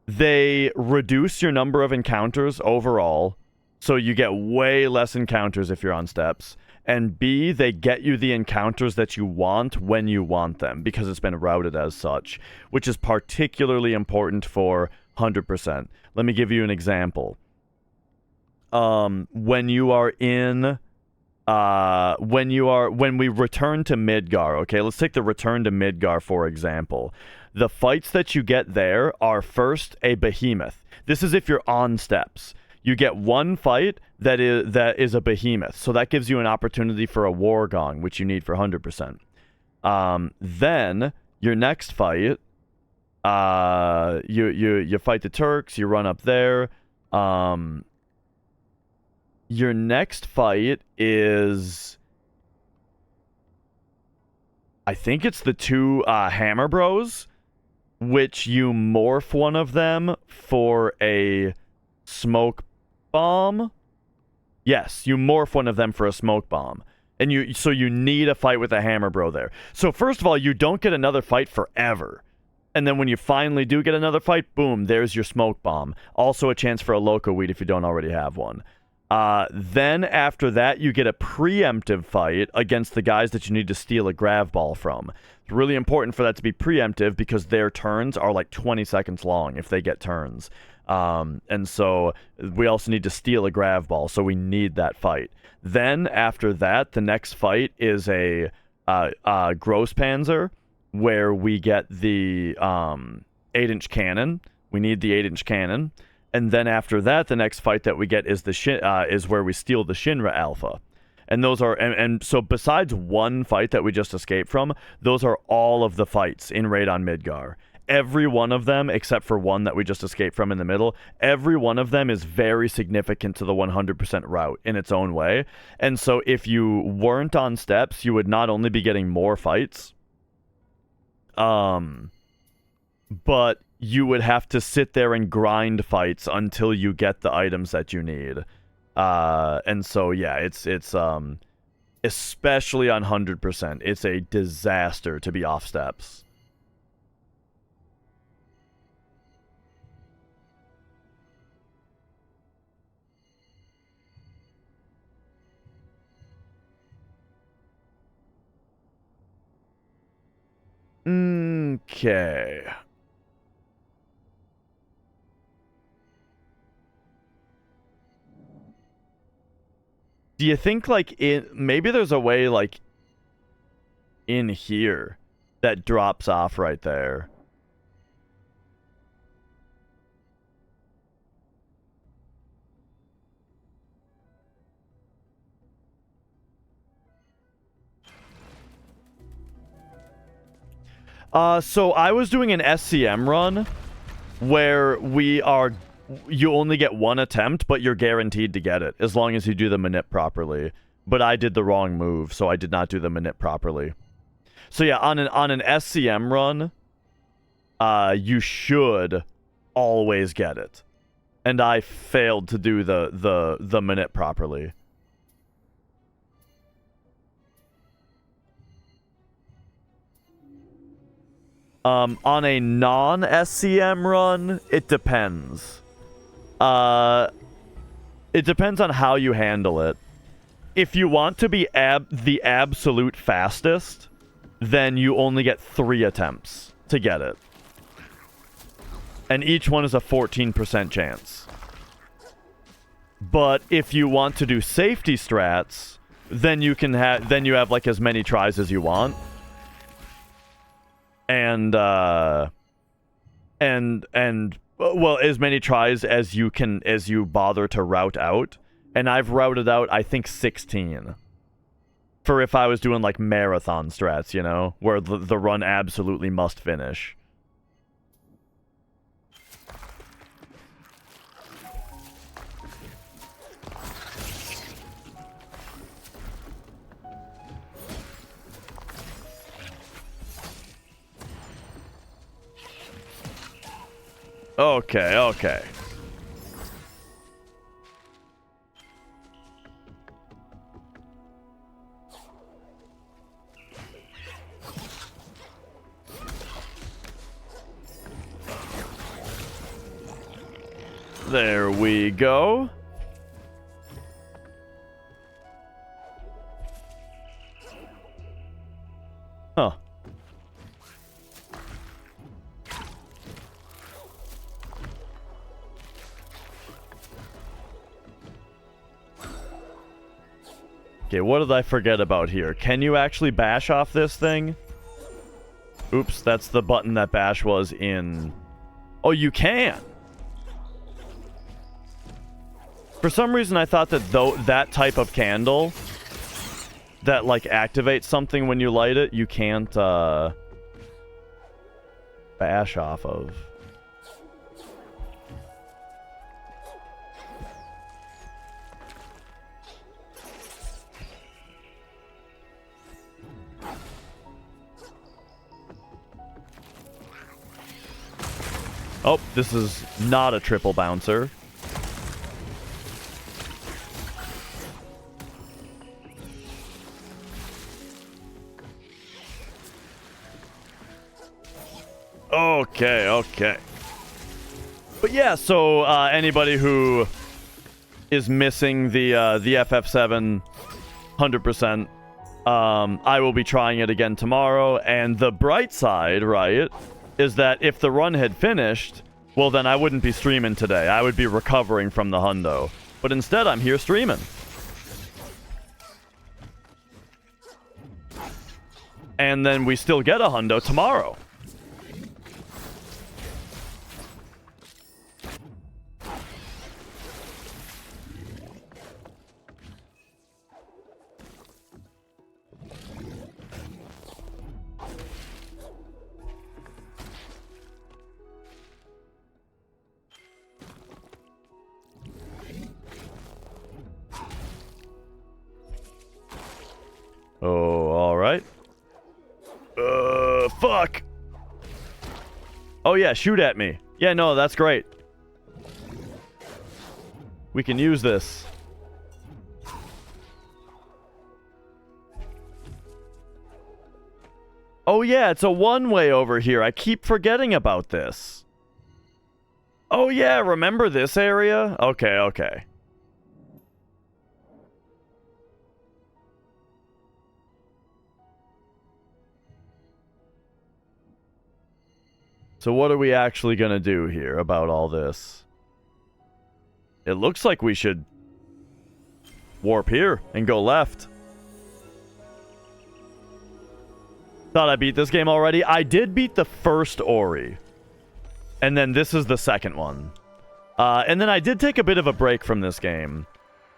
They reduce your number of encounters overall, so you get way less encounters if you're on steps. And B, they get you the encounters that you want when you want them, because it's been routed as such, which is particularly important for 100%. Let me give you an example. When you are in... when we return to Midgar, okay, let's take the return to Midgar for example. The fights that you get there are first a behemoth. This is if you're on steps. You get one fight that is a behemoth, so that gives you an opportunity for a war gong, which you need for 100%. Then your next fight, you fight the Turks, you run up there. Your next fight is, I think it's the two Hammer Bros, which you morph one of them for a smoke bomb. Yes, you morph one of them for a smoke bomb. And so you need a fight with a Hammer Bro there. So first of all, you don't get another fight forever. And then when you finally do get another fight, boom, there's your smoke bomb. Also a chance for a Loco Weed if you don't already have one. Then after that, you get a preemptive fight against the guys that you need to steal a grav ball from. It's really important for that to be preemptive because their turns are like 20 seconds long if they get turns. And so we also need to steal a grav ball, so we need that fight. Then after that, the next fight is a Gross Panzer, where we get the 8-inch cannon. We need the 8-inch cannon. And then after that, the next fight that we get is is where we steal the Shinra Alpha. And those are and so besides one fight that we just escaped from, those are all of the fights in Raid on Midgar. Every one of them, except for one that we just escaped from in the middle, every one of them is very significant to the 100% route in its own way. And so if you weren't on steps, you would not only be getting more fights, but you would have to sit there and grind fights until you get the items that you need. And so, yeah, it's especially on 100%, it's a disaster to be off steps. Okay. Do you think, like, maybe there's a way, like, in here that drops off right there? So I was doing an SCM run where you only get one attempt, but you're guaranteed to get it as long as you do the manip properly. But I did the wrong move, so I did not do the manip properly. So yeah, on an SCM run, you should always get it. And I failed to do the manip properly. On a non-SCM run, it depends. It depends on how you handle it. If you want to be the absolute fastest, then you only get 3 attempts to get it. And each one is a 14% chance. But if you want to do safety strats, then you have like as many tries as you want. And well, as many tries as you bother to route out. And I've routed out, I think, 16. for if I was doing like marathon strats, you know, where the run absolutely must finish. Okay, okay. There we go. Huh. Okay, what did I forget about here? Can you actually bash off this thing? Oops, that's the button that bash was in. Oh, you can! For some reason, I thought that that type of candle that, like, activates something when you light it, you can't, bash off of. Oh, this is not a triple bouncer. Okay, okay. But yeah, so anybody who is missing the FF7 100%, I will be trying it again tomorrow. And the bright side, right, is that if the run had finished, well, then I wouldn't be streaming today. I would be recovering from the hundo. But instead, I'm here streaming. And then we still get a hundo tomorrow. Oh, alright. Fuck! Oh yeah, shoot at me. Yeah, no, that's great. We can use this. Oh yeah, it's a one-way over here. I keep forgetting about this. Oh yeah, remember this area? Okay, okay. So what are we actually gonna do here about all this? It looks like we should warp here and go left. Thought I beat this game already. I did beat the first Ori. And then this is the second one. And then I did take a bit of a break from this game.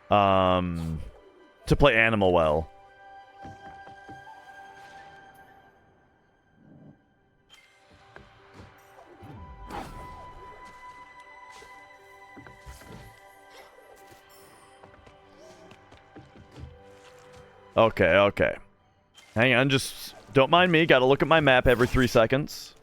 To play Animal Well. Okay, okay. Hang on, just don't mind me. Gotta look at my map every 3 seconds.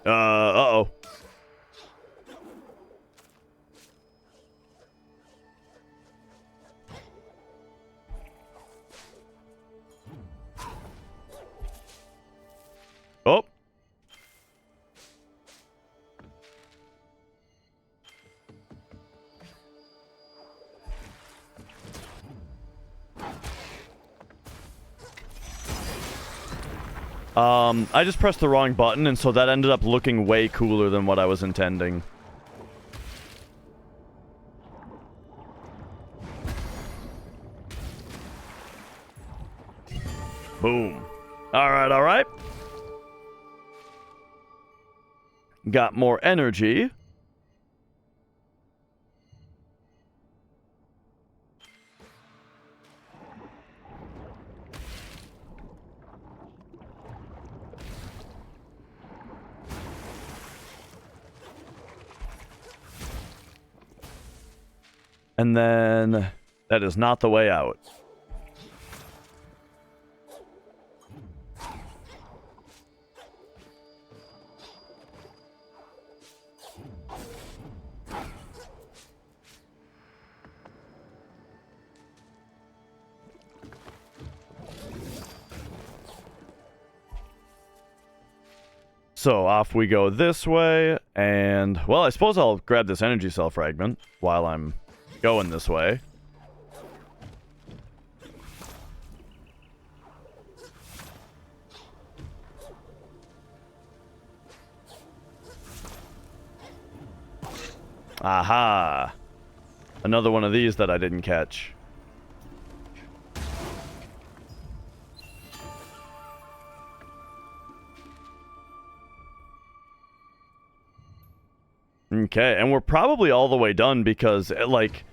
Uh-oh. Oh. I just pressed the wrong button, and so that ended up looking way cooler than what I was intending. Boom. All right, all right. Got more energy. And then that is not the way out. So off we go this way, and, well, I suppose I'll grab this energy cell fragment while I'm going this way. Aha! Another one of these that I didn't catch. Okay, and we're probably all the way done because, like,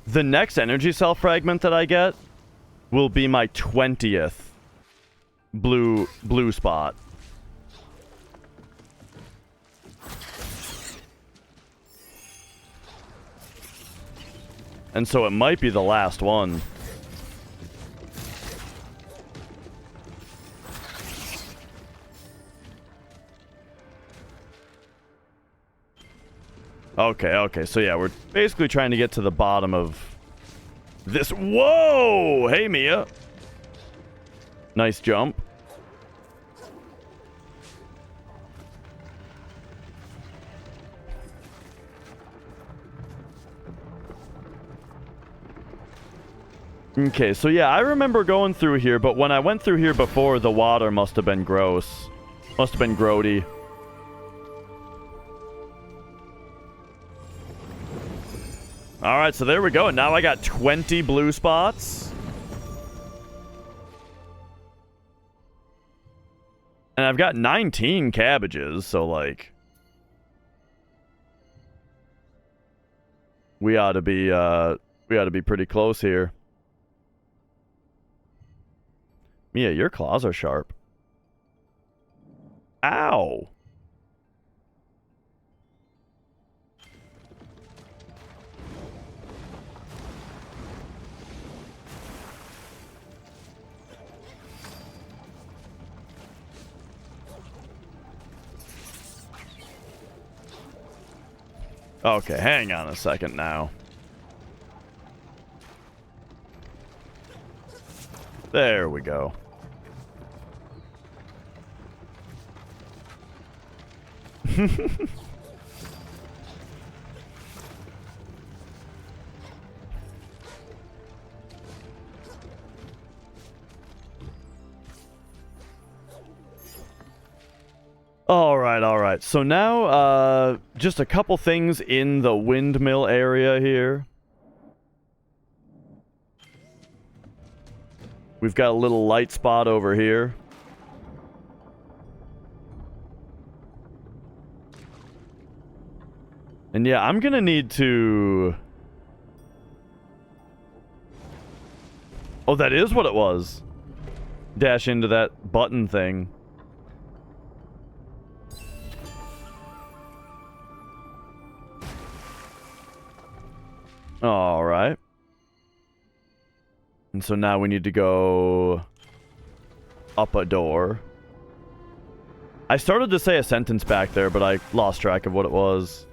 the next energy cell fragment that I get will be my 20th blue spot. And so it might be the last one. Okay, so yeah, we're basically trying to get to the bottom of this. Whoa! Hey, Mia. Nice jump. Okay, so yeah, I remember going through here, but when I went through here before, the water must have been gross. Must have been grody. Alright, so there we go. Now I got 20 blue spots. And I've got 19 cabbages, so like... We ought to be pretty close here. Mia, your claws are sharp. Ow! Okay, hang on a second now. There we go. Alright. So now, just a couple things in the windmill area here. We've got a little light spot over here. And yeah, I'm gonna need to... Oh, that is what it was. Dash into that button thing. Alright. And so now we need to go up a door. I started to say a sentence back there, but I lost track of what it was.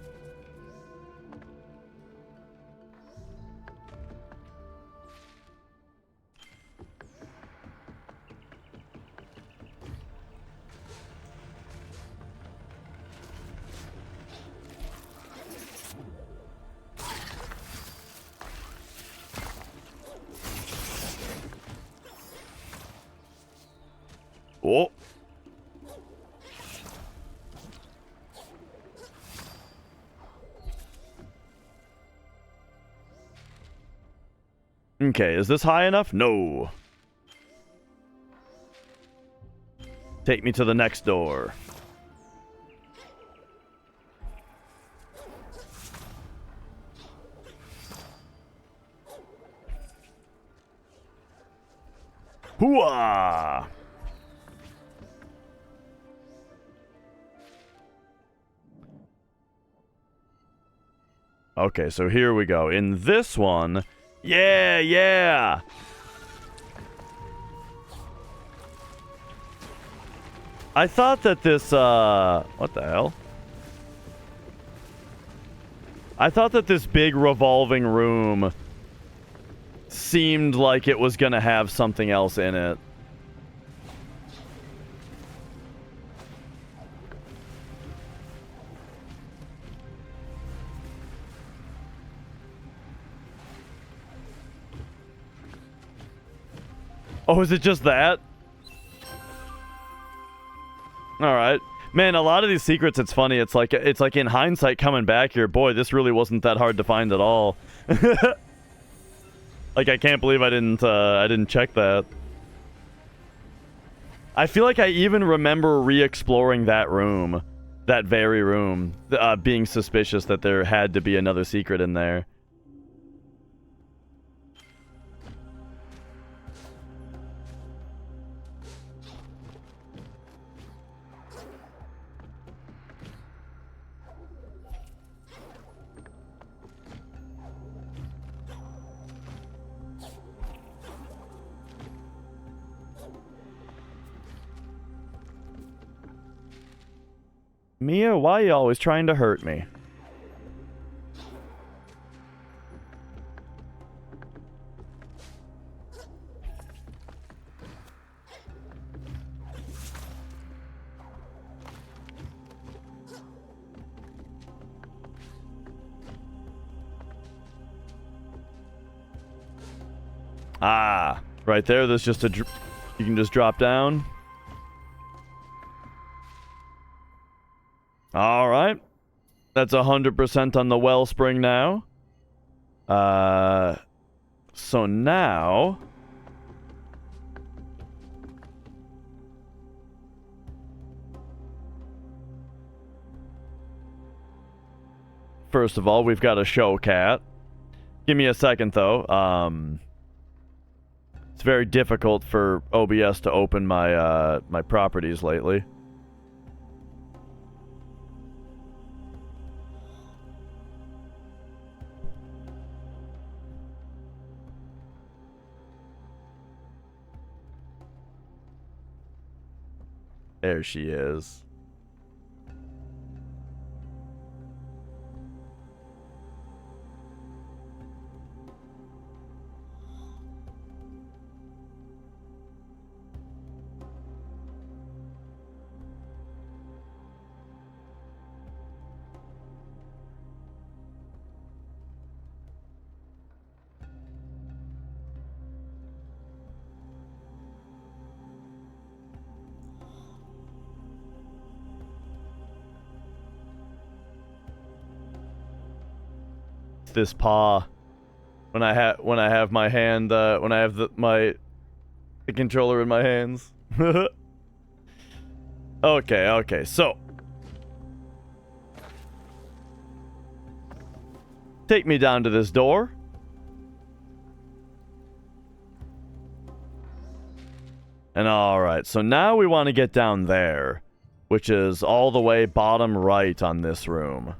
Oh. Okay, is this high enough? No. Take me to the next door. Hooah! Okay, so here we go. In this one, yeah! I thought that this, what the hell? I thought that this big revolving room seemed like it was gonna have something else in it. Oh, is it just that? Alright. Man, a lot of these secrets, it's funny. It's like in hindsight coming back here, boy, this really wasn't that hard to find at all. Like, I can't believe I didn't check that. I feel like I even remember re-exploring that room. That very room. Being suspicious that there had to be another secret in there. Mia, why are you always trying to hurt me? Ah, right there, there's just you can just drop down. Alright. That's 100% on the wellspring now. So now... First of all, we've got a show cat. Give me a second, though. It's very difficult for OBS to open my, my properties lately. There she is. This paw when I have my hand when I have the controller in my hands. Okay, so take me down to this door. And alright, so now we want to get down there, which is all the way bottom right on this room.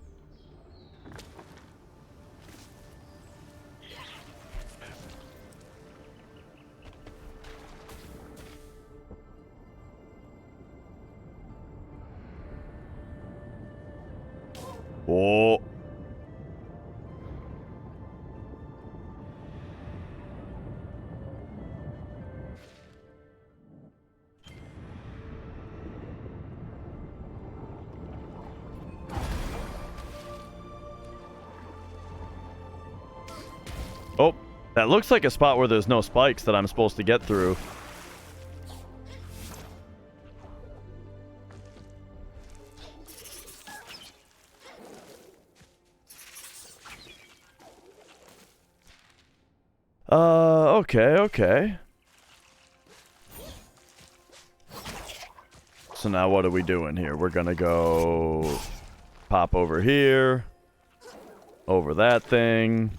Oh. Oh, that looks like a spot where there's no spikes that I'm supposed to get through. Okay. So now what are we doing here? We're gonna go pop over here. Over that thing.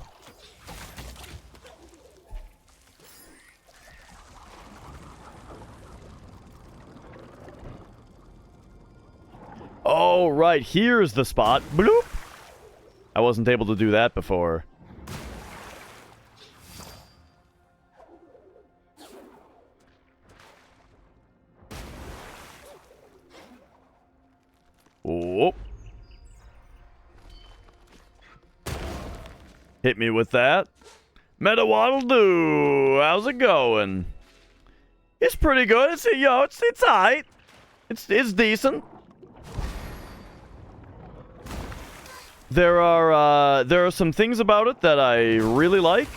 Oh, right. Here's the spot. Bloop. I wasn't able to do that before. Whoop. Hit me with that. Meta waddle do. How's it going? It's pretty good. It's it's alright. It's decent. There are some things about it that I really like,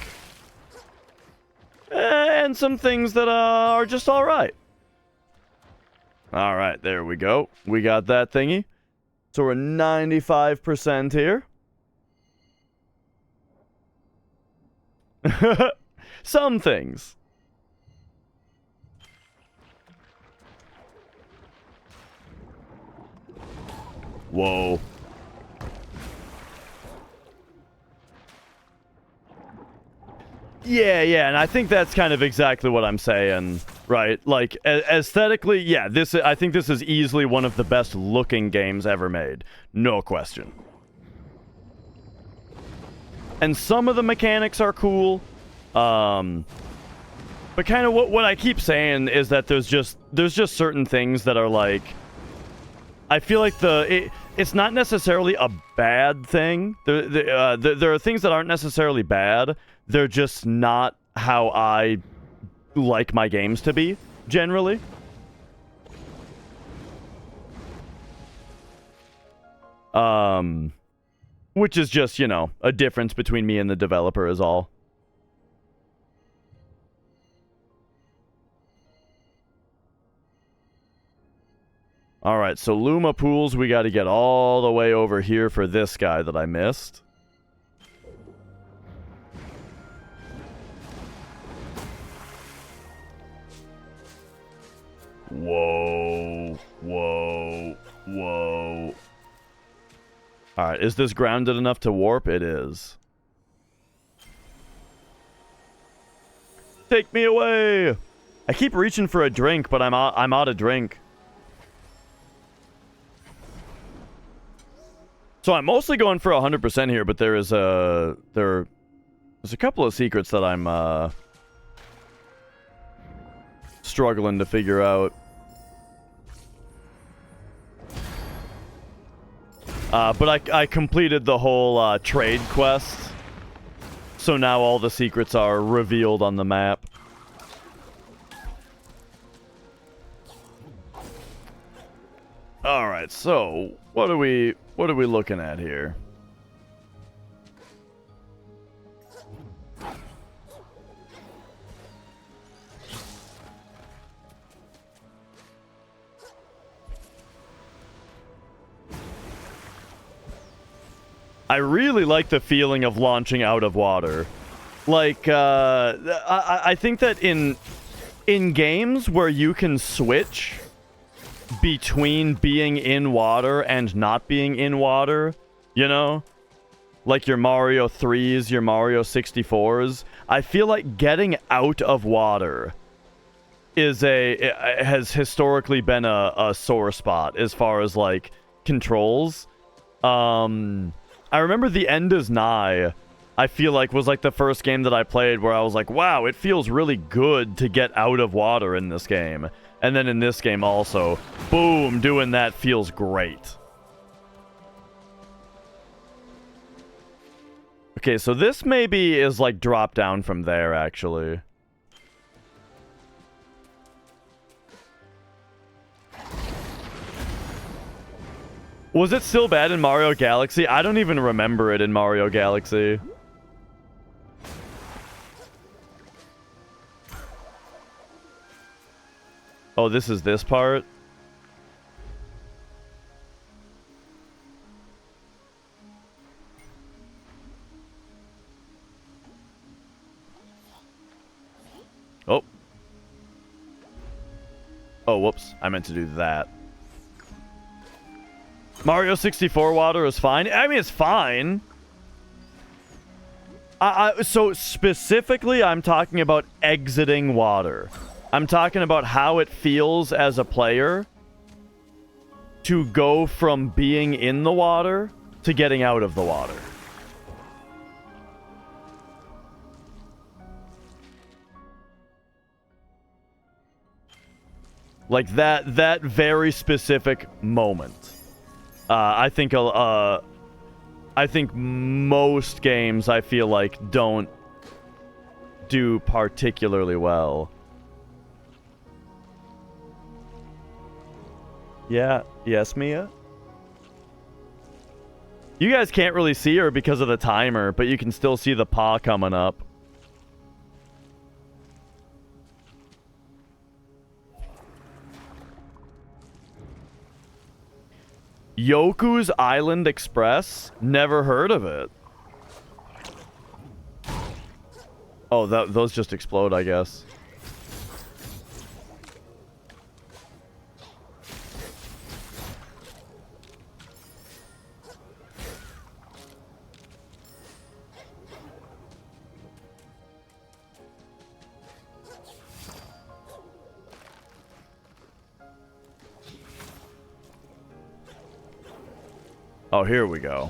and some things that are just all right. All right, there we go. We got that thingy. So we're 95% here. Some things. Whoa. Yeah, and I think that's kind of exactly what I'm saying, right? Like, aesthetically, yeah, I think this is easily one of the best looking games ever made. No question. And some of the mechanics are cool, but kind of what I keep saying is that there's just certain things that are like, I feel like it's not necessarily a bad thing. There are things that aren't necessarily bad. They're just not how I like my games to be, generally. Which is just, you know, a difference between me and the developer is all. Alright, so Luma Pools, we gotta get all the way over here for this guy that I missed. Whoa. Alright, is this grounded enough to warp? It is. Take me away! I keep reaching for a drink, but I'm out of drink. So I'm mostly going for 100% here, but there's a couple of secrets that I'm struggling to figure out. But I completed the whole trade quest, so now all the secrets are revealed on the map. All right, so what are we looking at here? I really like the feeling of launching out of water. Like, I think that in games where you can switch between being in water and not being in water, you know? Like your Mario 3s, your Mario 64s. I feel like getting out of water has historically been a sore spot as far as, like, controls. I remember The End Is Nigh, I feel like, was like the first game that I played where I was like, wow, it feels really good to get out of water in this game. And then in this game also, boom, doing that feels great. Okay, so this maybe is like drop down from there, actually. Was it still bad in Mario Galaxy? I don't even remember it in Mario Galaxy. Oh, this is this part? Oh. Oh, whoops. I meant to do that. Mario 64 water is fine. I mean, it's fine. So specifically, I'm talking about exiting water. I'm talking about how it feels as a player to go from being in the water to getting out of the water. Like that very specific moment. I think most games, I feel like, don't do particularly well. Yeah. Yes, Mia? You guys can't really see her because of the timer, but you can still see the paw coming up. Yoku's Island Express? Never heard of it. Oh, those just explode, I guess. Oh, here we go.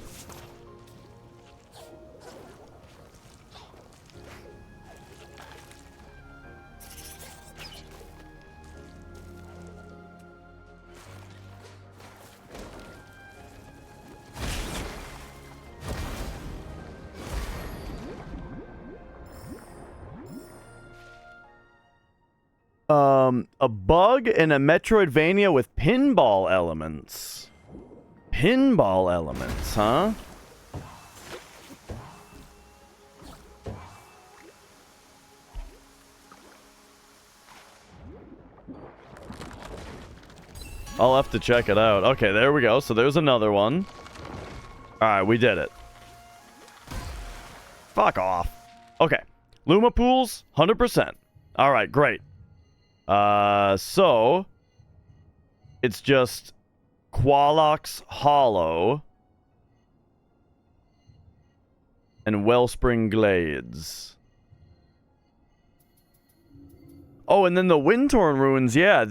A bug in a Metroidvania with pinball elements. Pinball elements, huh? I'll have to check it out. Okay, there we go. So there's another one. Alright, we did it. Fuck off. Okay. Luma pools, 100%. Alright, great. So... It's just... Qualox Hollow... and Wellspring Glades. Oh, and then the Windtorn Ruins, yeah,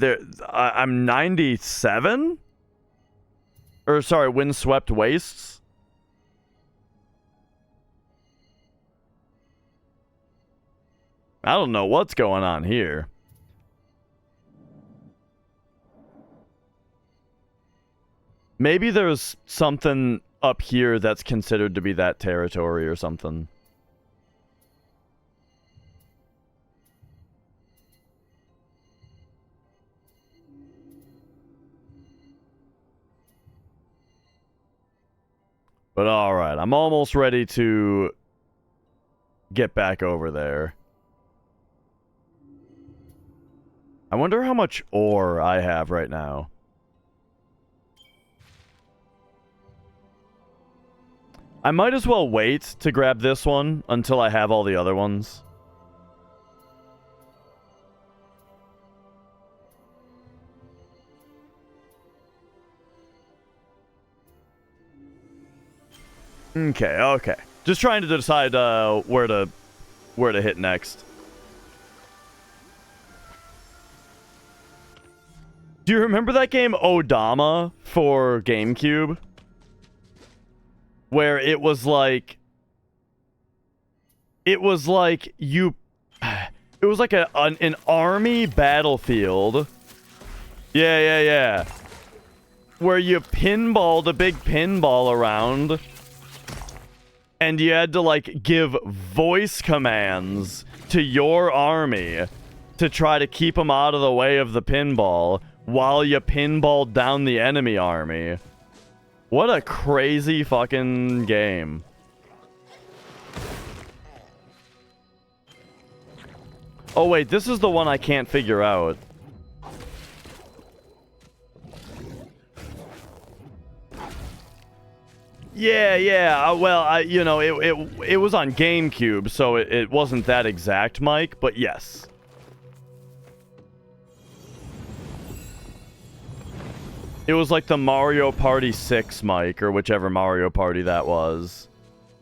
I'm 97? Or, sorry, Windswept Wastes? I don't know what's going on here. Maybe there's something up here that's considered to be that territory or something. But alright, I'm almost ready to get back over there. I wonder how much ore I have right now. I might as well wait to grab this one until I have all the other ones. Okay. Just trying to decide where to hit next. Do you remember that game Odama for GameCube? Where it was like you... It was like an army battlefield. Yeah. Where you pinballed a big pinball around. And you had to, like, give voice commands to your army to try to keep them out of the way of the pinball while you pinballed down the enemy army. What a crazy fucking game. Oh, wait, this is the one I can't figure out. Yeah. Well, you know, it was on GameCube, so it wasn't that exact, Mike, but yes. It was like the Mario Party 6 mic, or whichever Mario Party that was.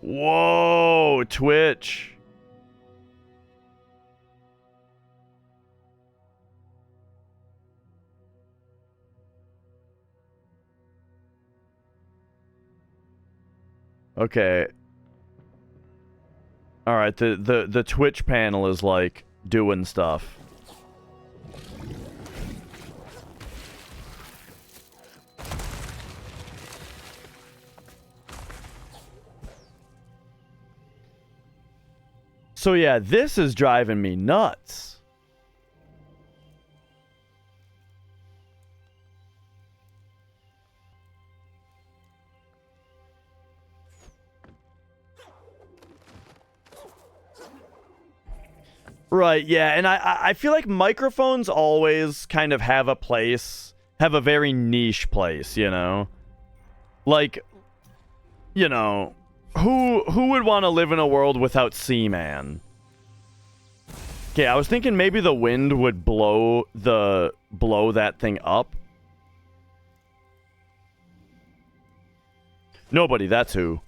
Whoa, Twitch. Okay. Alright, the Twitch panel is like doing stuff. So yeah, this is driving me nuts. Right, yeah, and I feel like microphones always kind of have a place, have a very niche place, you know? Like, you know, who would want to live in a world without Seaman? Okay, I was thinking maybe the wind would blow that thing up. Nobody, that's who.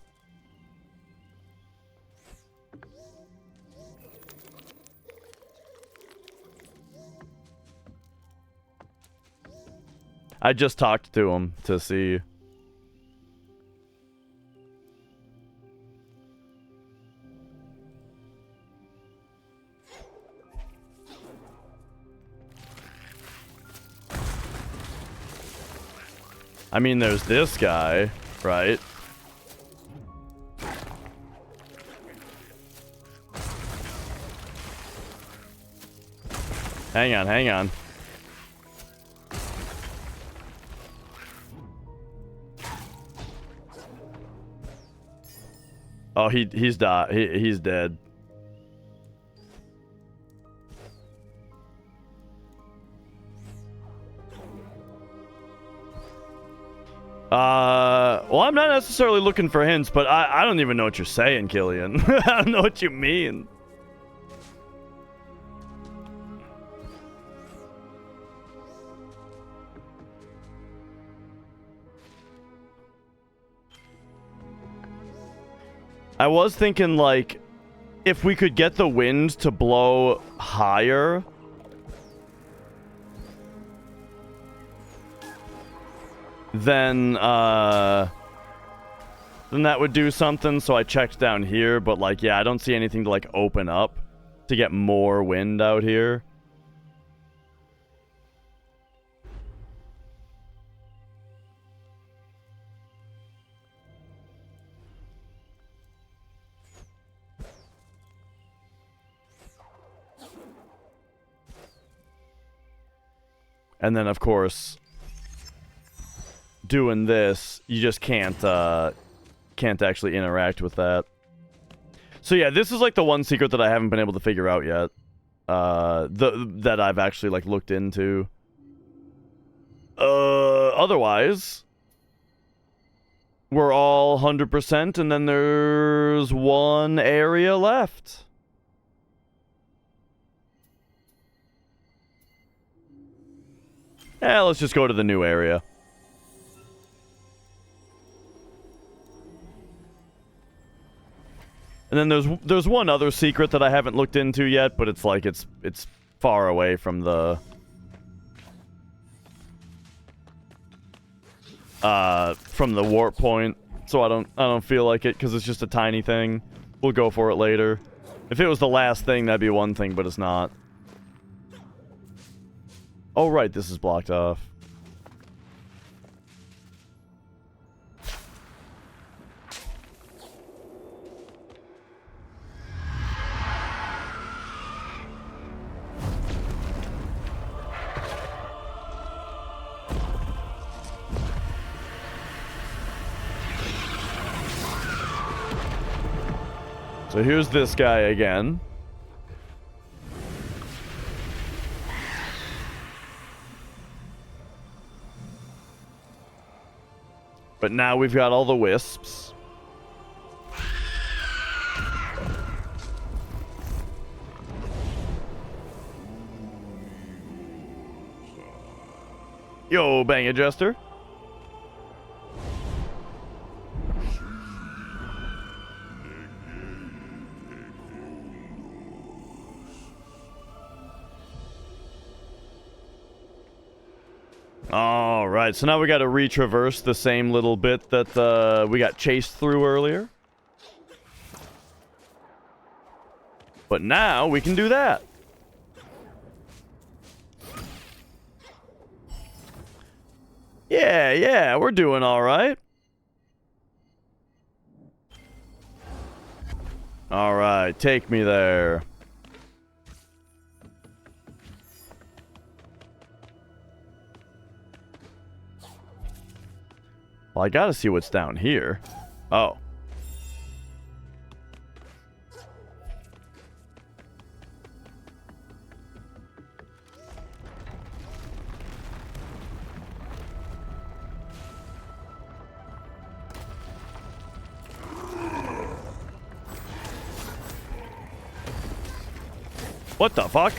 I just talked to him to see. I mean, there's this guy, right? Hang on, hang on. Oh, he's died. He's dead. Well, I'm not necessarily looking for hints, but I don't even know what you're saying, Killian. I don't know what you mean. I was thinking, like, if we could get the wind to blow higher, then that would do something. So I checked down here, but, like, yeah, I don't see anything to, like, open up to get more wind out here. And then, of course, doing this, you just can't actually interact with that. So yeah, this is like the one secret that I haven't been able to figure out yet. That I've actually like looked into. Otherwise, we're all 100%, and then there's one area left. Yeah, let's just go to the new area. And then there's one other secret that I haven't looked into yet, but it's like it's far away from the warp point, so I don't feel like it because it's just a tiny thing. We'll go for it later. If it was the last thing, that'd be one thing, but it's not. Oh, right, this is blocked off. So here's this guy again. But now we've got all the wisps. Yo, Bang Adjuster. All right, so now we got to retraverse the same little bit that we got chased through earlier. But now we can do that. Yeah, we're doing all right. All right, take me there. Well, I gotta see what's down here. Oh. What the fuck?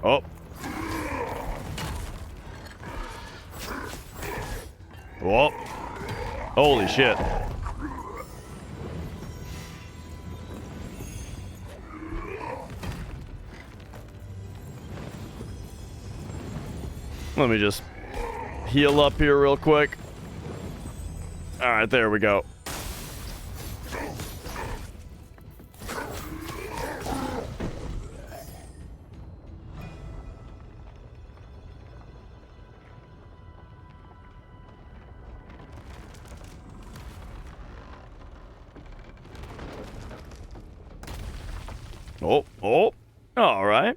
Oh. Whoa. Holy shit. Let me just heal up here real quick. Alright, there we go. Oh, all right.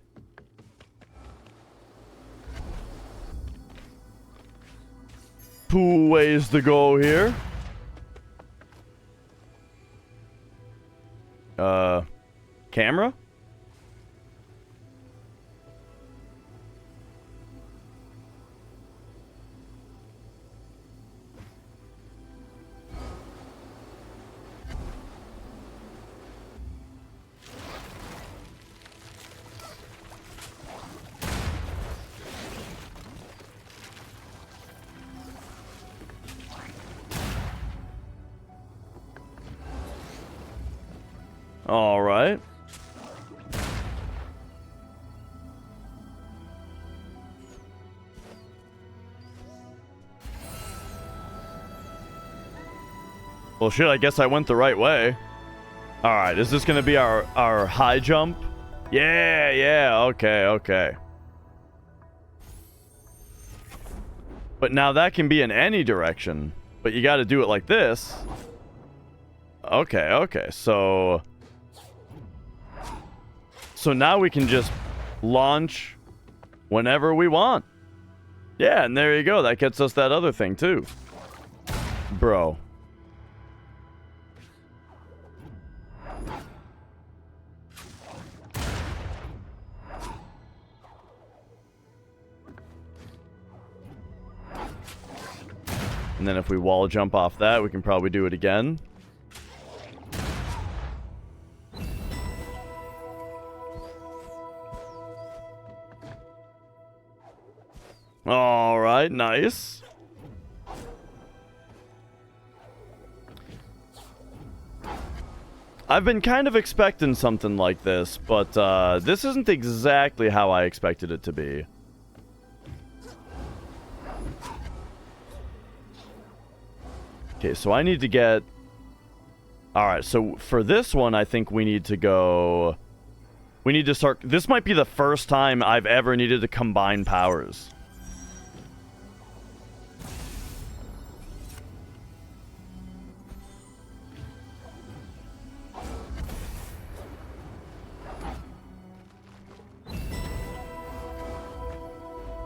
Two ways to go here. Camera? All right. Well, shit, I guess I went the right way. All right, is this going to be our high jump? Yeah, okay. But now that can be in any direction, but you got to do it like this. Okay, so now we can just launch whenever we want. Yeah, and there you go. That gets us that other thing, too. Bro. And then if we wall jump off that, we can probably do it again. All right, nice. I've been kind of expecting something like this, but this isn't exactly how I expected it to be. Okay, so I need to get... Alright, so for this one, I think we need to go... We need to start... This might be the first time I've ever needed to combine powers.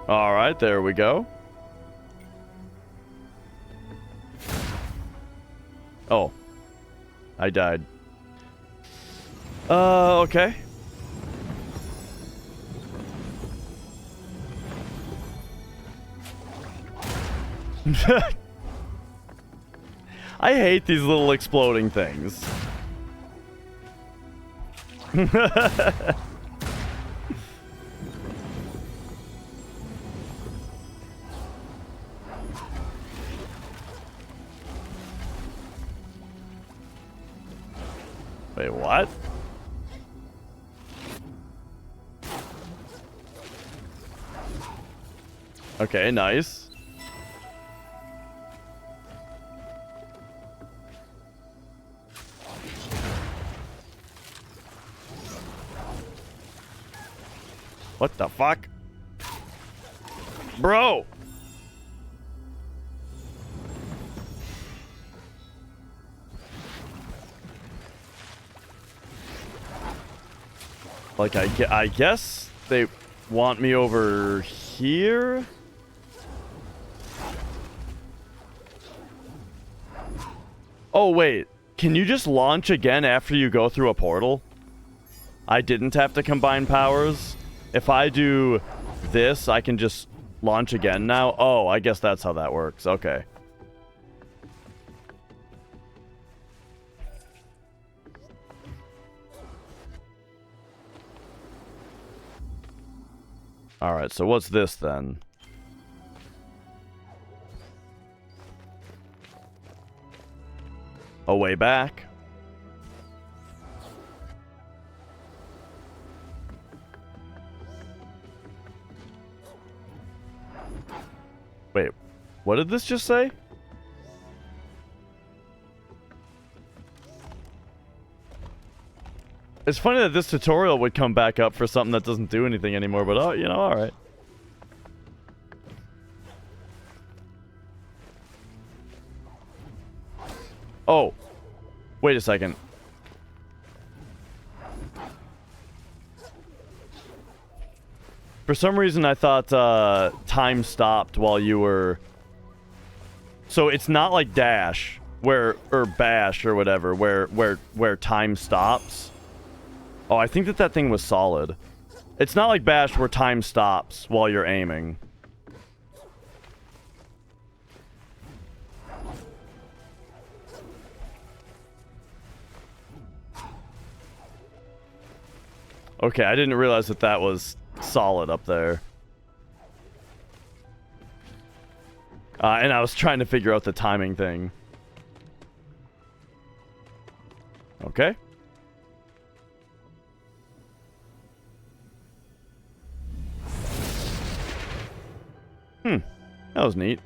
Alright, there we go. Oh. I died. Okay. I hate these little exploding things. Wait, what? Okay, nice. What the fuck? Bro! Like, I guess they want me over here? Oh, wait. Can you just launch again after you go through a portal? I didn't have to combine powers. If I do this, I can just launch again now. Oh, I guess that's how that works. Okay. Alright, so what's this then? A way back. Wait, what did this just say? It's funny that this tutorial would come back up for something that doesn't do anything anymore, but oh, you know, alright. Oh, wait a second. For some reason, I thought time stopped while you were... So it's not like dash, or bash or whatever, where time stops. Oh, I think that thing was solid. It's not like bash where time stops while you're aiming. Okay, I didn't realize that was solid up there. And I was trying to figure out the timing thing. Okay. That was neat.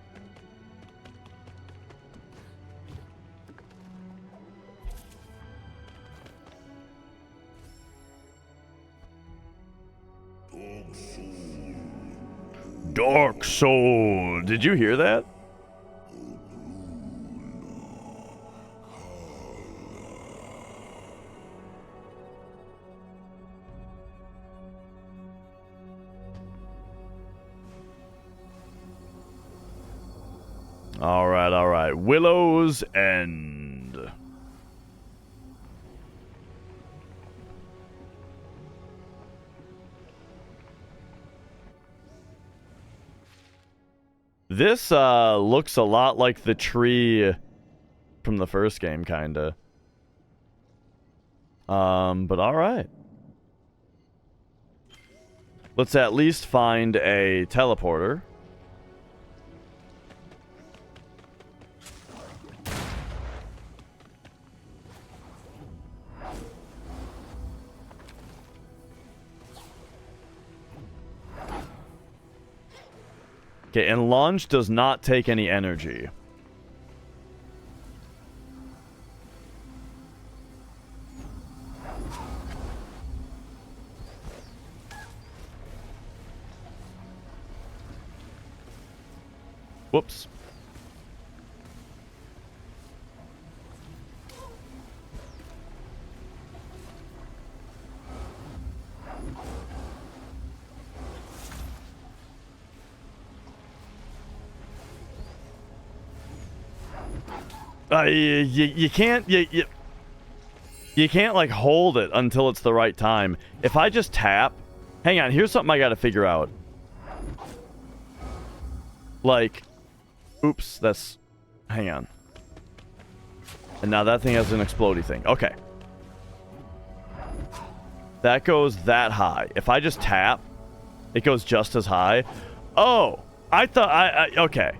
Dark Soul. Did you hear that? All right. Willow's End. This looks a lot like the tree from the first game, kinda. But all right. Let's at least find a teleporter. Okay, and launch does not take any energy. Whoops. You can't you can't like hold it until it's the right time. If I just tap, hang on, here's something I got to figure out. Like, oops, that's, hang on. And now that thing has an explodey thing. Okay. that goes that high. If I just tap, it goes just as high. Oh, I thought okay.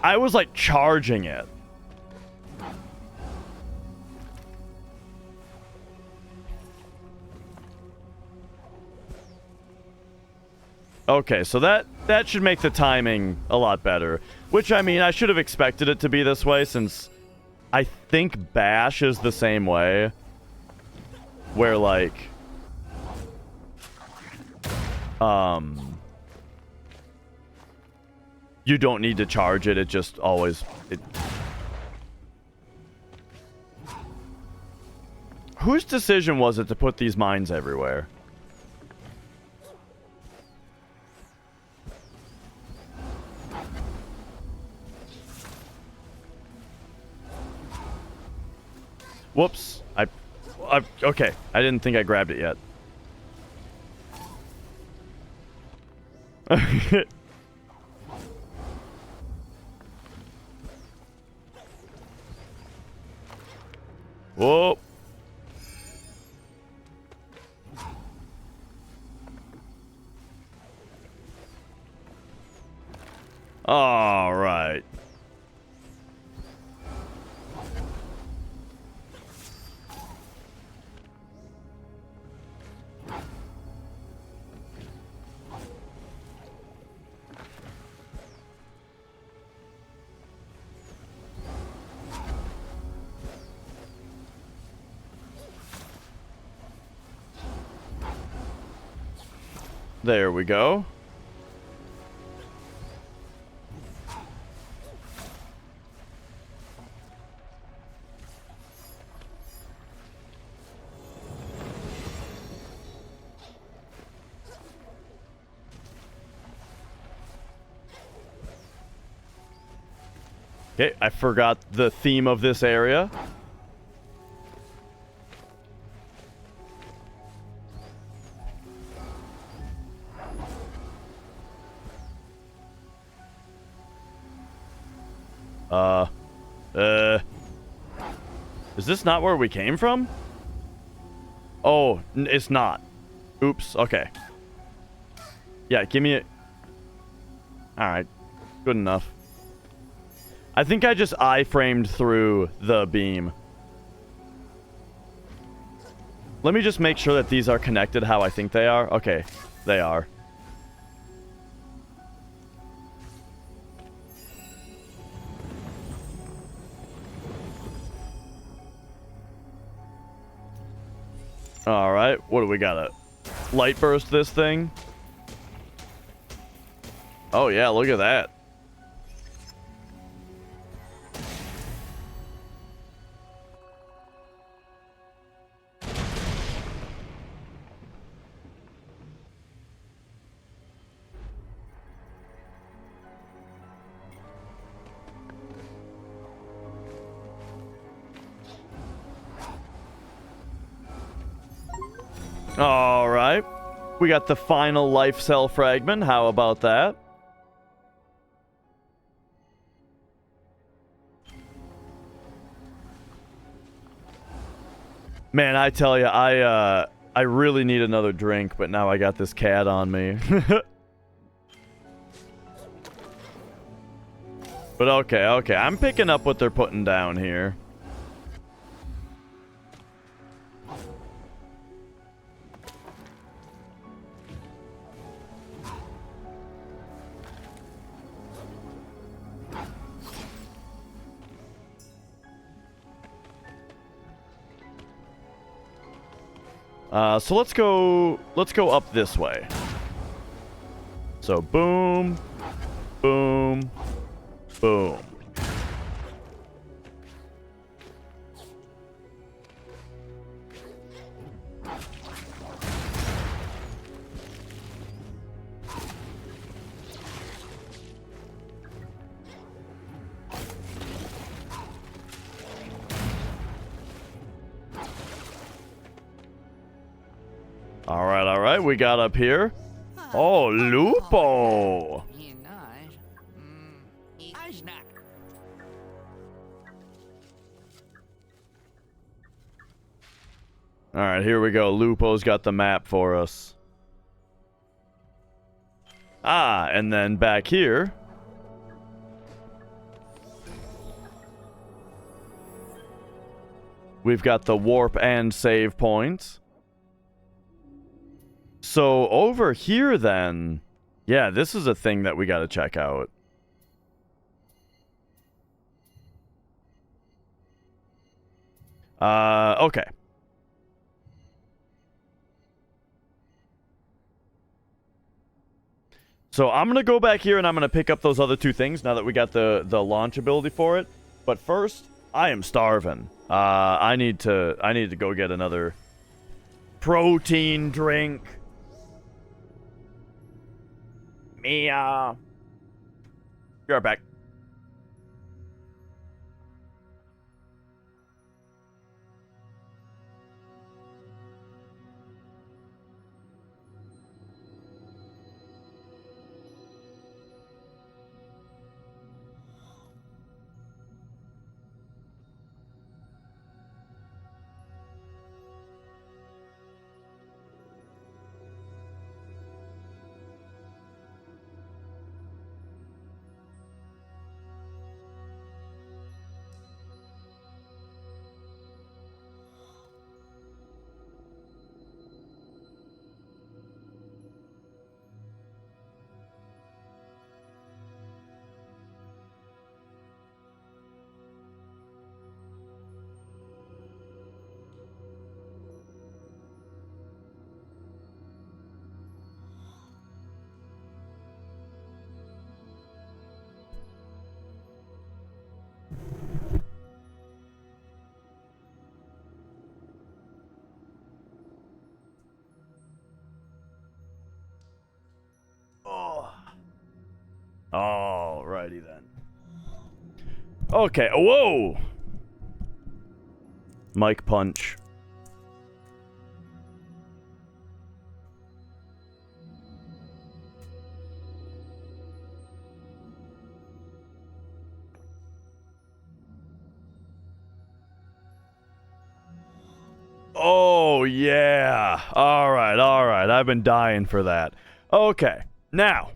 I was like charging it. Okay, so that should make the timing a lot better. Which, I mean, I should have expected it to be this way, since I think Bash is the same way. Where, like... you don't need to charge it, it just always... Whose decision was it to put these mines everywhere? Whoops. Okay. I didn't think I grabbed it yet. Whoa. All right. There we go. Okay, I forgot the theme of this area. Is this not where we came from? Oh, it's not. Oops, okay. Yeah, give me it. Alright, good enough. I think I just I-framed through the beam. Let me just make sure that these are connected how I think they are. Okay, they are. Alright, what do we got? A light burst this thing? Oh yeah, look at that. Alright. We got the final life cell fragment. How about that? Man, I tell you, I really need another drink, but now I got this cat on me. But okay. I'm picking up what they're putting down here. So let's go up this way. So boom, boom, boom. All right, we got up here. Oh, Lupo. Alright, here we go. Lupo's got the map for us. Ah, and then back here... we've got the warp and save points. So over here then... yeah, this is a thing that we gotta check out. Okay. So I'm gonna go back here and I'm gonna pick up those other two things now that we got the launch ability for it. But first, I am starving. I need to go get another protein drink. Mia. Be right back. Alrighty then. Okay, whoa! Mike punch. Oh, yeah. Alright, alright. I've been dying for that. Okay, now...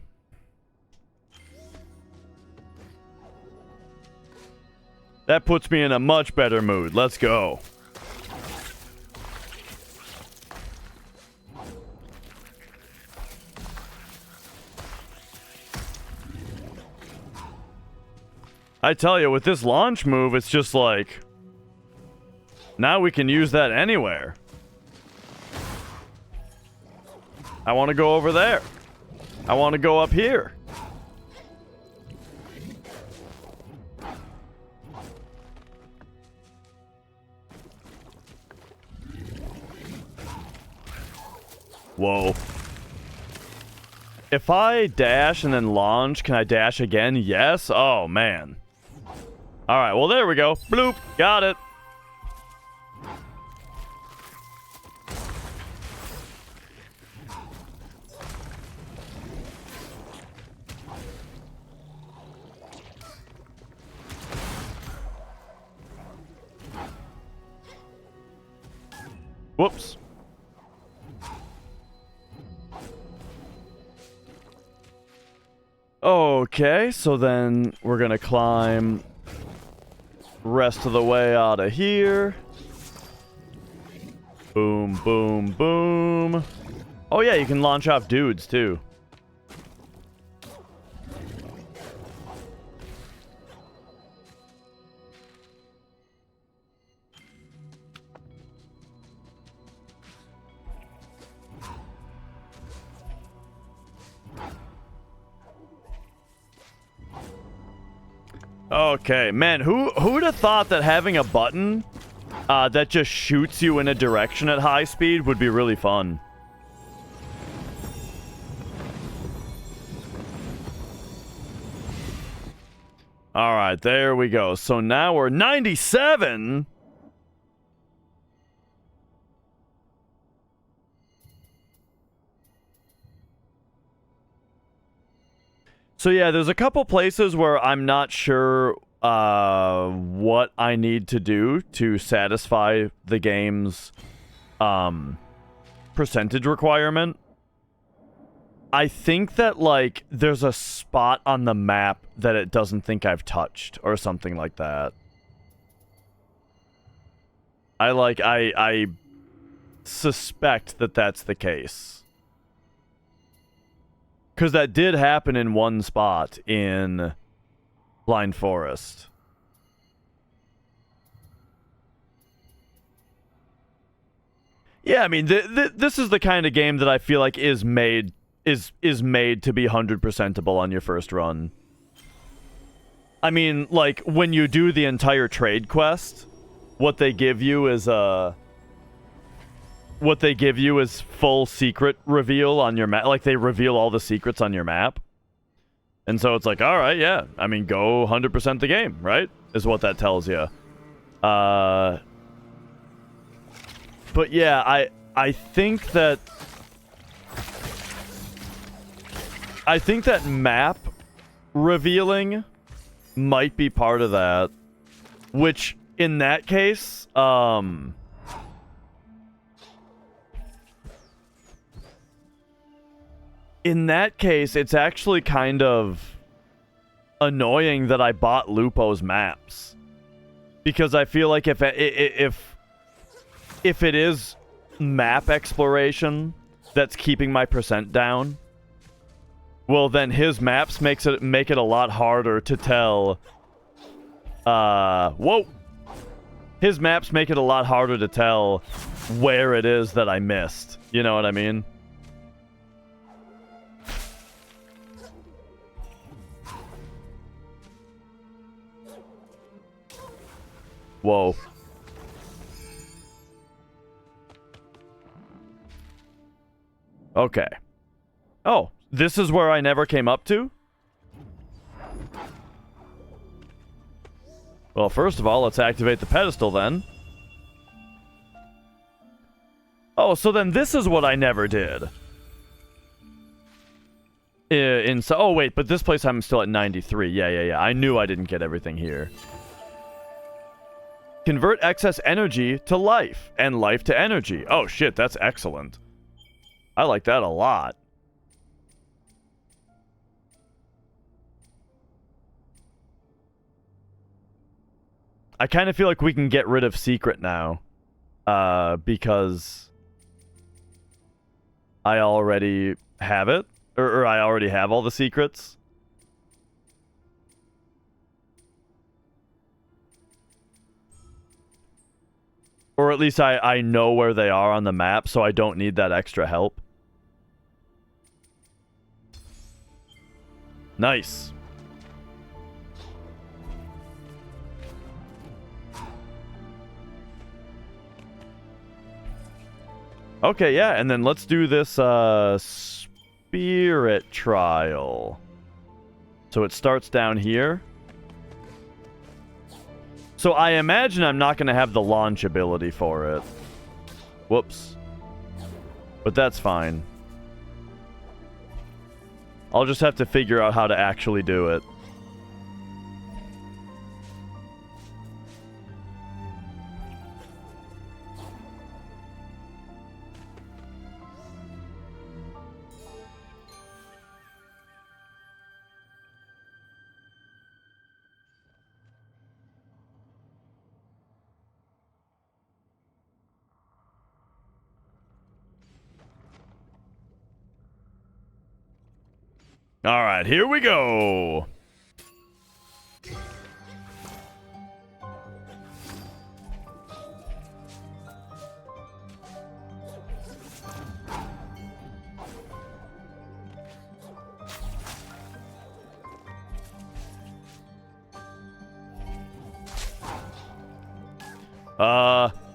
that puts me in a much better mood. Let's go. I tell you, with this launch move, it's just like... now we can use that anywhere. I want to go over there. I want to go up here. Whoa. If I dash and then launch, can I dash again? Yes? Oh, man. Alright, well, there we go. Bloop. Got it. Whoops. Okay, so then we're gonna climb rest of the way out of here. Boom, boom, boom. Oh yeah, you can launch off dudes too. Okay, man, who'd have thought that having a button that just shoots you in a direction at high speed would be really fun? Alright, there we go. So now we're 97! So yeah, there's a couple places where I'm not sure what I need to do to satisfy the game's percentage requirement. I think that, like, there's a spot on the map that it doesn't think I've touched, or something like that. I suspect that that's the case. Because that did happen in one spot in Blind Forest. Yeah, I mean, this is the kind of game that I feel like is made to be 100%able on your first run. I mean, like, when you do the entire trade quest, what they give you is full secret reveal on your map. Like, they reveal all the secrets on your map. And so it's like, all right, yeah. I mean, go 100% the game, right? Is what that tells you. But yeah, I think that map revealing might be part of that, which in that case, it's actually kind of annoying that I bought Lupo's maps, because I feel like if it is map exploration that's keeping my percent down, well, then his maps make it a lot harder to tell. Whoa! His maps make it a lot harder to tell where it is that I missed. You know what I mean? Whoa. Okay. Oh, this is where I never came up to? Well, first of all, let's activate the pedestal then. Oh, so then this is what I never did. Oh, wait, but this place I'm still at 93. Yeah. I knew I didn't get everything here. Convert excess energy to life, and life to energy. Oh, shit, that's excellent. I like that a lot. I kind of feel like we can get rid of secret now. Because I already have it. Or I already have all the secrets. Or at least I know where they are on the map, so I don't need that extra help. Nice. Okay, yeah, and then let's do this spirit trial. So it starts down here. So I imagine I'm not going to have the launch ability for it. Whoops. But that's fine. I'll just have to figure out how to actually do it. All right, here we go.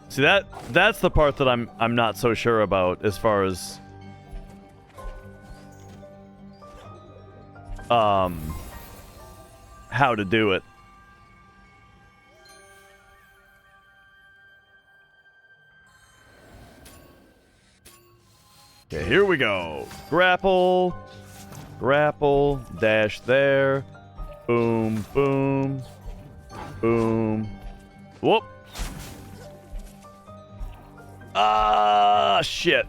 See that's the part that I'm not so sure about as far as how to do it. Okay, here we go. Grapple, dash there. Boom, boom, boom. Whoop. Ah, shit.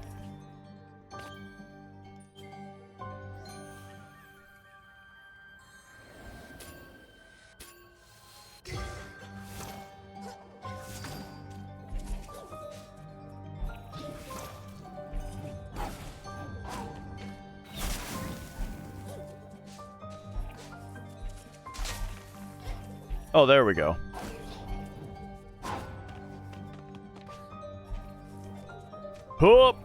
Oh, there we go. Whoop.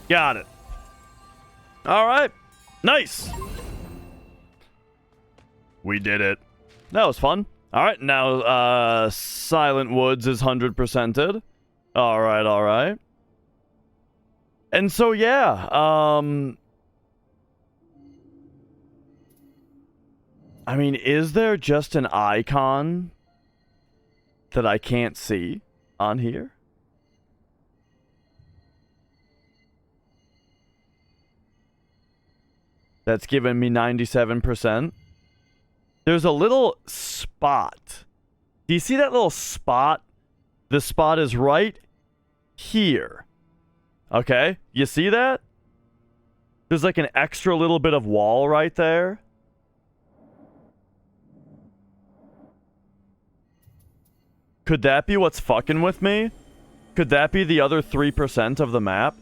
Got it. All right. Nice. We did it. That was fun. All right. Now, Silent Woods is 100%ed. All right. All right. And so, yeah. I mean, is there just an icon that I can't see on here? That's given me 97%. There's a little spot. Do you see that little spot? The spot is right here. Okay? You see that? There's like an extra little bit of wall right there. Could that be what's fucking with me? Could that be the other 3% of the map?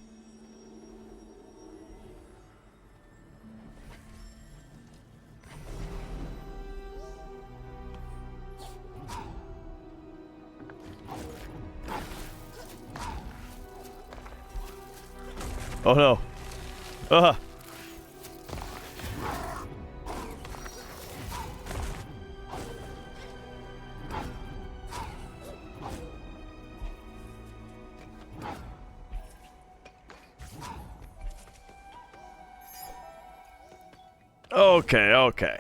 Oh no. Okay, okay.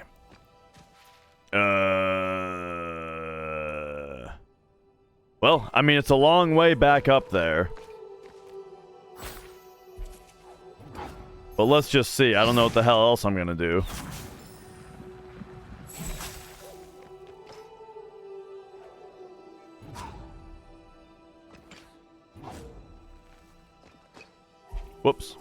Well, I mean, it's a long way back up there. But let's just see. I don't know what the hell else I'm gonna do. Whoops.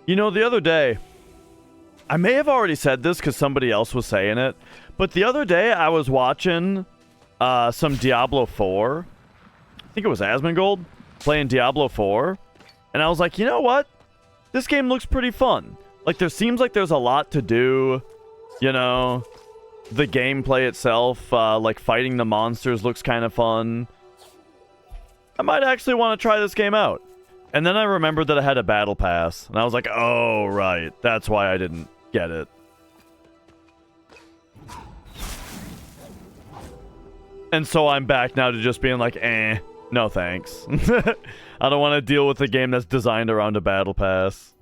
You know, the other day, I may have already said this because somebody else was saying it, but the other day I was watching some Diablo 4. I think it was Asmongold playing Diablo 4. And I was like, you know what? This game looks pretty fun. Like, there seems like there's a lot to do. You know, the gameplay itself, like fighting the monsters looks kind of fun. I might actually want to try this game out. And then I remembered that I had a battle pass. And I was like, oh, right. That's why I didn't get it. And so I'm back now to just being like, no thanks. I don't want to deal with a game that's designed around a battle pass.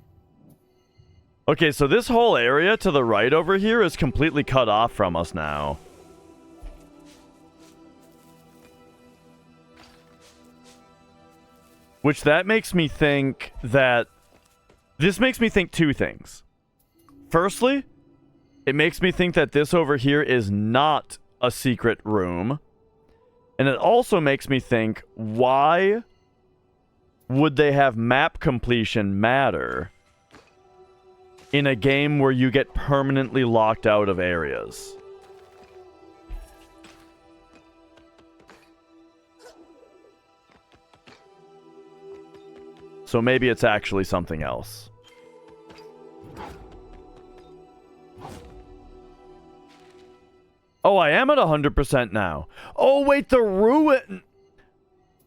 Okay, so this whole area to the right over here is completely cut off from us now. Which that makes me think that... This makes me think two things. Firstly, it makes me think that this over here is not a secret room. And it also makes me think, why would they have map completion matter in a game where you get permanently locked out of areas? So maybe it's actually something else. Oh, I am at 100% now. Oh, wait, the ruin...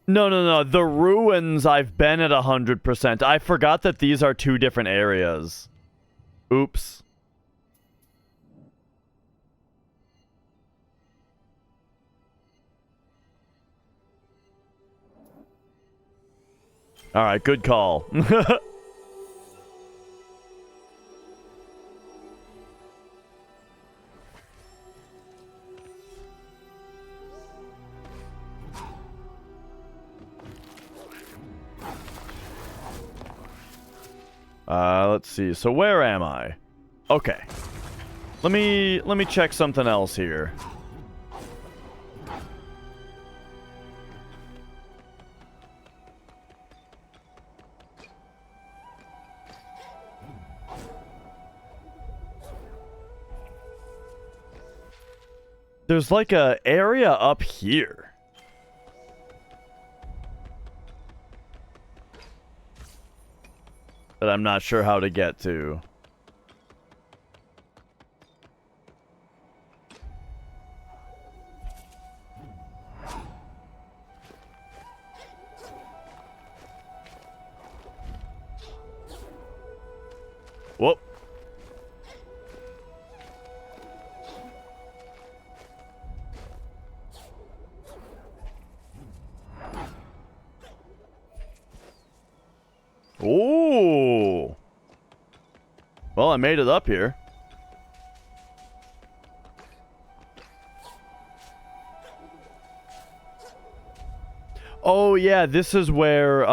No. The ruins, I've been at 100%. I forgot that these are two different areas. Oops. Alright, good call. Let's see. So where am I? Okay. Let me check something else here. There's like a area up here. That I'm not sure how to get to. Whoop. Ooh. Well, I made it up here. Oh yeah, this is where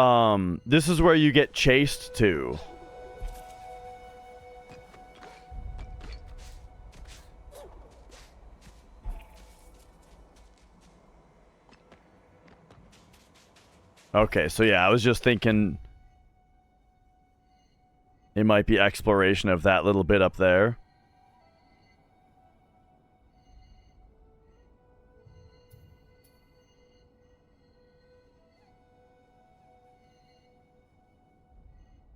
you get chased to. Okay, so yeah, I was just thinking it might be exploration of that little bit up there.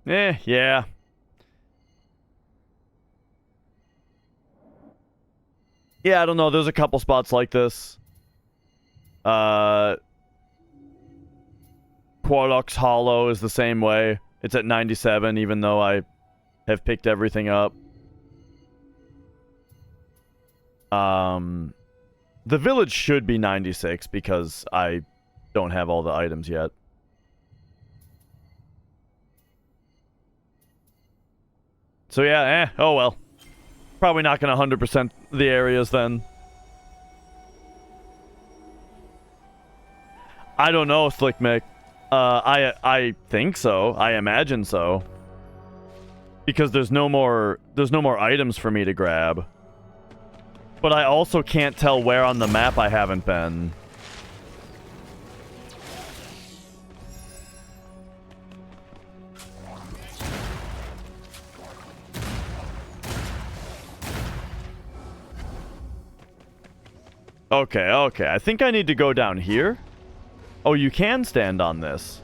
Yeah. Yeah, I don't know. There's a couple spots like this. Quarlox Hollow is the same way. It's at 97, even though I have picked everything up. The village should be 96 because I don't have all the items yet. So yeah, oh well. Probably not gonna 100% the areas then. I don't know, Slick Mick. I think so. I imagine so. Because there's no more items for me to grab. But I also can't tell where on the map I haven't been. Okay. I think I need to go down here. Oh, you can stand on this.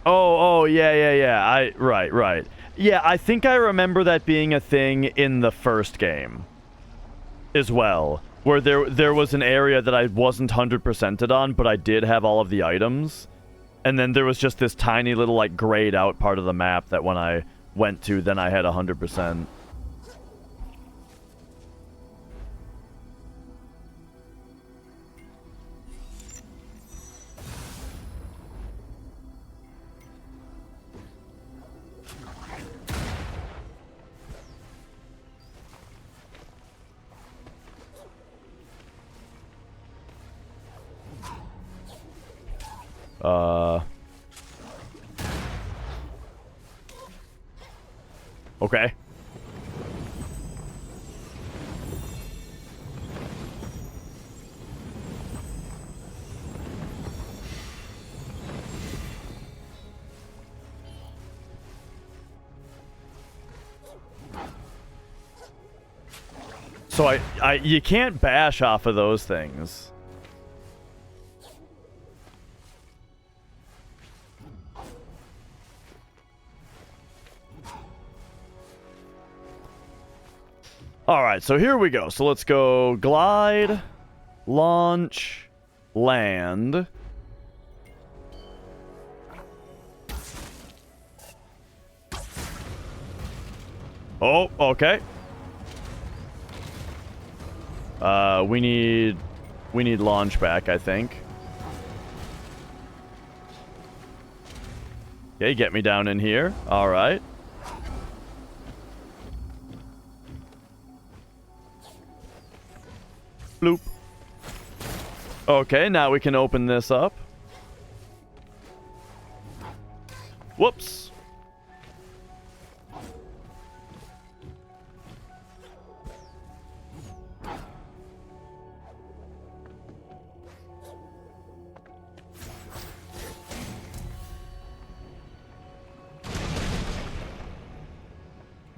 Oh, yeah. Right. Yeah, I think I remember that being a thing in the first game as well, where there was an area that I wasn't 100%ed on, but I did have all of the items. And then there was just this tiny little, like, grayed out part of the map that when I went to, then I had 100%. Okay. So you can't bash off of those things. Alright, so here we go. So let's go glide, launch, land. Oh, okay. We need launch back, I think. Okay, get me down in here. Alright. Bloop. Okay, now we can open this up. Whoops.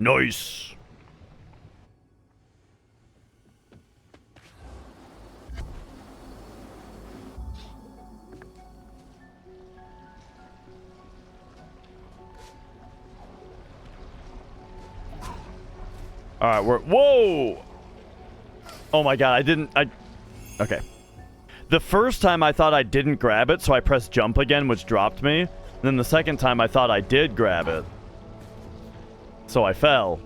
Nice. All right, whoa! Oh my god, okay. The first time I thought I didn't grab it, so I pressed jump again, which dropped me. And then the second time I thought I did grab it. So I fell.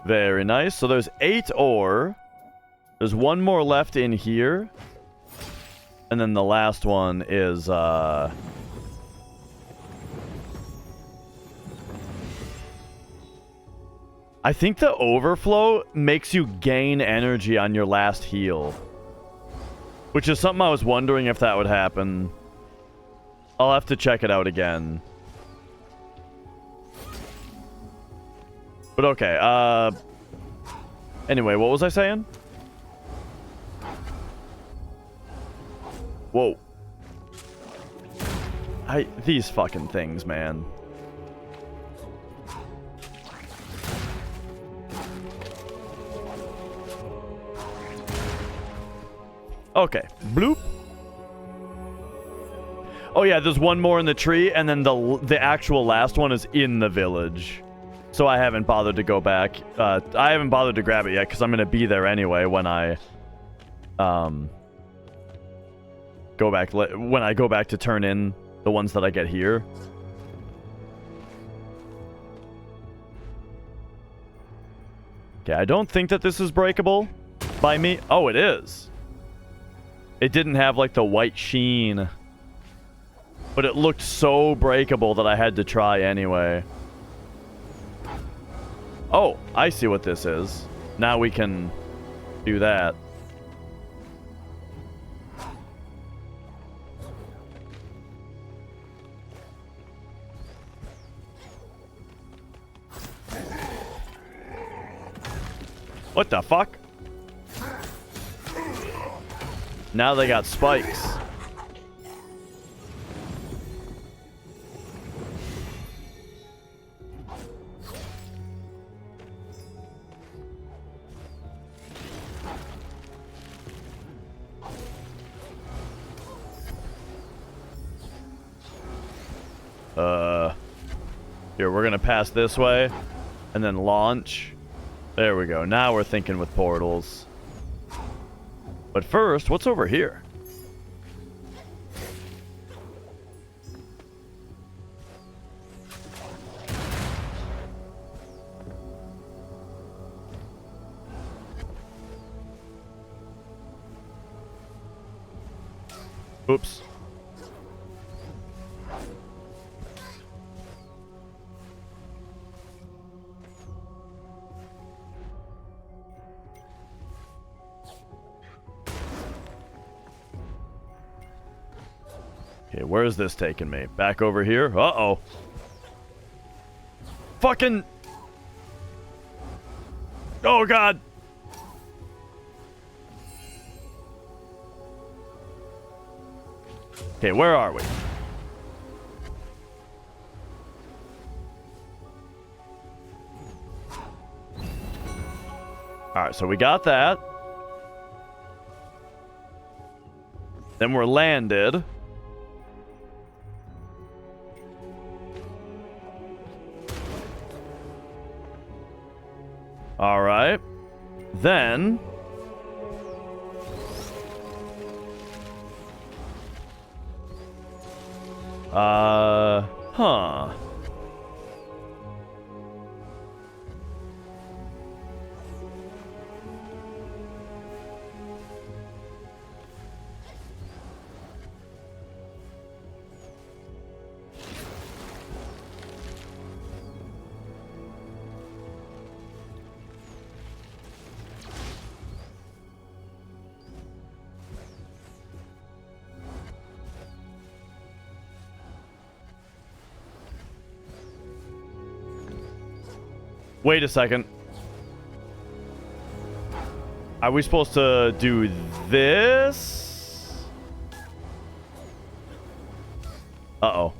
Very nice. So there's 8 ore. There's 1 more left in here. And then the last one is, I think the overflow makes you gain energy on your last heal. Which is something I was wondering if that would happen. I'll have to check it out again. But okay, anyway, what was I saying? Whoa. These fucking things, man. Okay, bloop. Oh yeah, there's 1 more in the tree, and then the actual last one is in the village. So I haven't bothered to go back. I haven't bothered to grab it yet, because I'm going to be there anyway when I... go back to turn in the ones that I get here. Okay, I don't think that this is breakable by me. Oh, it is. It didn't have like the white sheen, but it looked so breakable that I had to try anyway. Oh, I see what this is. Now we can do that. What the fuck? Now they got spikes. Here, we're gonna pass this way and then launch. There we go. Now we're thinking with portals. But first, what's over here? Oops. Okay, where is this taking me? Back over here? Uh-oh. Fucking... Oh, God. Okay, where are we? Alright, so we got that. Then we're landed. Alright. Then... huh. Wait a second. Are we supposed to do this? Uh-oh.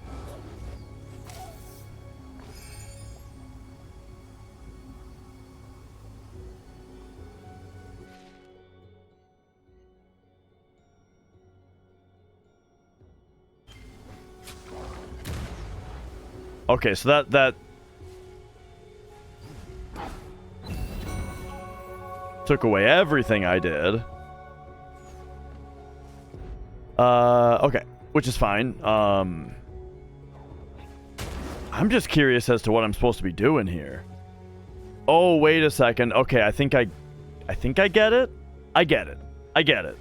Okay, so that took away everything I did. Okay, which is fine. I'm just curious as to what I'm supposed to be doing here. Oh, wait a second. Okay, I think I get it. I get it.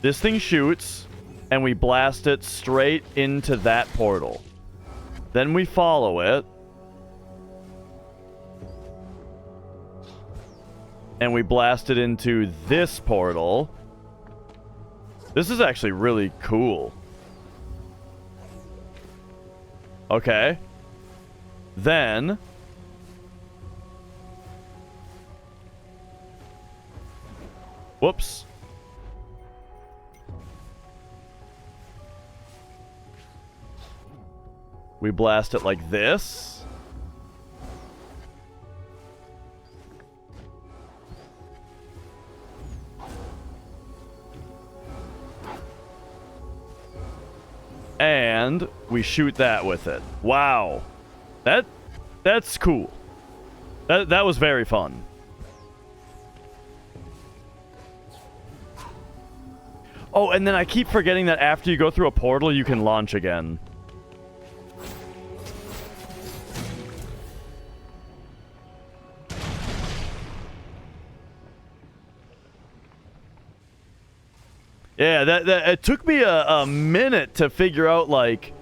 This thing shoots, and we blast it straight into that portal. Then we follow it. And we blast it into this portal. This is actually really cool. Okay. Then... Whoops. We blast it like this. And we shoot that with it. Wow. That's cool. That was very fun. Oh, and then I keep forgetting that after you go through a portal, you can launch again. Yeah, that it took me a minute to figure out, like,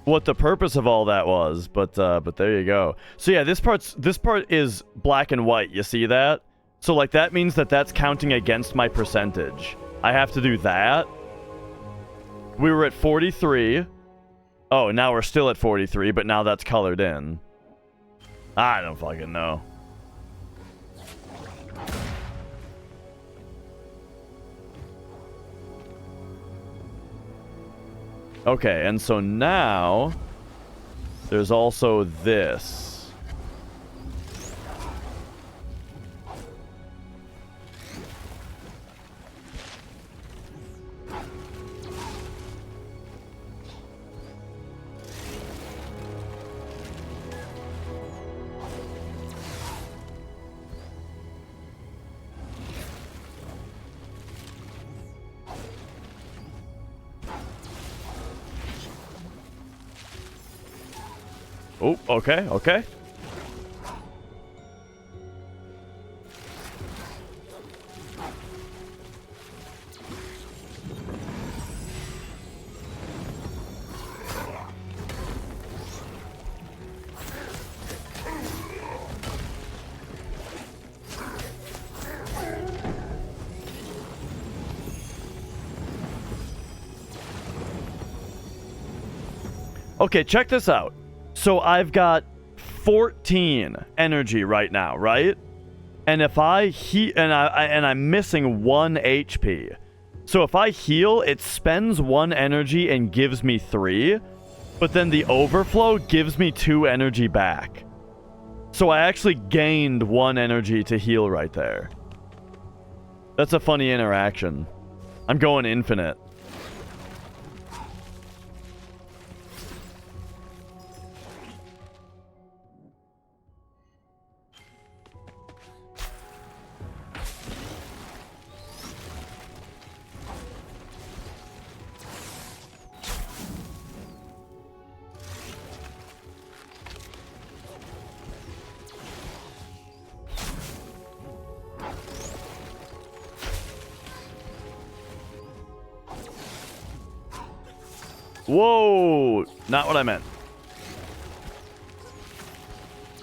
what the purpose of all that was, but there you go. So yeah, this part is black and white. You see that? So like that means that that's counting against my percentage. I have to do that. We were at 43. Oh, now we're still at 43, but now that's colored in. I don't fucking know. Okay, and so now there's also this. Oh, okay, okay. Okay, check this out. So I've got 14 energy right now, right? And if I I'm missing 1 HP. So if I heal, it spends 1 energy and gives me 3, but then the overflow gives me 2 energy back. So I actually gained 1 energy to heal right there. That's a funny interaction. I'm going infinite. Whoa! Not what I meant.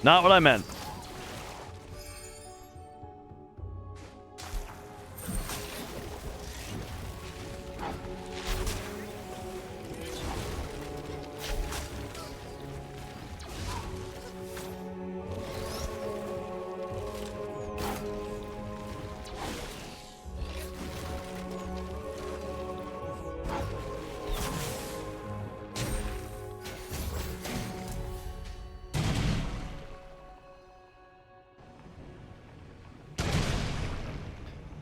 Not what I meant.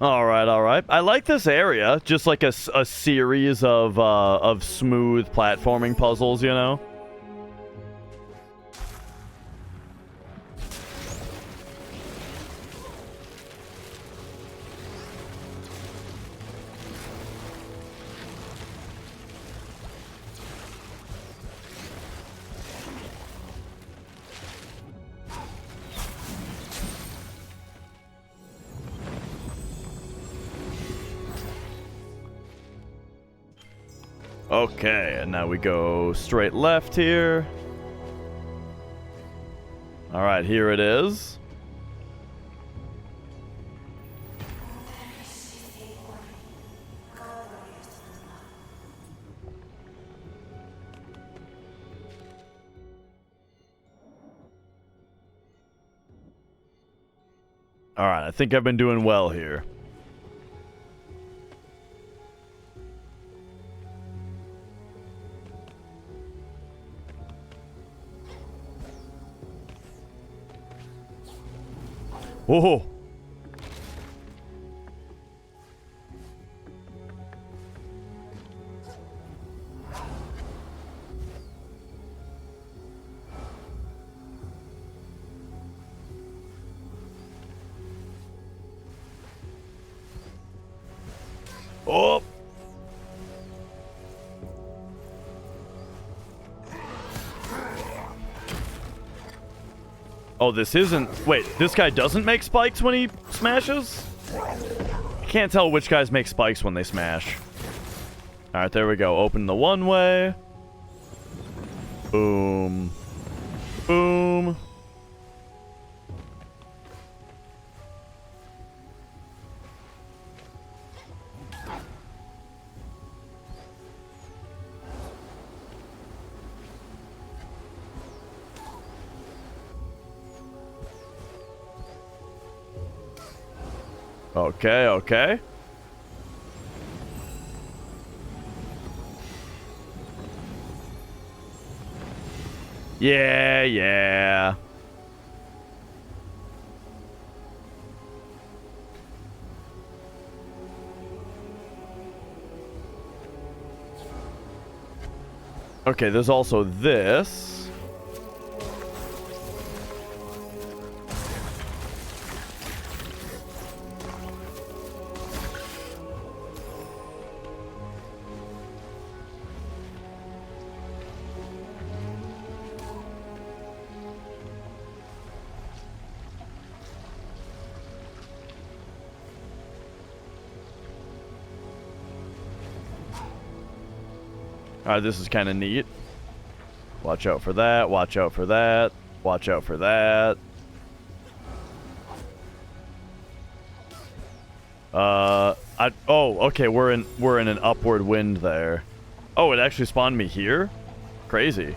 All right, all right. I like this area. Just like a series of smooth platforming puzzles, you know? Okay, and now we go straight left here. All right, here it is. All right, I think I've been doing well here. Whoa. Oh. Oh, this isn't... Wait, this guy doesn't make spikes when he smashes? I can't tell which guys make spikes when they smash. Alright, there we go. Open the one way. Boom. Boom. Okay, okay. Yeah, yeah. Okay, there's also this. Alright, this is kind of neat. Watch out for that, watch out for that, watch out for that. Oh, okay, we're in an upward wind there. Oh, it actually spawned me here? Crazy.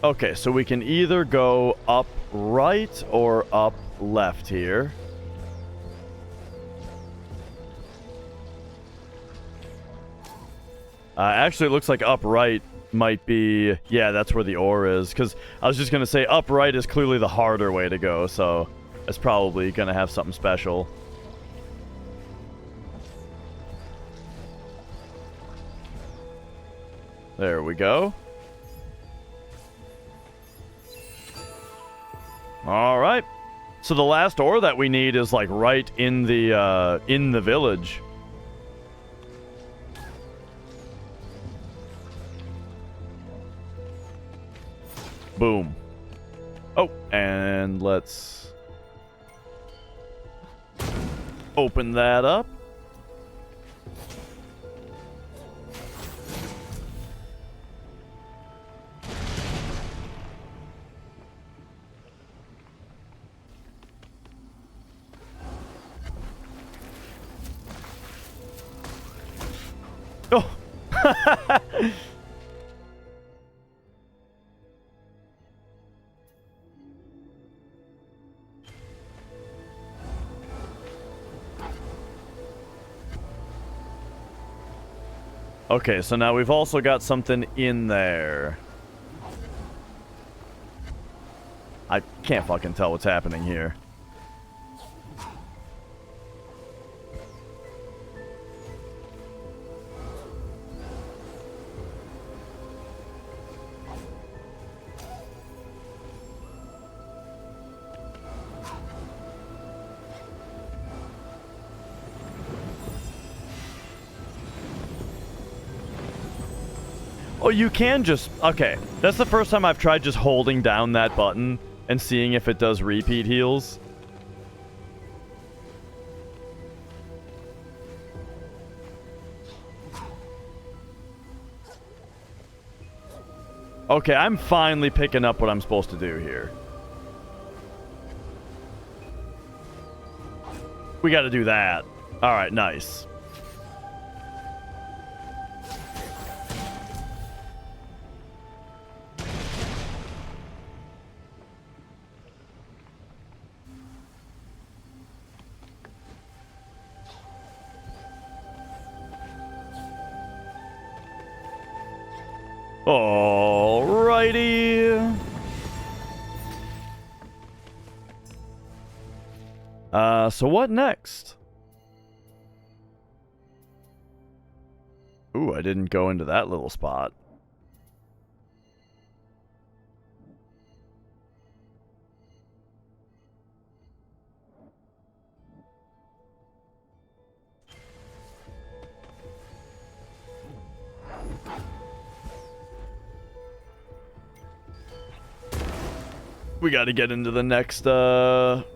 Okay, so we can either go up right or up left here. Actually, it looks like up right might be... Yeah, that's where the ore is. Because I was just going to say up right is clearly the harder way to go, so it's probably going to have something special. There we go. All right. So the last ore that we need is like right in the village. Boom. Oh, and let's open that up. Okay, so now we've also got something in there. I can't fucking tell what's happening here. Oh, you can just... Okay, that's the first time I've tried just holding down that button and seeing if it does repeat heals. Okay, I'm finally picking up what I'm supposed to do here. We gotta do that. Alright, nice. Alrighty. So what next? Ooh, I didn't go into that little spot. We got to get into the next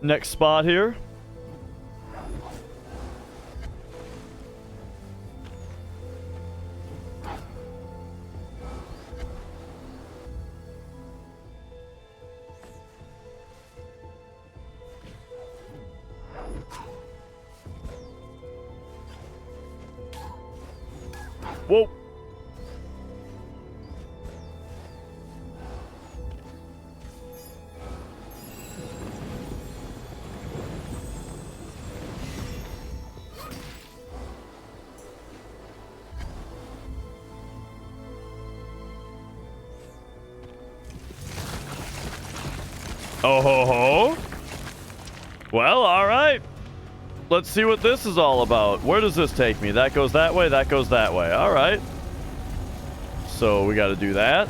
next spot here. Whoa. Oh ho ho. Well, alright. Let's see what this is all about. Where does this take me? That goes that way, that goes that way. Alright. So we gotta do that.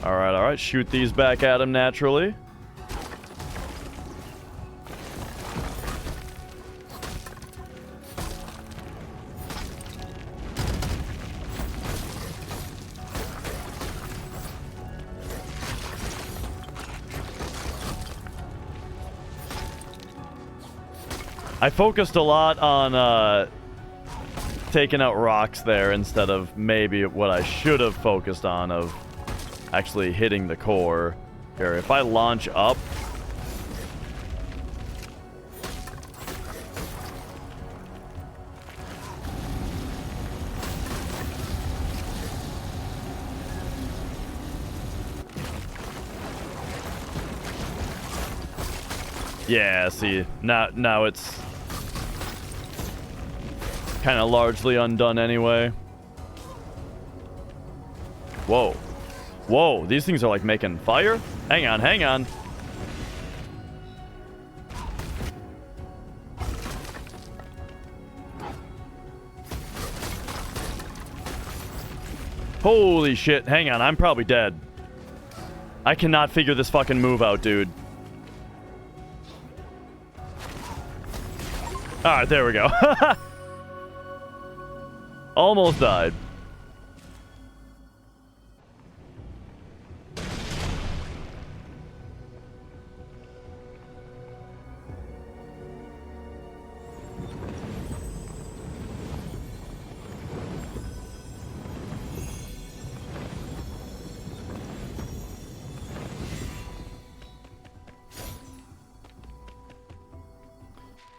Alright, alright. Shoot these back at him naturally. I focused a lot on taking out rocks there instead of maybe what I should have focused on of actually hitting the core. Here, if I launch up... Yeah, see, now it's kind of largely undone anyway. Whoa. Whoa, these things are like making fire? Hang on, hang on. Holy shit, hang on, I'm probably dead. I cannot figure this fucking move out, dude. Alright, there we go. Almost died.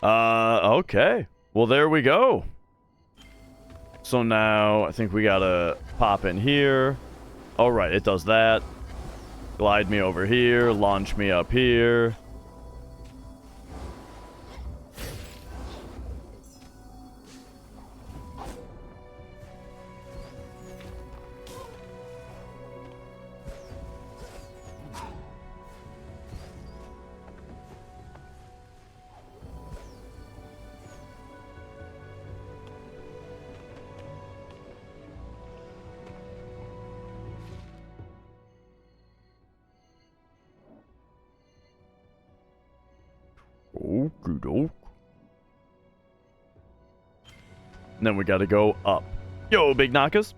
Okay. Well, there we go. So now I think we gotta pop in here. All right, it does that. Glide me over here, launch me up here. Okie doke. And then we gotta go up. Yo, big knockers.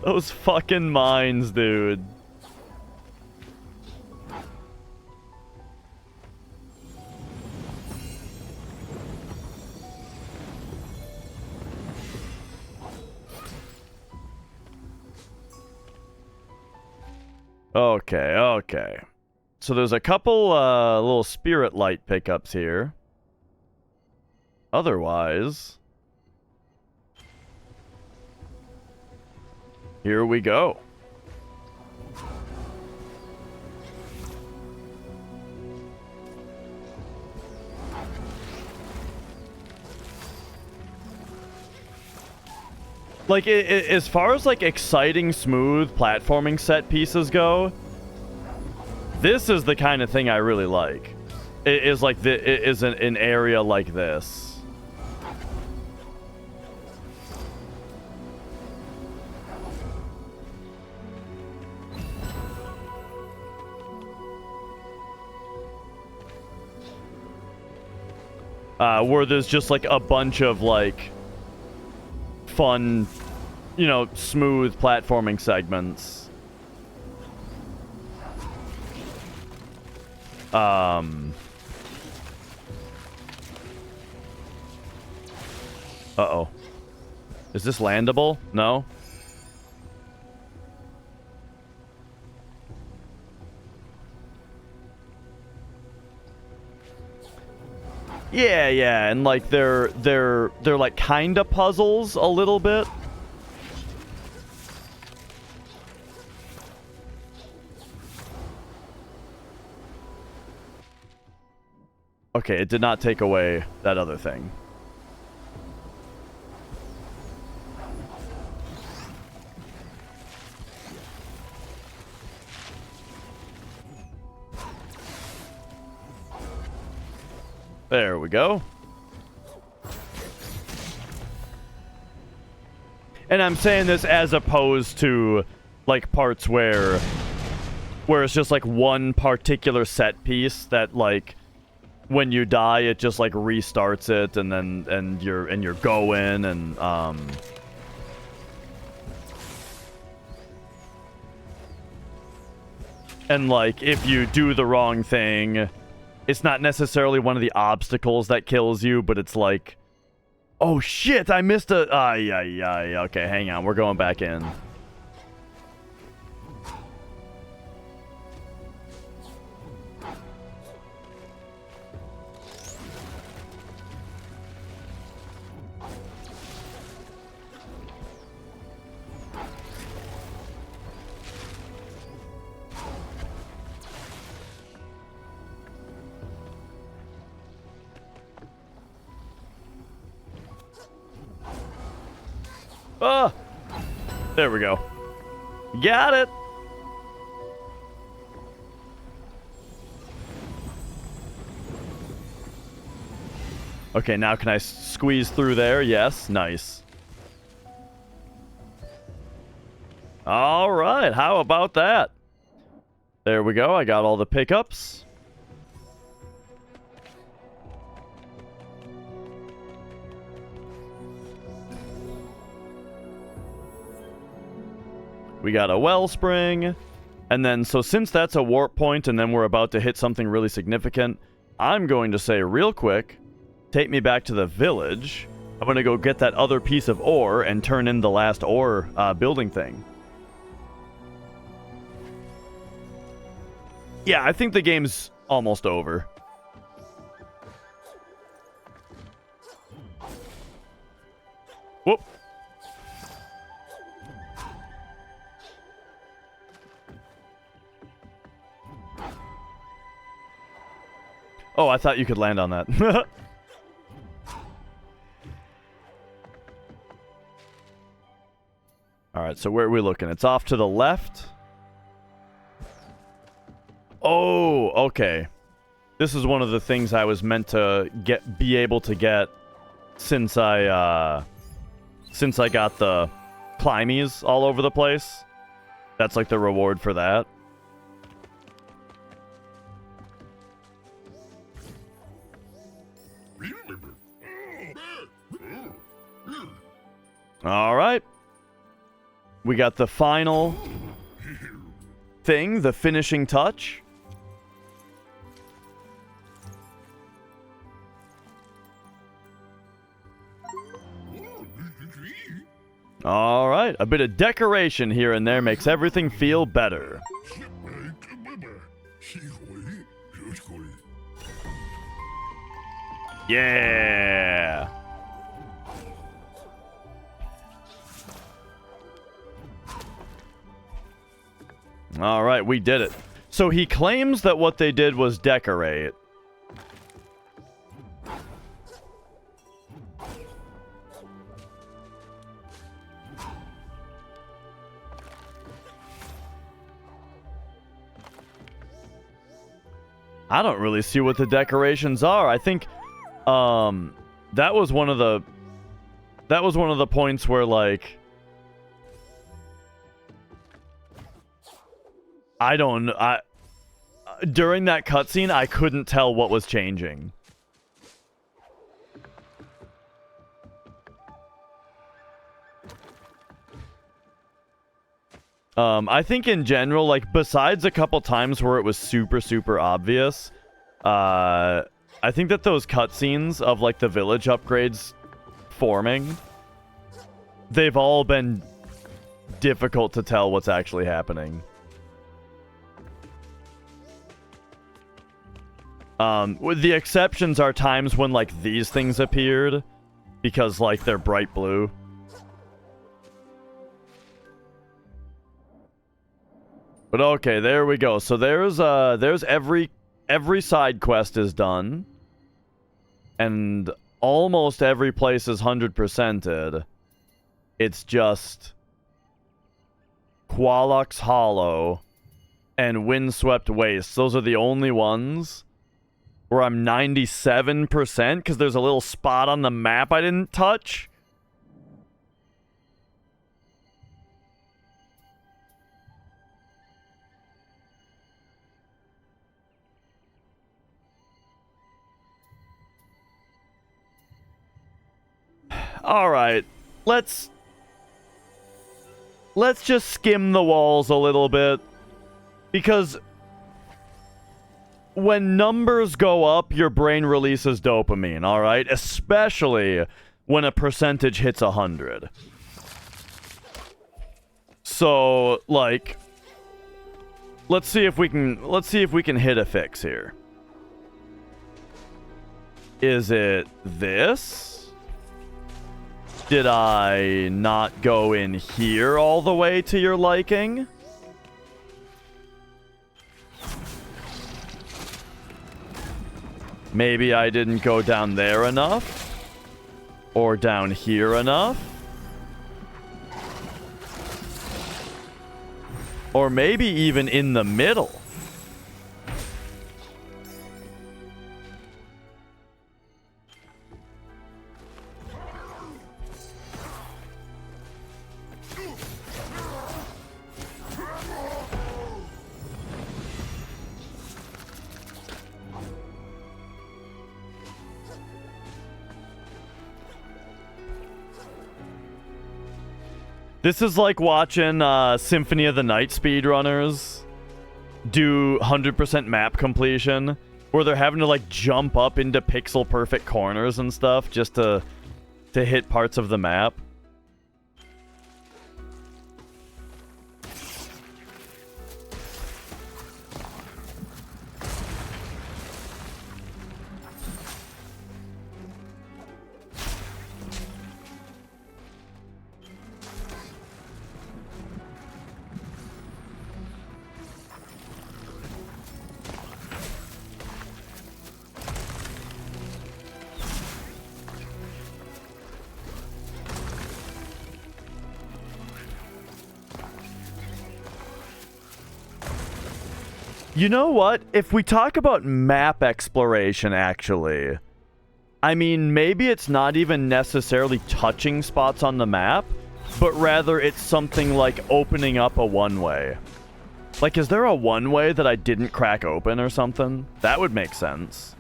Those fucking mines, dude. Okay, okay. So there's a couple little spirit light pickups here. Otherwise, here we go. Like, as far as, like, exciting, smooth platforming set pieces go, this is the kind of thing I really like. It is, like, it is an area like this. Where there's just, like, a bunch of, like, fun, you know, smooth platforming segments. Uh-oh. Is this landable? No? Yeah, yeah, and like they're like kinda puzzles a little bit. Okay, it did not take away that other thing. There we go. And I'm saying this as opposed to like parts where it's just like one particular set piece that like when you die it just like restarts it and then you're going and like if you do the wrong thing, it's not necessarily one of the obstacles that kills you, but it's like, oh shit, I missed a... Okay, hang on, we're going back in. Ah! There we go. Got it! Okay, now can I squeeze through there? Yes, nice. Alright, how about that? There we go, I got all the pickups. We got a wellspring. And then, so since that's a warp point and then we're about to hit something really significant, I'm going to say real quick, take me back to the village. I'm gonna go get that other piece of ore and turn in the last ore building thing. Yeah, I think the game's almost over. Whoop. Oh, I thought you could land on that. Alright, so where are we looking? It's off to the left. Oh, okay. This is one of the things I was meant to be able to get since I got the climbies all over the place. That's like the reward for that. All right. We got the final thing, the finishing touch. All right, a bit of decoration here and there makes everything feel better. Yeah. All right, we did it. So he claims that what they did was decorate. I don't really see what the decorations are. I think that was one of the points where, like, during that cutscene I couldn't tell what was changing. I think in general, like, besides a couple times where it was super, super obvious, I think that those cutscenes of, like, the village upgrades forming, they've all been difficult to tell what's actually happening. With the exceptions are times when, like, these things appeared, because, like, they're bright blue. But okay, there we go. So there's every side quest is done. And almost every place is 100%ed. It's just Qualux Hollow and Windswept Wastes. Those are the only ones where I'm 97% because there's a little spot on the map I didn't touch. All right, let's just skim the walls a little bit, because when numbers go up, your brain releases dopamine, all right? Especially when a percentage hits 100. So, like, let's see if we can hit a fix here. Is it this? Did I not go in here all the way to your liking? Maybe I didn't go down there enough? Or down here enough? Or maybe even in the middle? This is like watching Symphony of the Night speedrunners do 100% map completion, where they're having to, like, jump up into pixel perfect corners and stuff just to to hit parts of the map. You know what? If we talk about map exploration, actually, I mean, maybe it's not even necessarily touching spots on the map, but rather it's something like opening up a one-way. Like, is there a one-way that I didn't crack open or something? That would make sense.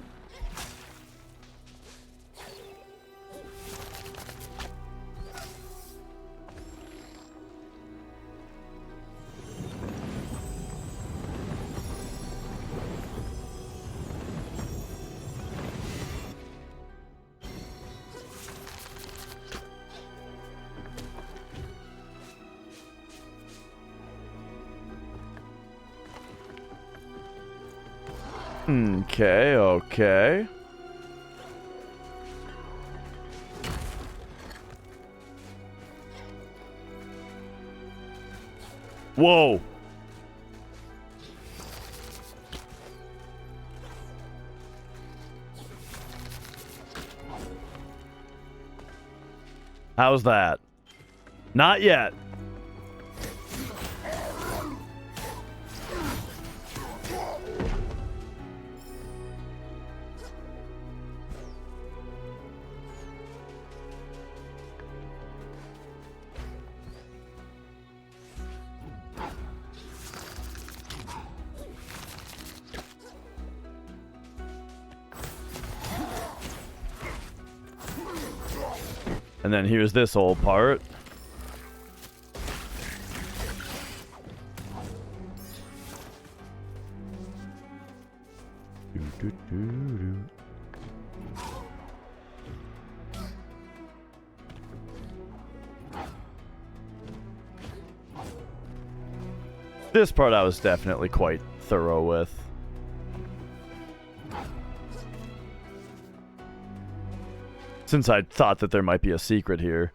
Okay, okay. Whoa. How's that? Not yet. And then here's this old part. This part I was definitely quite thorough with. Since I thought that there might be a secret here.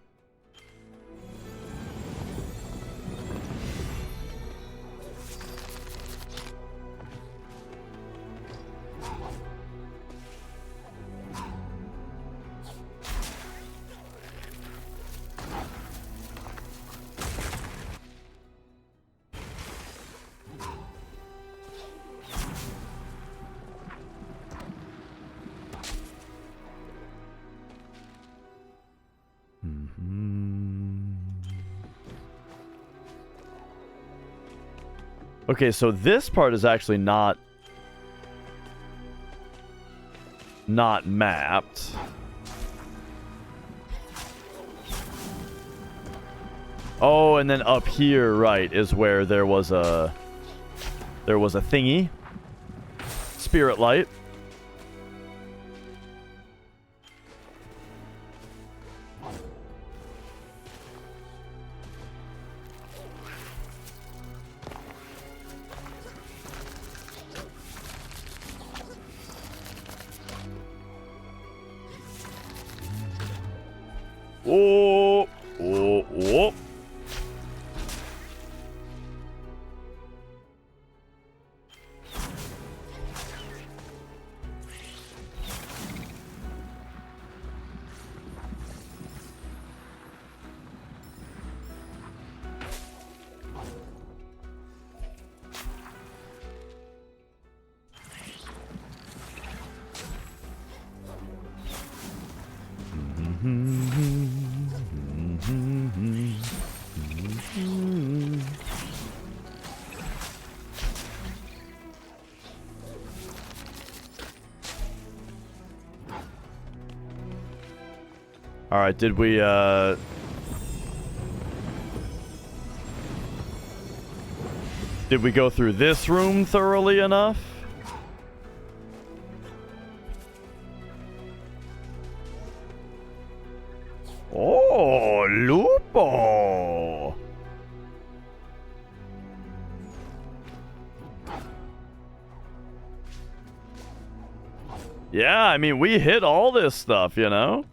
Okay, so this part is actually not mapped. Oh, and then up here, right, is where there was a thingy. Spirit light. Oh, oh, oh. All right, did we go through this room thoroughly enough? Yeah, I mean, we hit all this stuff, you know?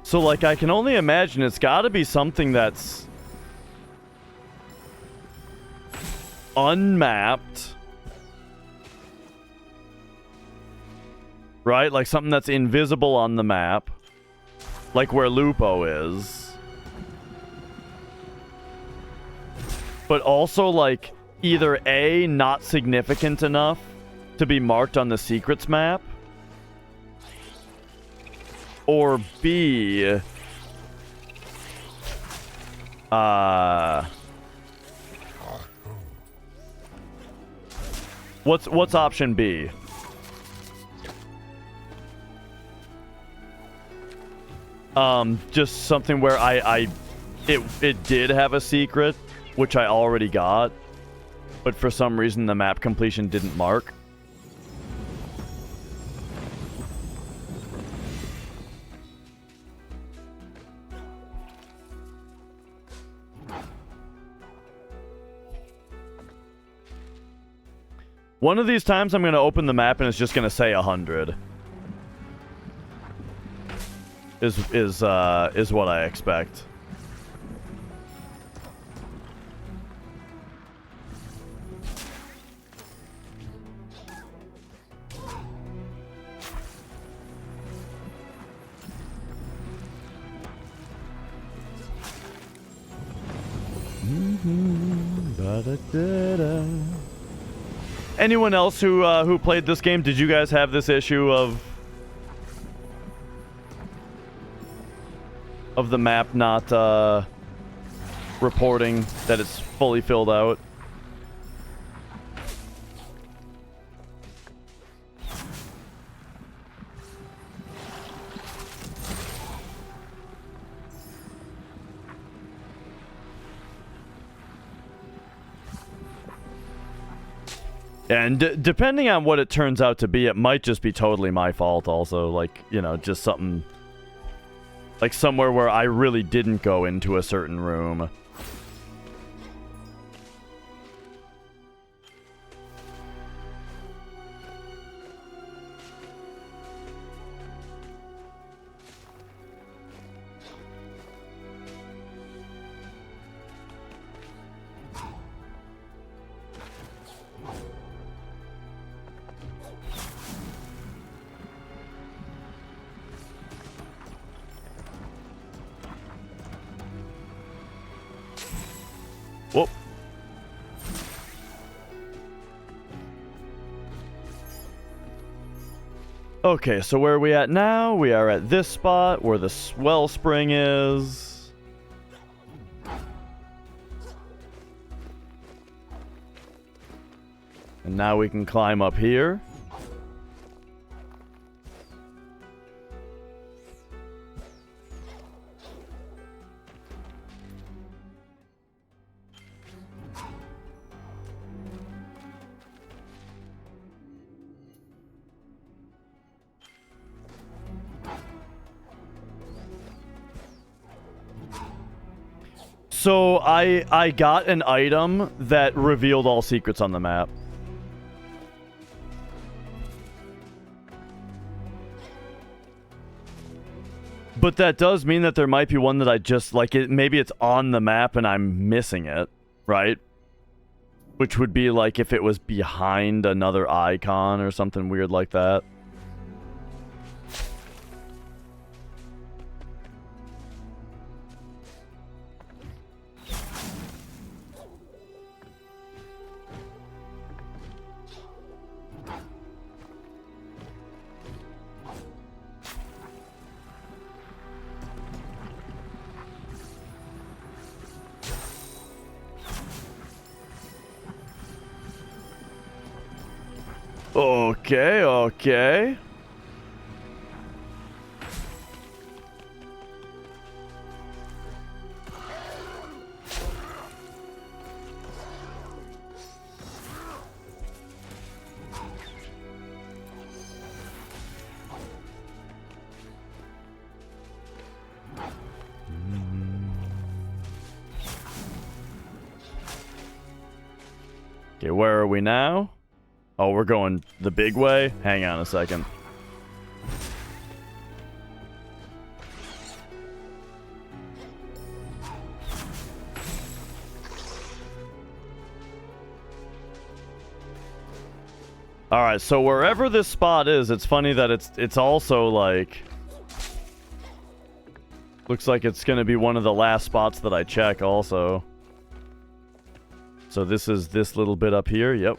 So, like, I can only imagine it's got to be something that's unmapped. Right? Like something that's invisible on the map. Like where Lupo is. But also, like, either A, not significant enough to be marked on the secrets map. Or B, what's option B? Just something where it did have a secret, which I already got, but for some reason the map completion didn't mark. One of these times I'm going to open the map and it's just going to say 100. Is what I expect. Anyone else who played this game, did you guys have this issue of the map not reporting that it's fully filled out? And depending on what it turns out to be, it might just be totally my fault also. Like, you know, just something... like somewhere where I really didn't go into a certain room. Whoop. Okay, so where are we at now? We are at this spot where the wellspring is. And now we can climb up here. So I got an item that revealed all secrets on the map. But that does mean that there might be one that I just, like, maybe it's on the map and I'm missing it, right? Which would be like if it was behind another icon or something weird like that. Okay, okay. Okay, where are we now? Oh, we're going the big way? Hang on a second. Alright, so wherever this spot is, it's funny that it's also like... Looks like it's gonna be one of the last spots that I check also. So this is this little bit up here, yep.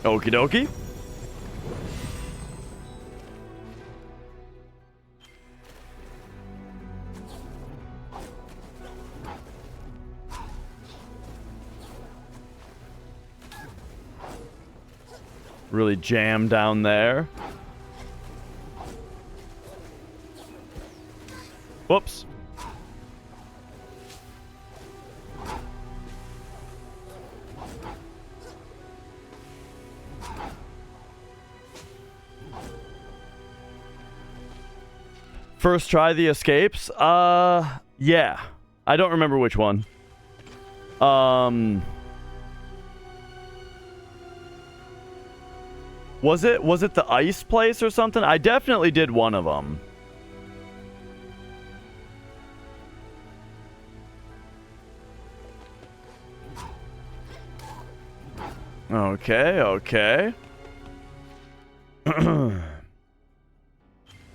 Okie dokie. Really jam down there. Whoops. First try the escapes? Yeah. I don't remember which one. Was it the ice place or something? I definitely did one of them. Okay, okay.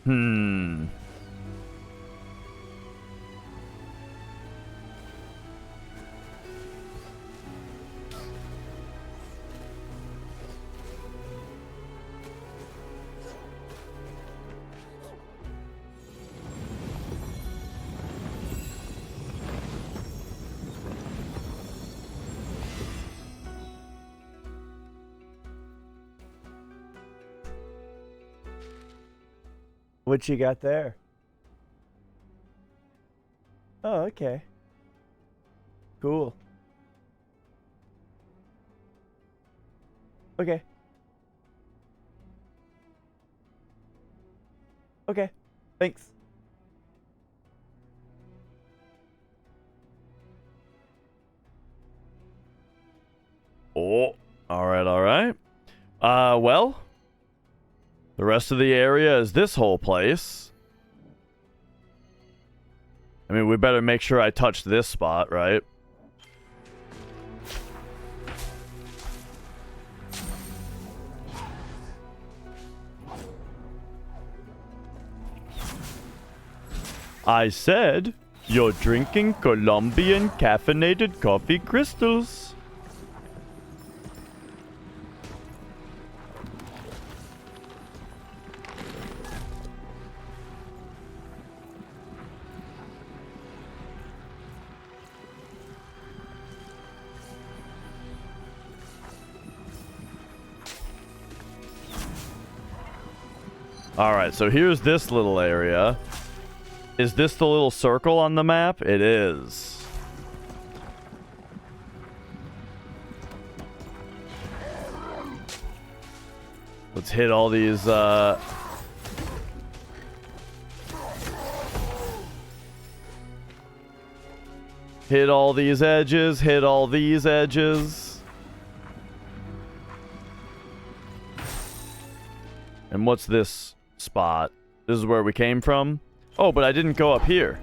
Hmm. What you got there? Oh, okay. Cool. Okay. Okay. Thanks. Oh, all right, all right. Well, the rest of the area is this whole place. I mean, we better make sure I touch this spot, right? I said, you're drinking Colombian caffeinated coffee crystals. Alright, so here's this little area. Is this the little circle on the map? It is. Let's hit all these, hit all these edges, hit all these edges. And what's this spot? This is where we came from? Oh, but I didn't go up here.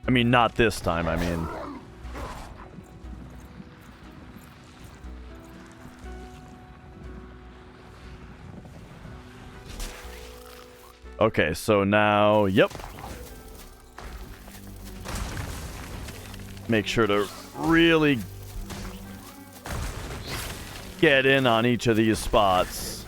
I mean, not this time, I mean. Okay, so now, yep. Make sure to really get in on each of these spots.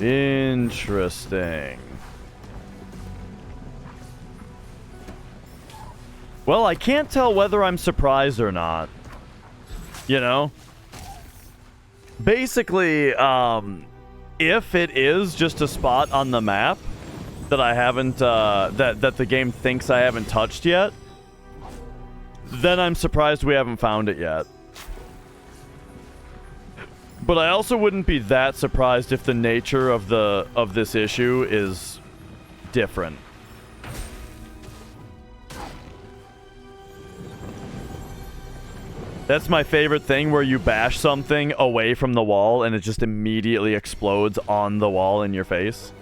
Interesting. Well, I can't tell whether I'm surprised or not. You know? Basically, if it is just a spot on the map that I haven't, that the game thinks I haven't touched yet, then I'm surprised we haven't found it yet. But I also wouldn't be that surprised if the nature of this issue is different. That's my favorite thing, where you bash something away from the wall and it just immediately explodes on the wall in your face.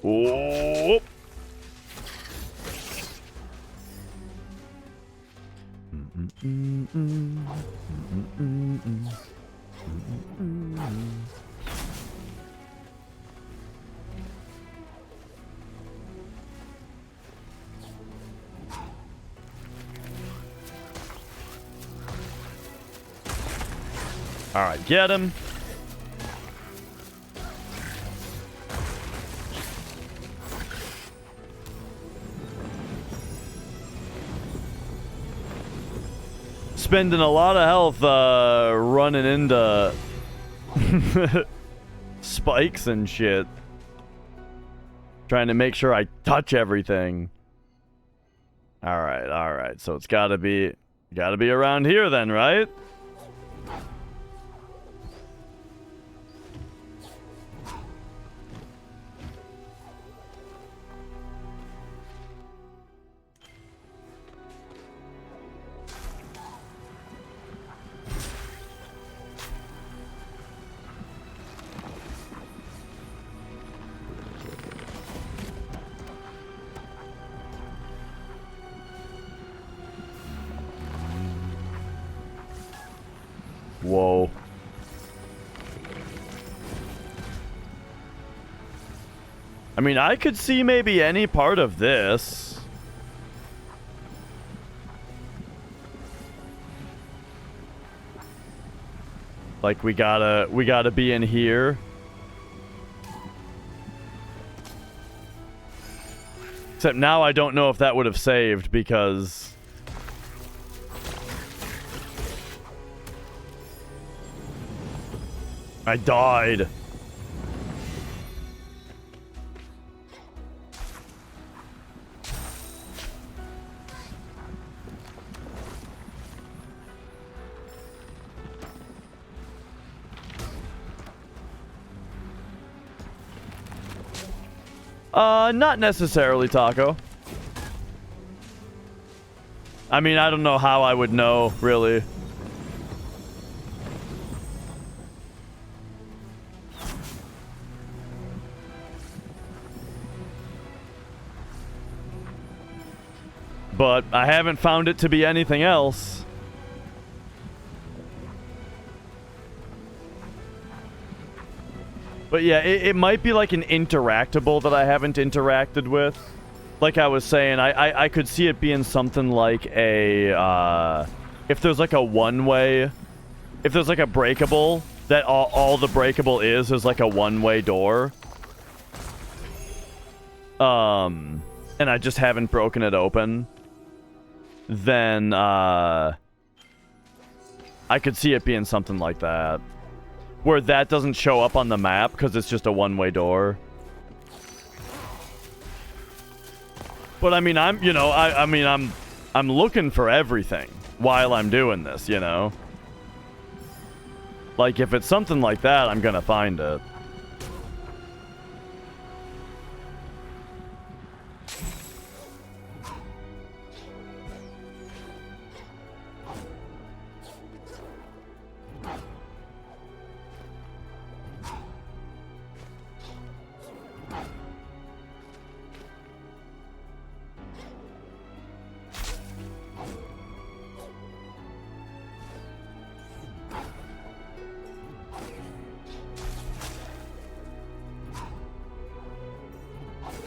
Oh. All right, get him. Spending a lot of health running into spikes and shit. Trying to make sure I touch everything. All right. So it's gotta be around here then, right? Whoa. I mean, I could see maybe any part of this. Like, we gotta be in here. Except now I don't know if that would have saved, because I died. Not necessarily, Taco. I mean, I don't know how I would know, really. But I haven't found it to be anything else. But yeah, it might be like an interactable that I haven't interacted with. Like I was saying, I could see it being something like a, if there's like a one-way, if there's like a breakable, that all the breakable is like a one-way door. And I just haven't broken it open. Then, I could see it being something like that. Where that doesn't show up on the map because it's just a one-way door. But I mean, I'm looking for everything while I'm doing this, you know? Like, if it's something like that, I'm gonna find it.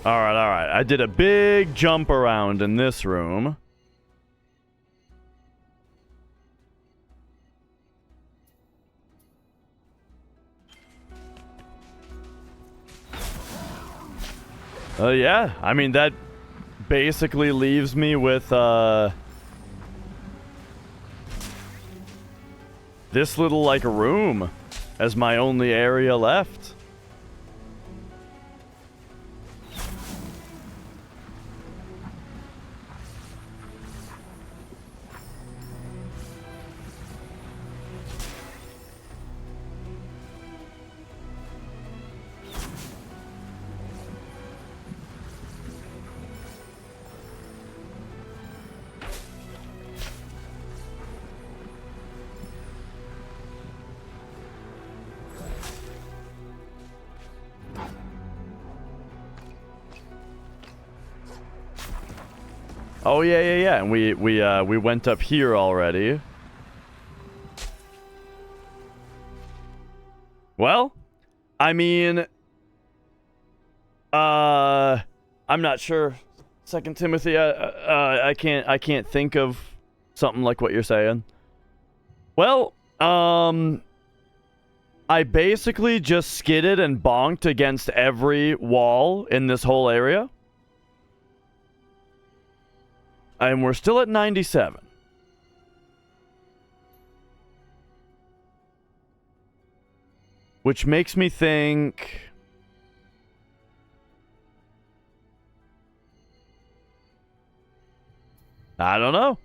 Alright, alright. I did a big jump around in this room. Yeah. I mean, that basically leaves me with, this little, like, room as my only area left. Oh yeah. And we went up here already. Well, I mean, I'm not sure. Second Timothy, I can't think of something like what you're saying. Well, I basically just skidded and bonked against every wall in this whole area. And we're still at 97. Which makes me think... I don't know.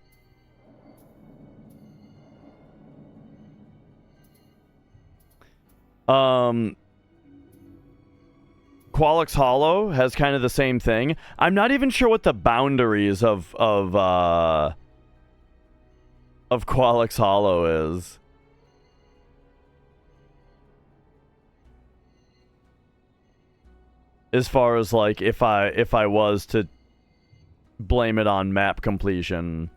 Qualix Hollow has kind of the same thing. I'm not even sure what the boundaries of Qualix Hollow is. As far as like if I was to blame it on map completion.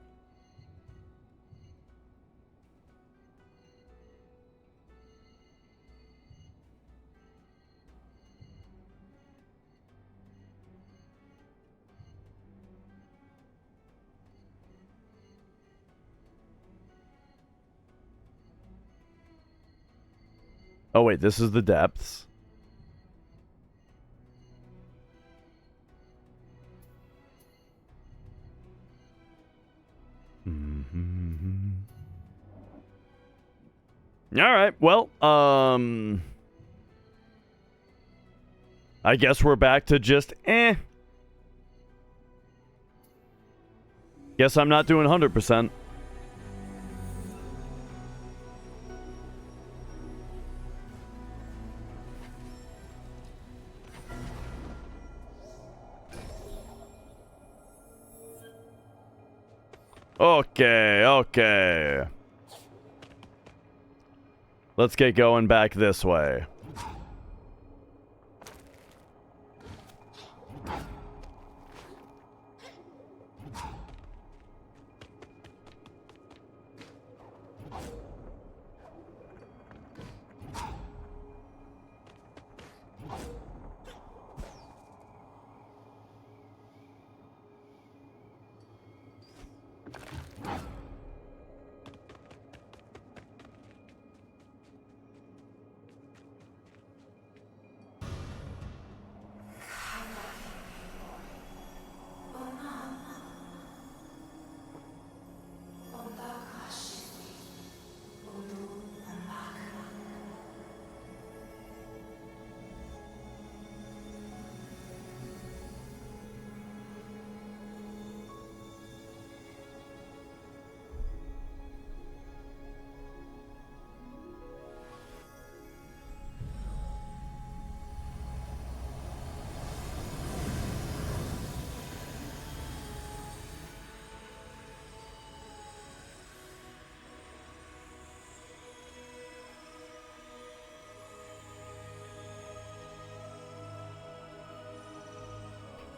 Oh wait, this is the depths. All right. Well, I guess we're back to just Guess I'm not doing 100%. Okay. Let's get going back this way.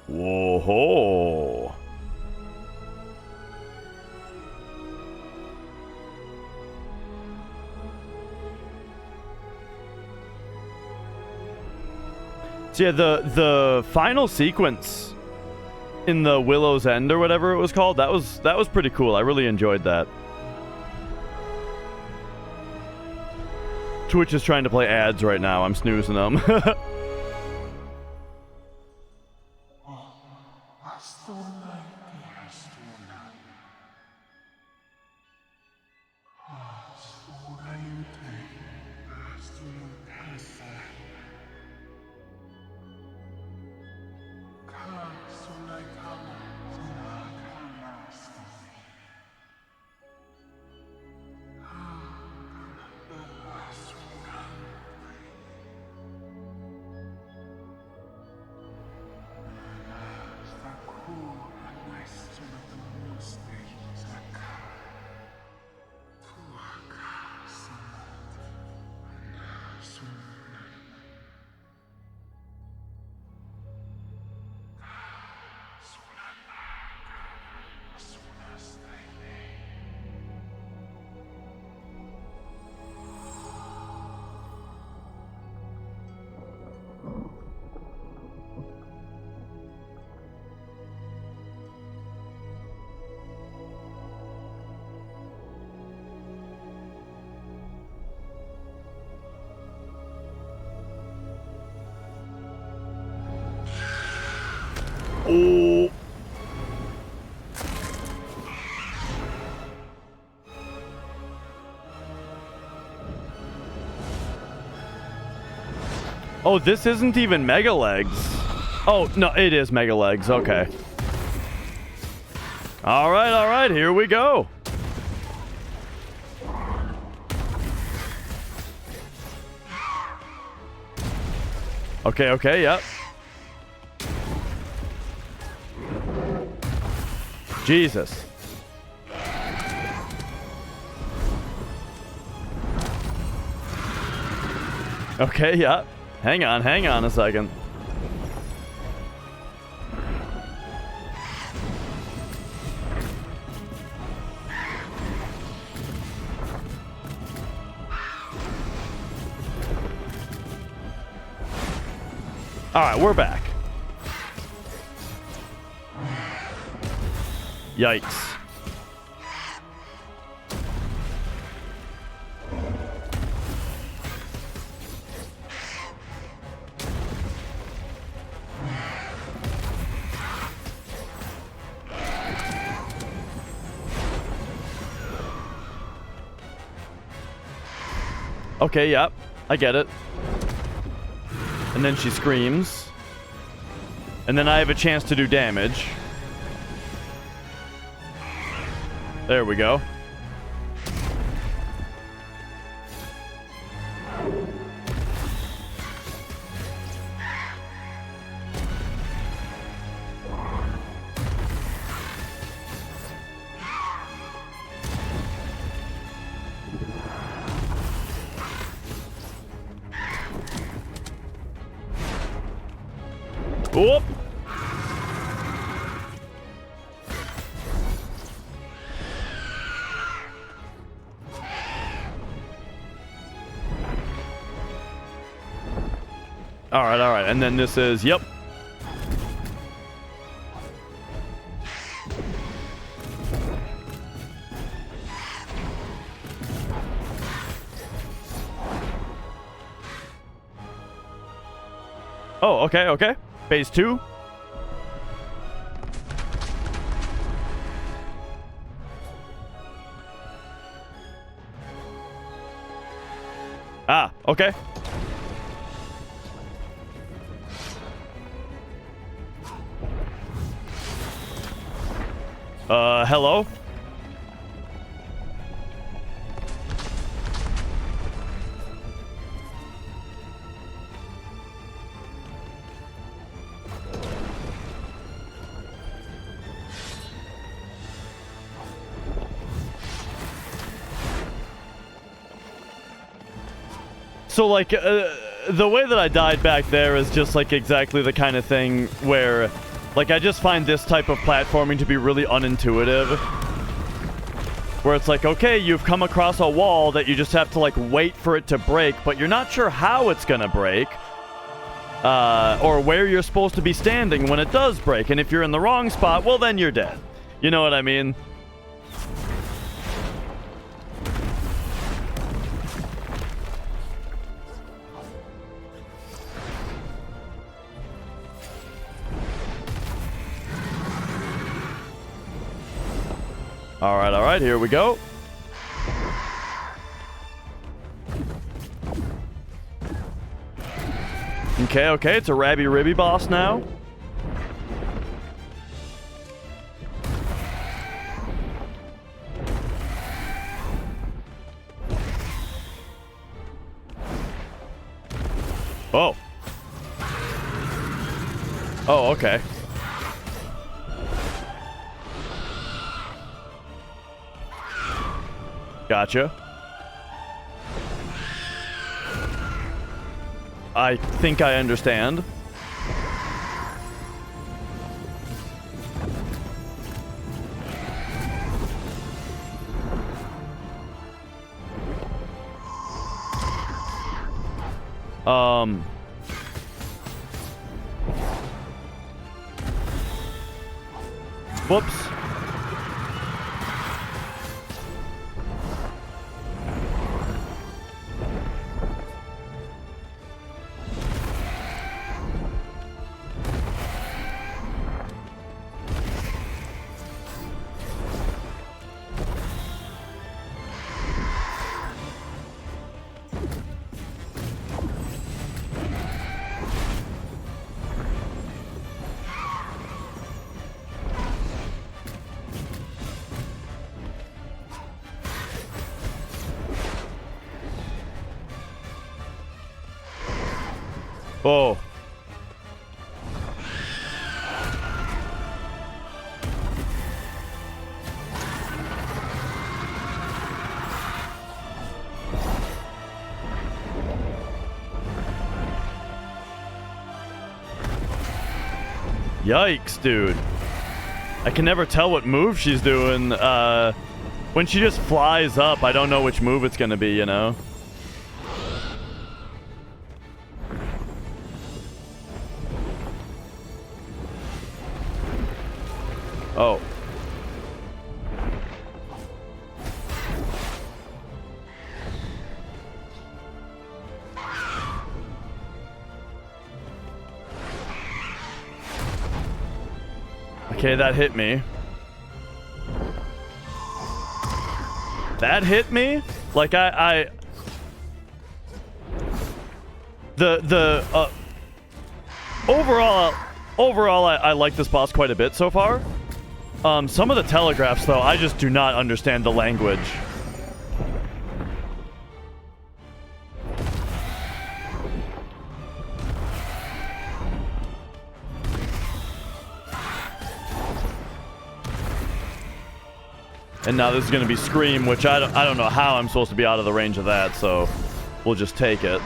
Whoa. So yeah, the final sequence in the Willow's End or whatever it was called, that was pretty cool. I really enjoyed that. Twitch is trying to play ads right now. I'm snoozing them. Oh. Oh, this isn't even Mega Legs. Oh, no, it is Mega Legs. Okay. All right, here we go. Okay, yep. Jesus. Okay, yeah. Hang on a second. Alright, we're back. Yikes. Okay, yep. I get it. And then she screams. And then I have a chance to do damage. There we go. Whoop. All right, and then this is, yep. Oh, okay. Phase 2. Ah, okay. Hello? So, like, the way that I died back there is just, like, exactly the kind of thing where, like, I just find this type of platforming to be really unintuitive. Where it's like, okay, you've come across a wall that you just have to, like, wait for it to break, but you're not sure how it's gonna break. or where you're supposed to be standing when it does break. And if you're in the wrong spot, well, then you're dead. You know what I mean? All right, here we go. Okay, it's a Rabby Ribby boss now. Oh. Oh, okay. Gotcha. I think I understand. Whoops. Oh. Yikes, dude. I can never tell what move she's doing. When she just flies up, I don't know which move it's gonna be, you know? Oh. Okay, that hit me. That hit me? Like overall I like this boss quite a bit so far. Some of the telegraphs, though, I just do not understand the language. And now this is going to be Scream, which I don't know how I'm supposed to be out of the range of that, so we'll just take it.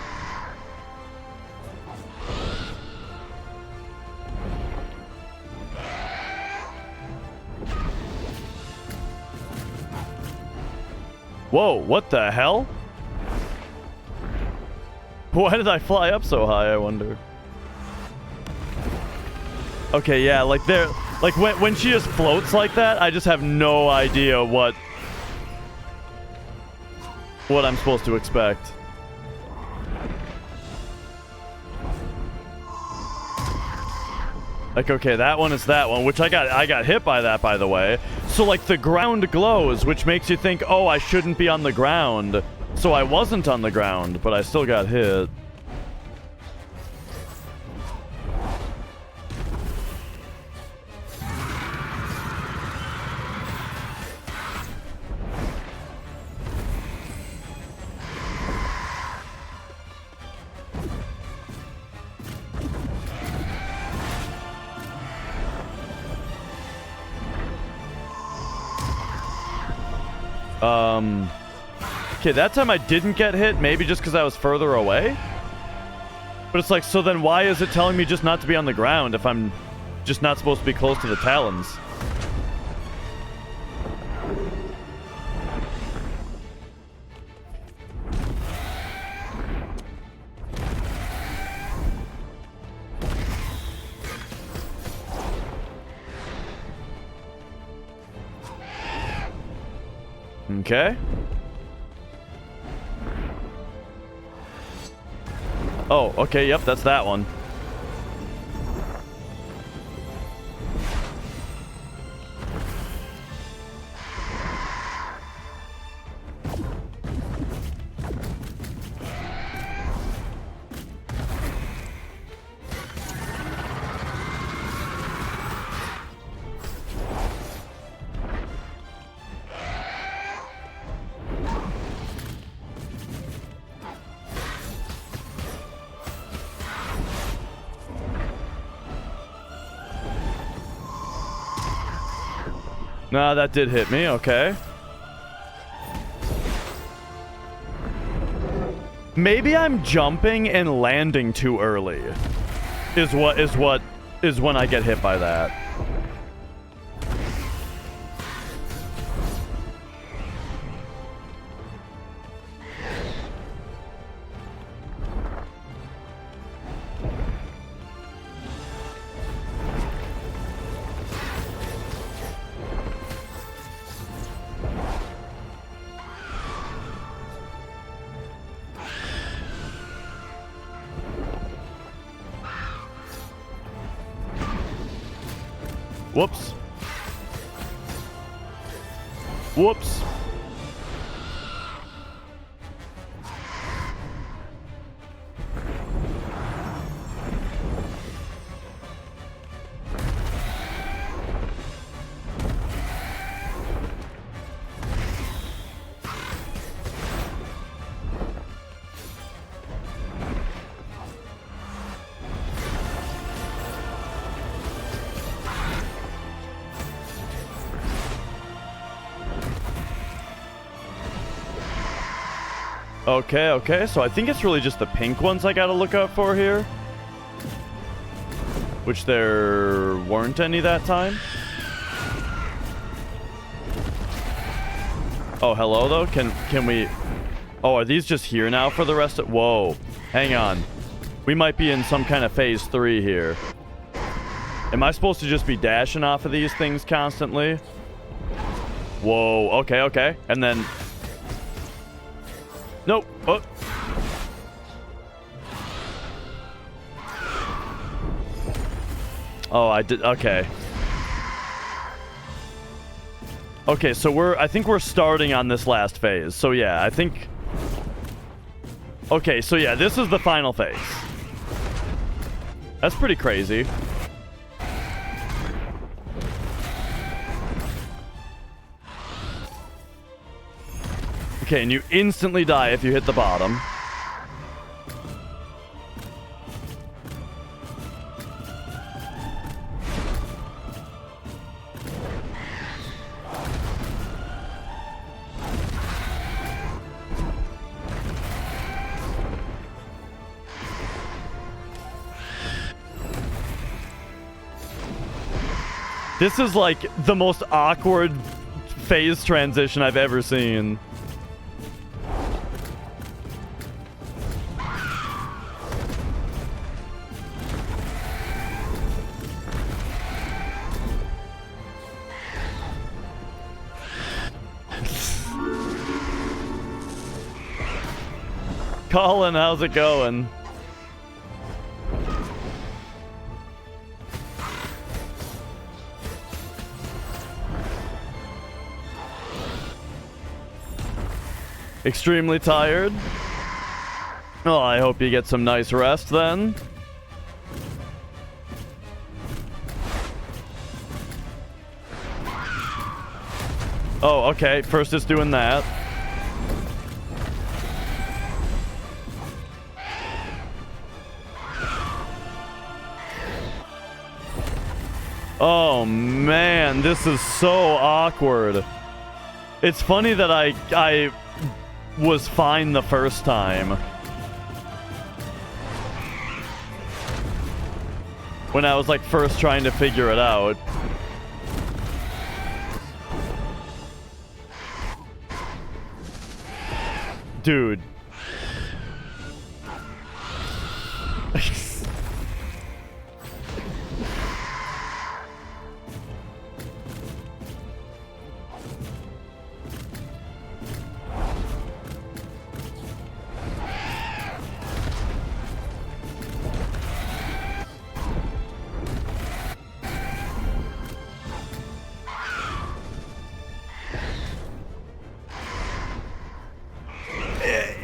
Whoa, what the hell? Why did I fly up so high, I wonder? Okay, yeah, like there, like when she just floats like that, I just have no idea what I'm supposed to expect. Like, okay, that one is that one, which I got hit by that, by the way. So, like, the ground glows, which makes you think, oh, I shouldn't be on the ground. So I wasn't on the ground, but I still got hit. Okay, that time I didn't get hit, maybe just because I was further away? But it's like, so then why is it telling me just not to be on the ground if I'm just not supposed to be close to the talons? Okay. Oh, okay, yep, that's that one. Nah, that did hit me, okay. Maybe I'm jumping and landing too early. Is when I get hit by that. Whoops. Whoops. Okay, okay, so I think it's really just the pink ones I gotta look out for here. Which there weren't any that time. Oh, hello, though? Can we... Oh, are these just here now for the rest of... Whoa. Hang on. We might be in some kind of phase 3 here. Am I supposed to just be dashing off of these things constantly? Whoa, okay, okay. And then... Nope. Oh. Oh, I did. Okay. Okay, so I think we're starting on this last phase. So yeah, I think... Okay, so yeah, this is the final phase. That's pretty crazy. Okay, and you instantly die if you hit the bottom. This is like the most awkward phase transition I've ever seen. Colin, how's it going? Extremely tired? Oh, I hope you get some nice rest then. Oh, okay. First it's doing that. Oh man, this is so awkward. It's funny that I was fine the first time. When I was like first trying to figure it out. Dude.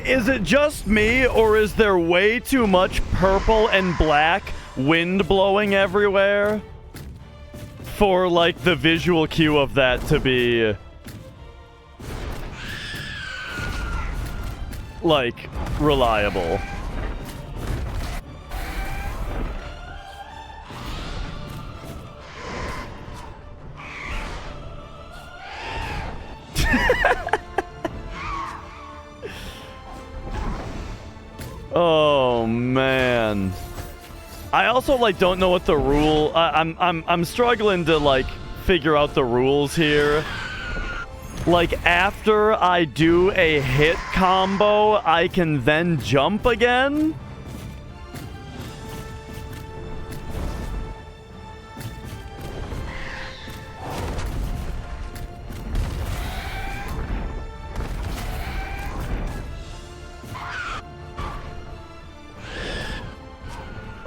Is it just me, or is there way too much purple and black wind blowing everywhere for, like, the visual cue of that to be, like, reliable? Oh man. I also like don't know what the rule I'm struggling to like figure out the rules here. Like after I do a hit combo, I can then jump again?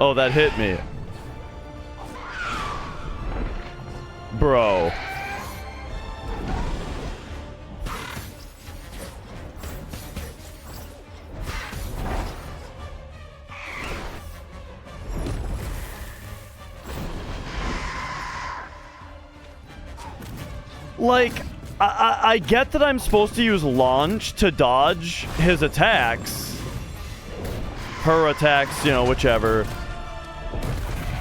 Oh, that hit me. Bro. Like, I get that I'm supposed to use launch to dodge his attacks. Her attacks, you know, whichever.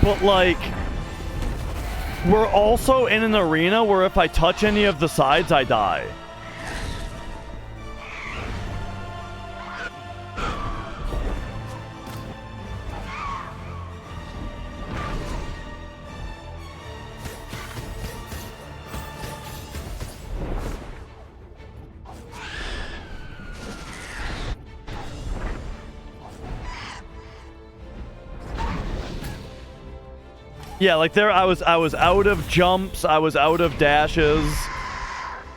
But, like, we're also in an arena where if I touch any of the sides, I die. Yeah, like there I was out of jumps, I was out of dashes.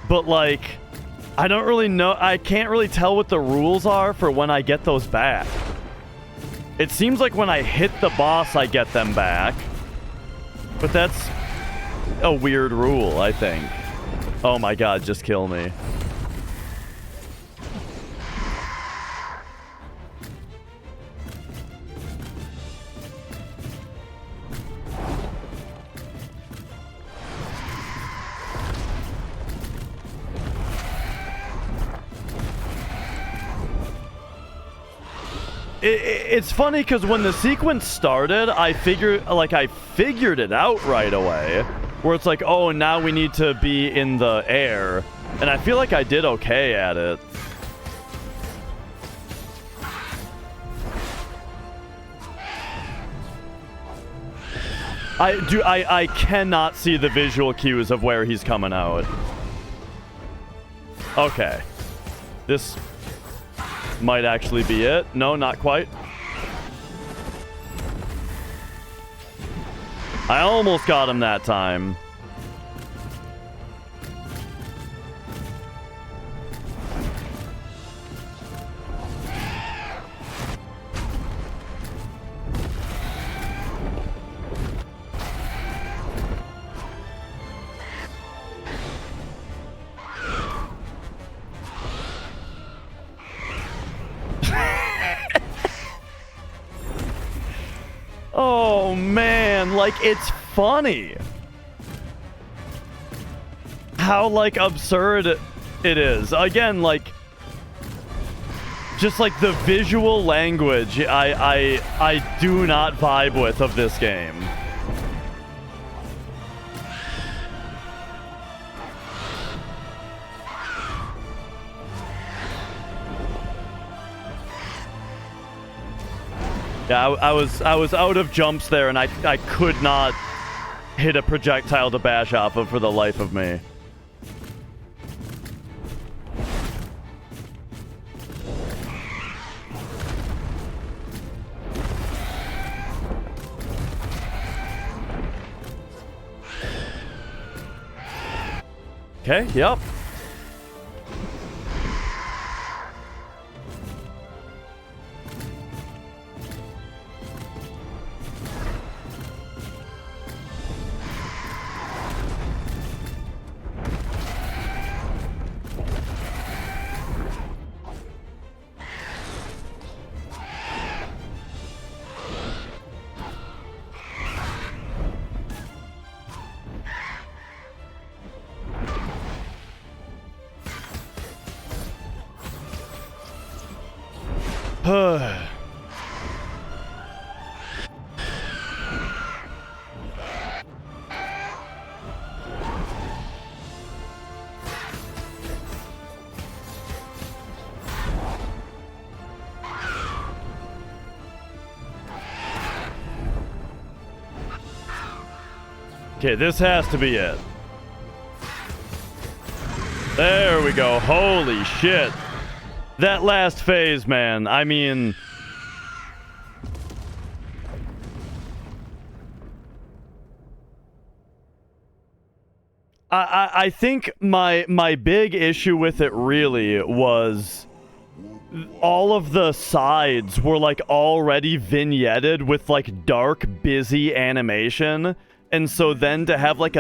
But like I don't really know, I can't really tell what the rules are for when I get those back. It seems like when I hit the boss I get them back. But that's a weird rule, I think. Oh my god, just kill me. It's funny because when the sequence started, I figured it out right away. Where it's like, oh, now we need to be in the air. And I feel like I did okay at it. I cannot see the visual cues of where he's coming out. Okay. This might actually be it. No, not quite. I almost got him that time. Oh man, like it's funny how like absurd it is. Again, like just like the visual language I do not vibe with of this game. Yeah, I was out of jumps there, and I could not hit a projectile to bash off of for the life of me. Okay, yep. Okay, this has to be it. There we go. Holy shit. That last phase, man. I mean... I think my big issue with it really was all of the sides were like already vignetted with like dark, busy animation. And so then to have like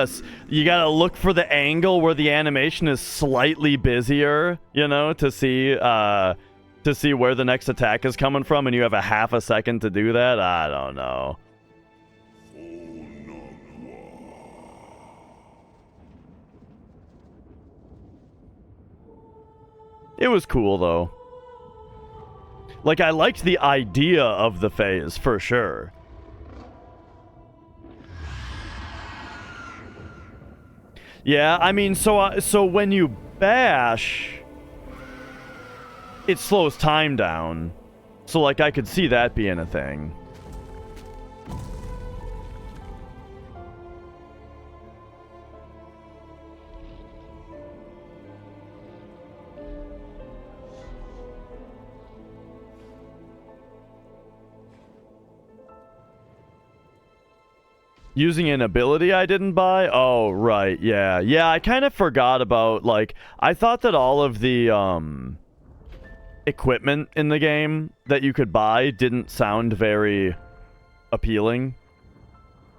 you gotta look for the angle where the animation is slightly busier, you know, to see where the next attack is coming from, and you have a half a second to do that. I don't know. It was cool though. Like, I liked the idea of the phase for sure. Yeah, I mean, so when you bash, it slows time down. So, like, I could see that being a thing. Using an ability I didn't buy? Oh, right, yeah. Yeah, I kind of forgot about, like, I thought that all of the, equipment in the game that you could buy didn't sound very appealing.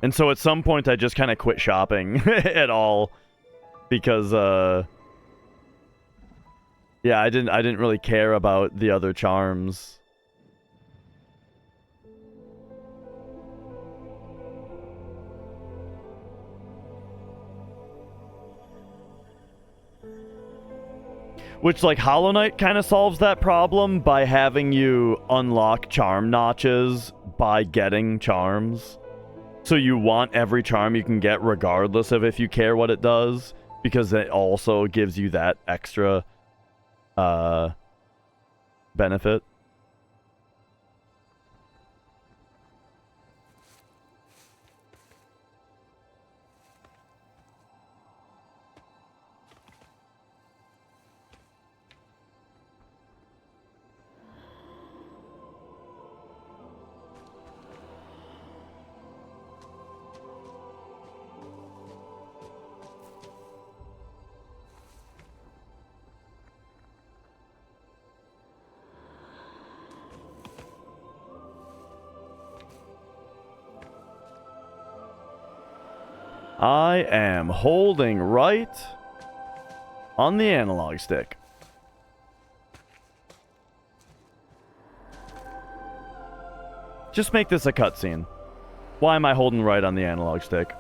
And so at some point I just kind of quit shopping at all. Because, yeah, I didn't really care about the other charms. Which, like, Hollow Knight kind of solves that problem by having you unlock charm notches by getting charms. So you want every charm you can get regardless of if you care what it does, because it also gives you that extra benefit. I am holding right on the analog stick. Just make this a cutscene. Why am I holding right on the analog stick?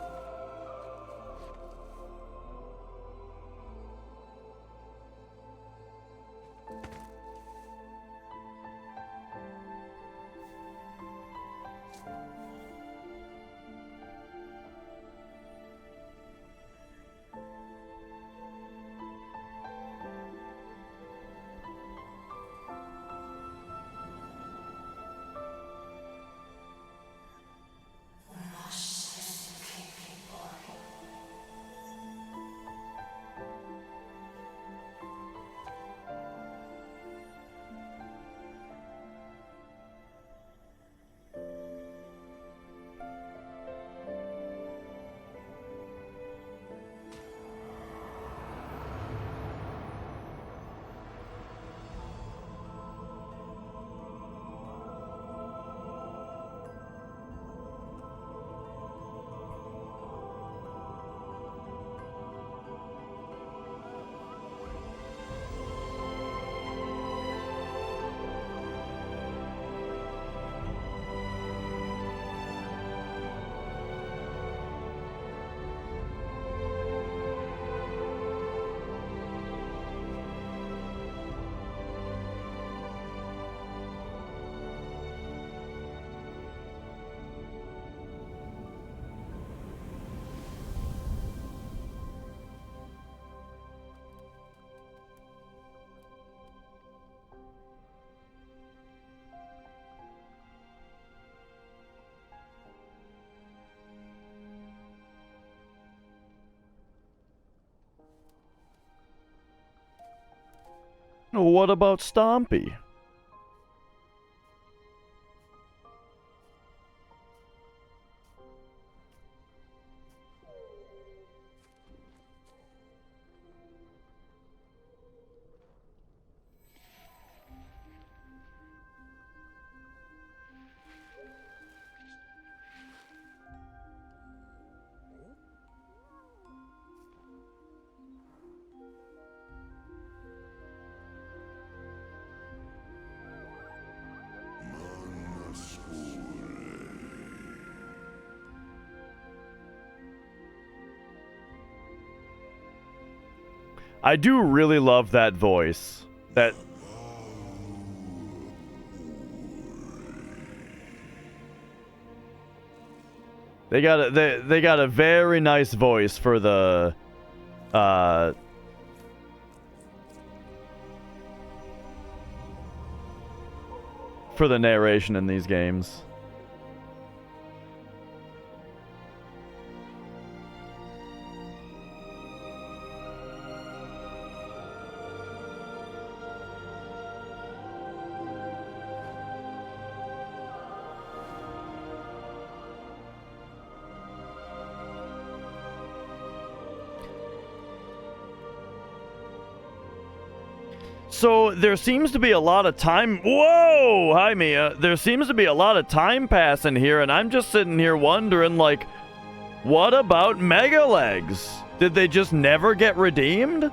What about Stompy? I do really love that voice. That they got a very nice voice for the narration in these games. So there seems to be a lot of time. Whoa! Hi, Mia. There seems to be a lot of time passing here, and I'm just sitting here wondering, like, what about Mega Legs? Did they just never get redeemed?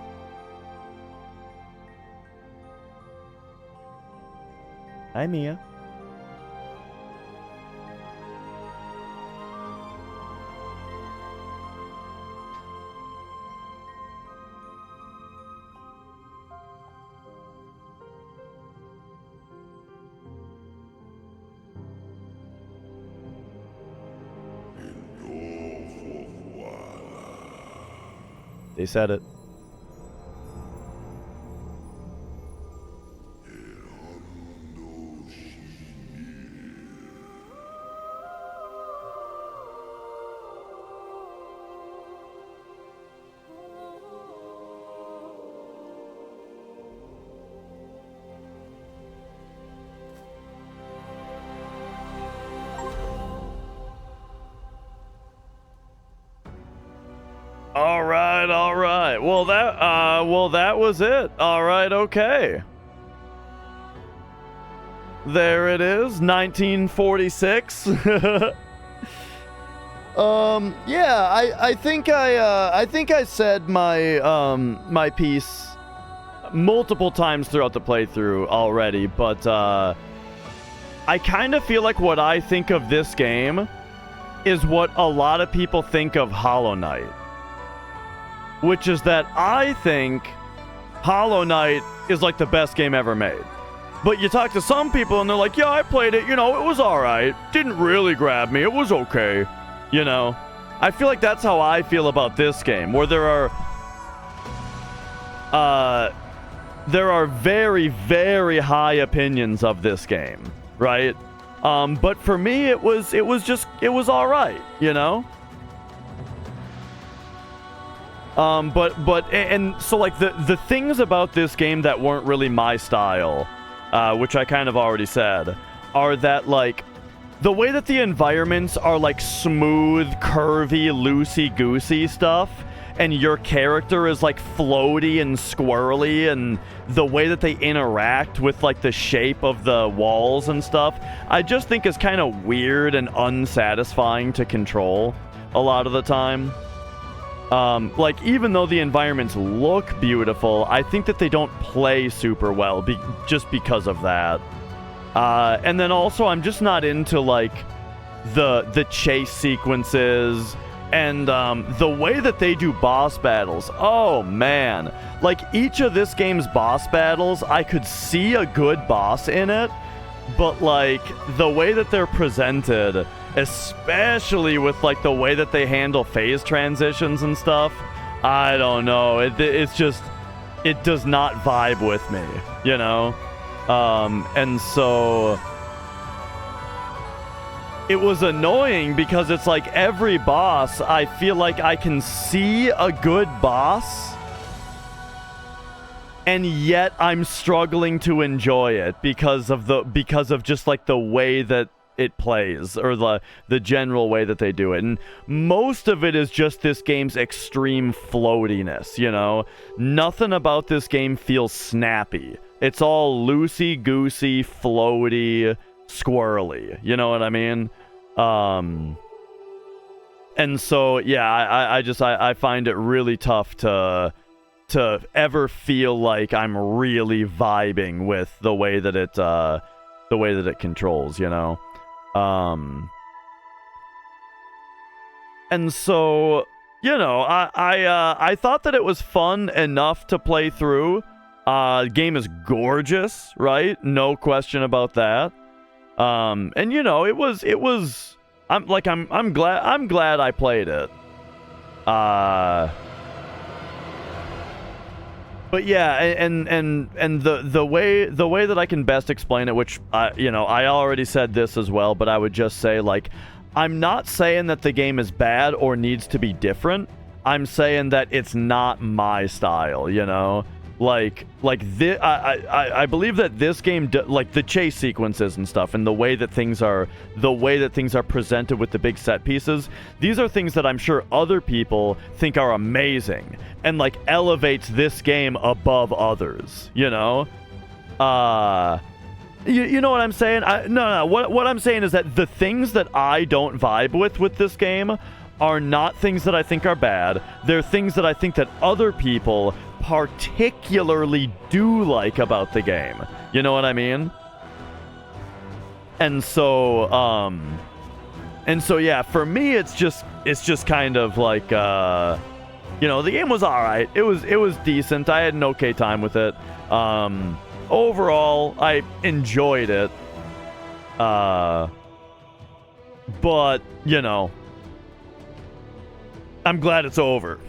Hi, Mia. They said it. All right. Well, that was it. All right, okay. There it is, 1946. Yeah, I think I said my my piece multiple times throughout the playthrough already, but I kind of feel like what I think of this game is what a lot of people think of Hollow Knight. Which is that I think Hollow Knight is like the best game ever made. But you talk to some people and they're like, yeah, I played it, you know, it was alright. Didn't really grab me, it was okay. You know? I feel like that's how I feel about this game, where there are very, very high opinions of this game, right? But for me, it was alright, you know? And so like the things about this game that weren't really my style, which I kind of already said, are that like the way that the environments are like smooth, curvy, loosey-goosey stuff, and your character is like floaty and squirrely, and the way that they interact with like the shape of the walls and stuff, I just think is kind of weird and unsatisfying to control a lot of the time. Like, even though the environments look beautiful, I think that they don't play super well just because of that. And then also, I'm just not into, like, the chase sequences and the way that they do boss battles. Oh, man. Like, each of this game's boss battles, I could see a good boss in it, but, like, the way that they're presented, especially with like the way that they handle phase transitions and stuff, I don't know, it's just, it does not vibe with me, you know? And so it was annoying because it's like every boss, I feel like I can see a good boss and yet I'm struggling to enjoy it because of just like the way that it plays, or the general way that they do it. And most of it is just this game's extreme floatiness, you know? Nothing about this game feels snappy. It's all loosey-goosey, floaty, squirrely. You know what I mean? And so, yeah, I find it really tough to ever feel like I'm really vibing with the way that it controls, you know? And so, you know, I thought that it was fun enough to play through. The game is gorgeous, right? No question about that. And you know, it was I'm glad I played it. But yeah, and the way that I can best explain it, which you know, I already said this as well, but I would just say, like, I'm not saying that the game is bad or needs to be different. I'm saying that it's not my style, you know? Like this, I believe that this game, like the chase sequences and stuff, and the way that things are presented with the big set pieces, these are things that I'm sure other people think are amazing, and like elevates this game above others, you know? You know what I'm saying? No. What I'm saying is that the things that I don't vibe with this game are not things that I think are bad. They're things that I think that other people particularly do like about the game. You know what I mean? And so yeah, for me it's just kind of like you know, the game was alright. It was decent. I had an okay time with it. Overall, I enjoyed it. But, you know, I'm glad it's over.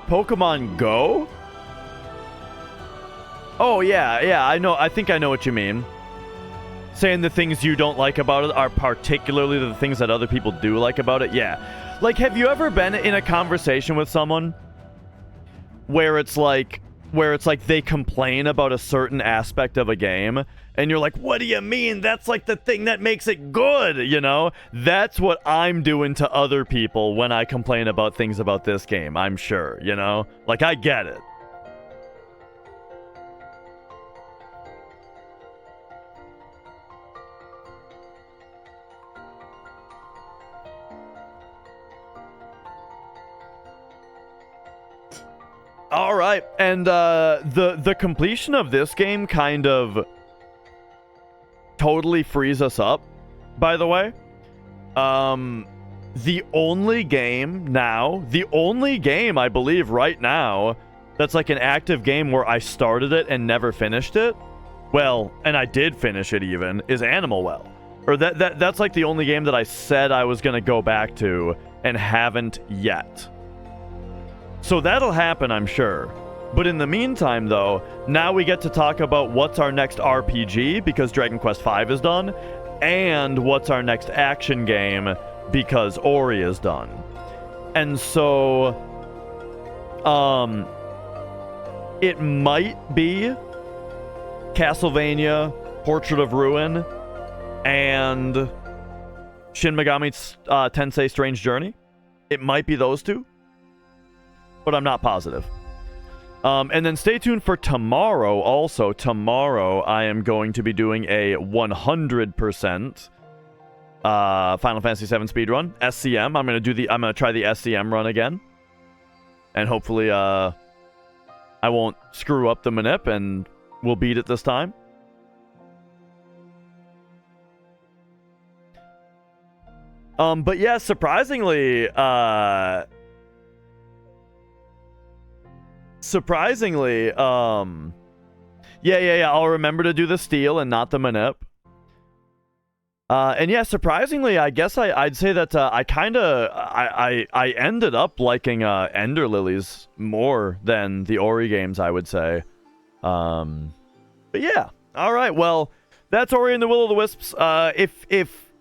Pokemon Go? Oh, yeah, I know. I think I know what you mean. Saying the things you don't like about it are particularly the things that other people do like about it. Yeah. Like, have you ever been in a conversation with someone where it's like they complain about a certain aspect of a game, and you're like, what do you mean? That's like the thing that makes it good, you know? That's what I'm doing to other people when I complain about things about this game, I'm sure, you know? Like, I get it. All right, and the completion of this game kind of totally frees us up, by the way. The only game I believe right now that's like an active game where I started it and never finished it, well, and I did finish it even, is Animal Well. Or that's like the only game that I said I was gonna go back to and haven't yet. So that'll happen, I'm sure. But in the meantime, though, now we get to talk about what's our next RPG, because Dragon Quest V is done, and what's our next action game, because Ori is done. And so, it might be Castlevania, Portrait of Ruin, and Shin Megami Tensei Strange Journey. It might be those two, but I'm not positive. And then stay tuned for tomorrow. Also, tomorrow I am going to be doing a 100% Final Fantasy VII speedrun, SCM. I'm gonna try the SCM run again, and hopefully I won't screw up the manip and we'll beat it this time. But yeah, surprisingly, Yeah. I'll remember to do the steal and not the manip. And yeah, surprisingly, I guess I'd say that I ended up liking Ender Lilies more than the Ori games, I would say. But yeah, all right. Well, that's Ori and the Will of the Wisps.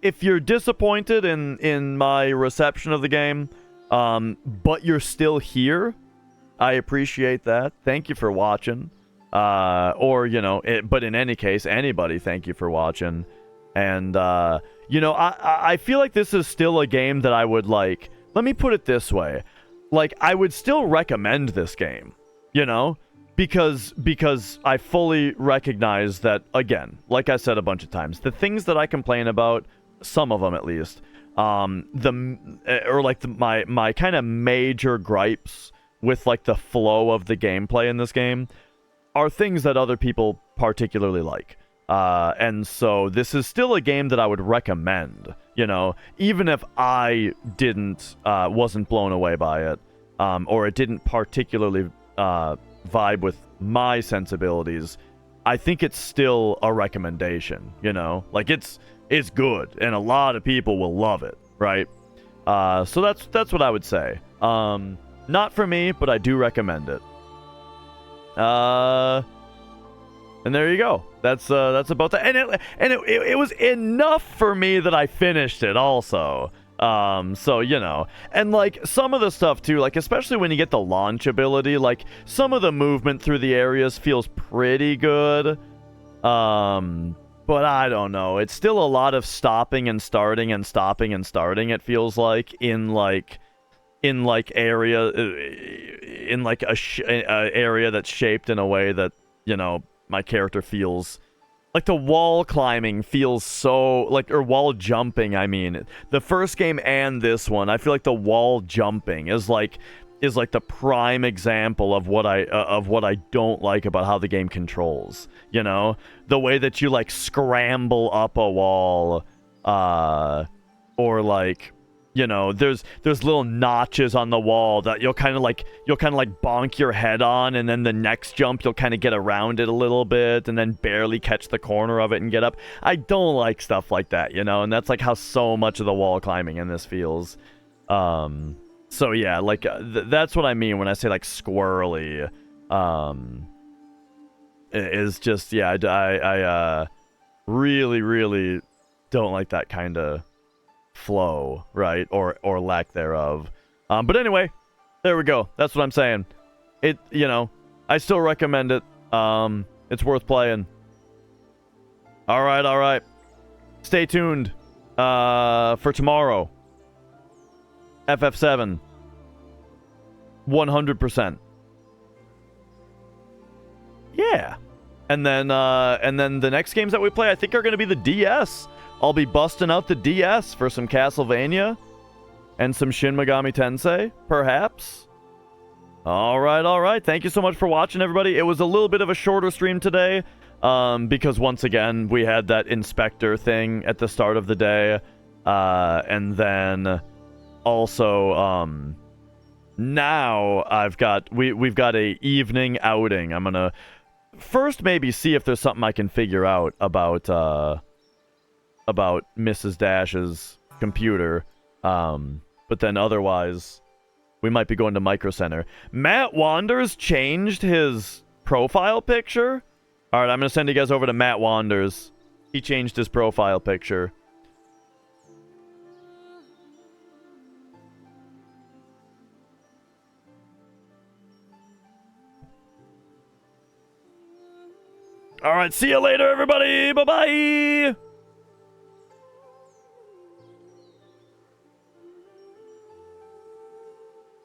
If you're disappointed in my reception of the game, but you're still here, I appreciate that. Thank you for watching. Or but in any case, anybody, thank you for watching. And, I feel like this is still a game that I would like. Let me put it this way. Like, I would still recommend this game, because I fully recognize that, again, like I said a bunch of times, the things that I complain about, some of them at least, my kind of major gripes with, like, the flow of the gameplay in this game are things that other people particularly like. And so this is still a game that I would recommend, even if I wasn't blown away by it, or it didn't particularly vibe with my sensibilities. I think it's still a recommendation, like it's good and a lot of people will love it, right? So that's what I would say. Not for me, but I do recommend it. And there you go. That's about that. And it was enough for me that I finished it also. So, and like some of the stuff too, like especially when you get the launch ability, like some of the movement through the areas feels pretty good. But I don't know. It's still a lot of stopping and starting and stopping and starting, it feels like, in area area that's shaped in a way that, my character feels like the wall climbing feels so like, or wall jumping, I mean. The first game and this one, I feel like the wall jumping is like the prime example of what I don't like about how the game controls, the way that you like scramble up a wall, or like, there's little notches on the wall that you'll kind of like bonk your head on, and then the next jump you'll kind of get around it a little bit and then barely catch the corner of it and get up. I don't like stuff like that, and that's like how so much of the wall climbing in this feels. So yeah, like that's what I mean when I say like squirrely. Is just, yeah, I really don't like that kind of flow, right? Or lack thereof. But anyway, there we go. That's what I'm saying. It, I still recommend it. It's worth playing. All right. Stay tuned for tomorrow. FF7. 100%. Yeah. And then the next games that we play, I think, are going to be the DS. I'll be busting out the DS for some Castlevania and some Shin Megami Tensei, perhaps. All right. Thank you so much for watching, everybody. It was a little bit of a shorter stream today, because once again, we had that inspector thing at the start of the day, and then also, now we've got a evening outing. I'm gonna first maybe see if there's something I can figure out about Mrs. Dash's computer, but then otherwise we might be going to Micro Center. Matt Wanders changed his profile picture. All right, I'm gonna send you guys over to Matt Wanders. He changed his profile picture. All right, see you later, everybody. Bye-bye.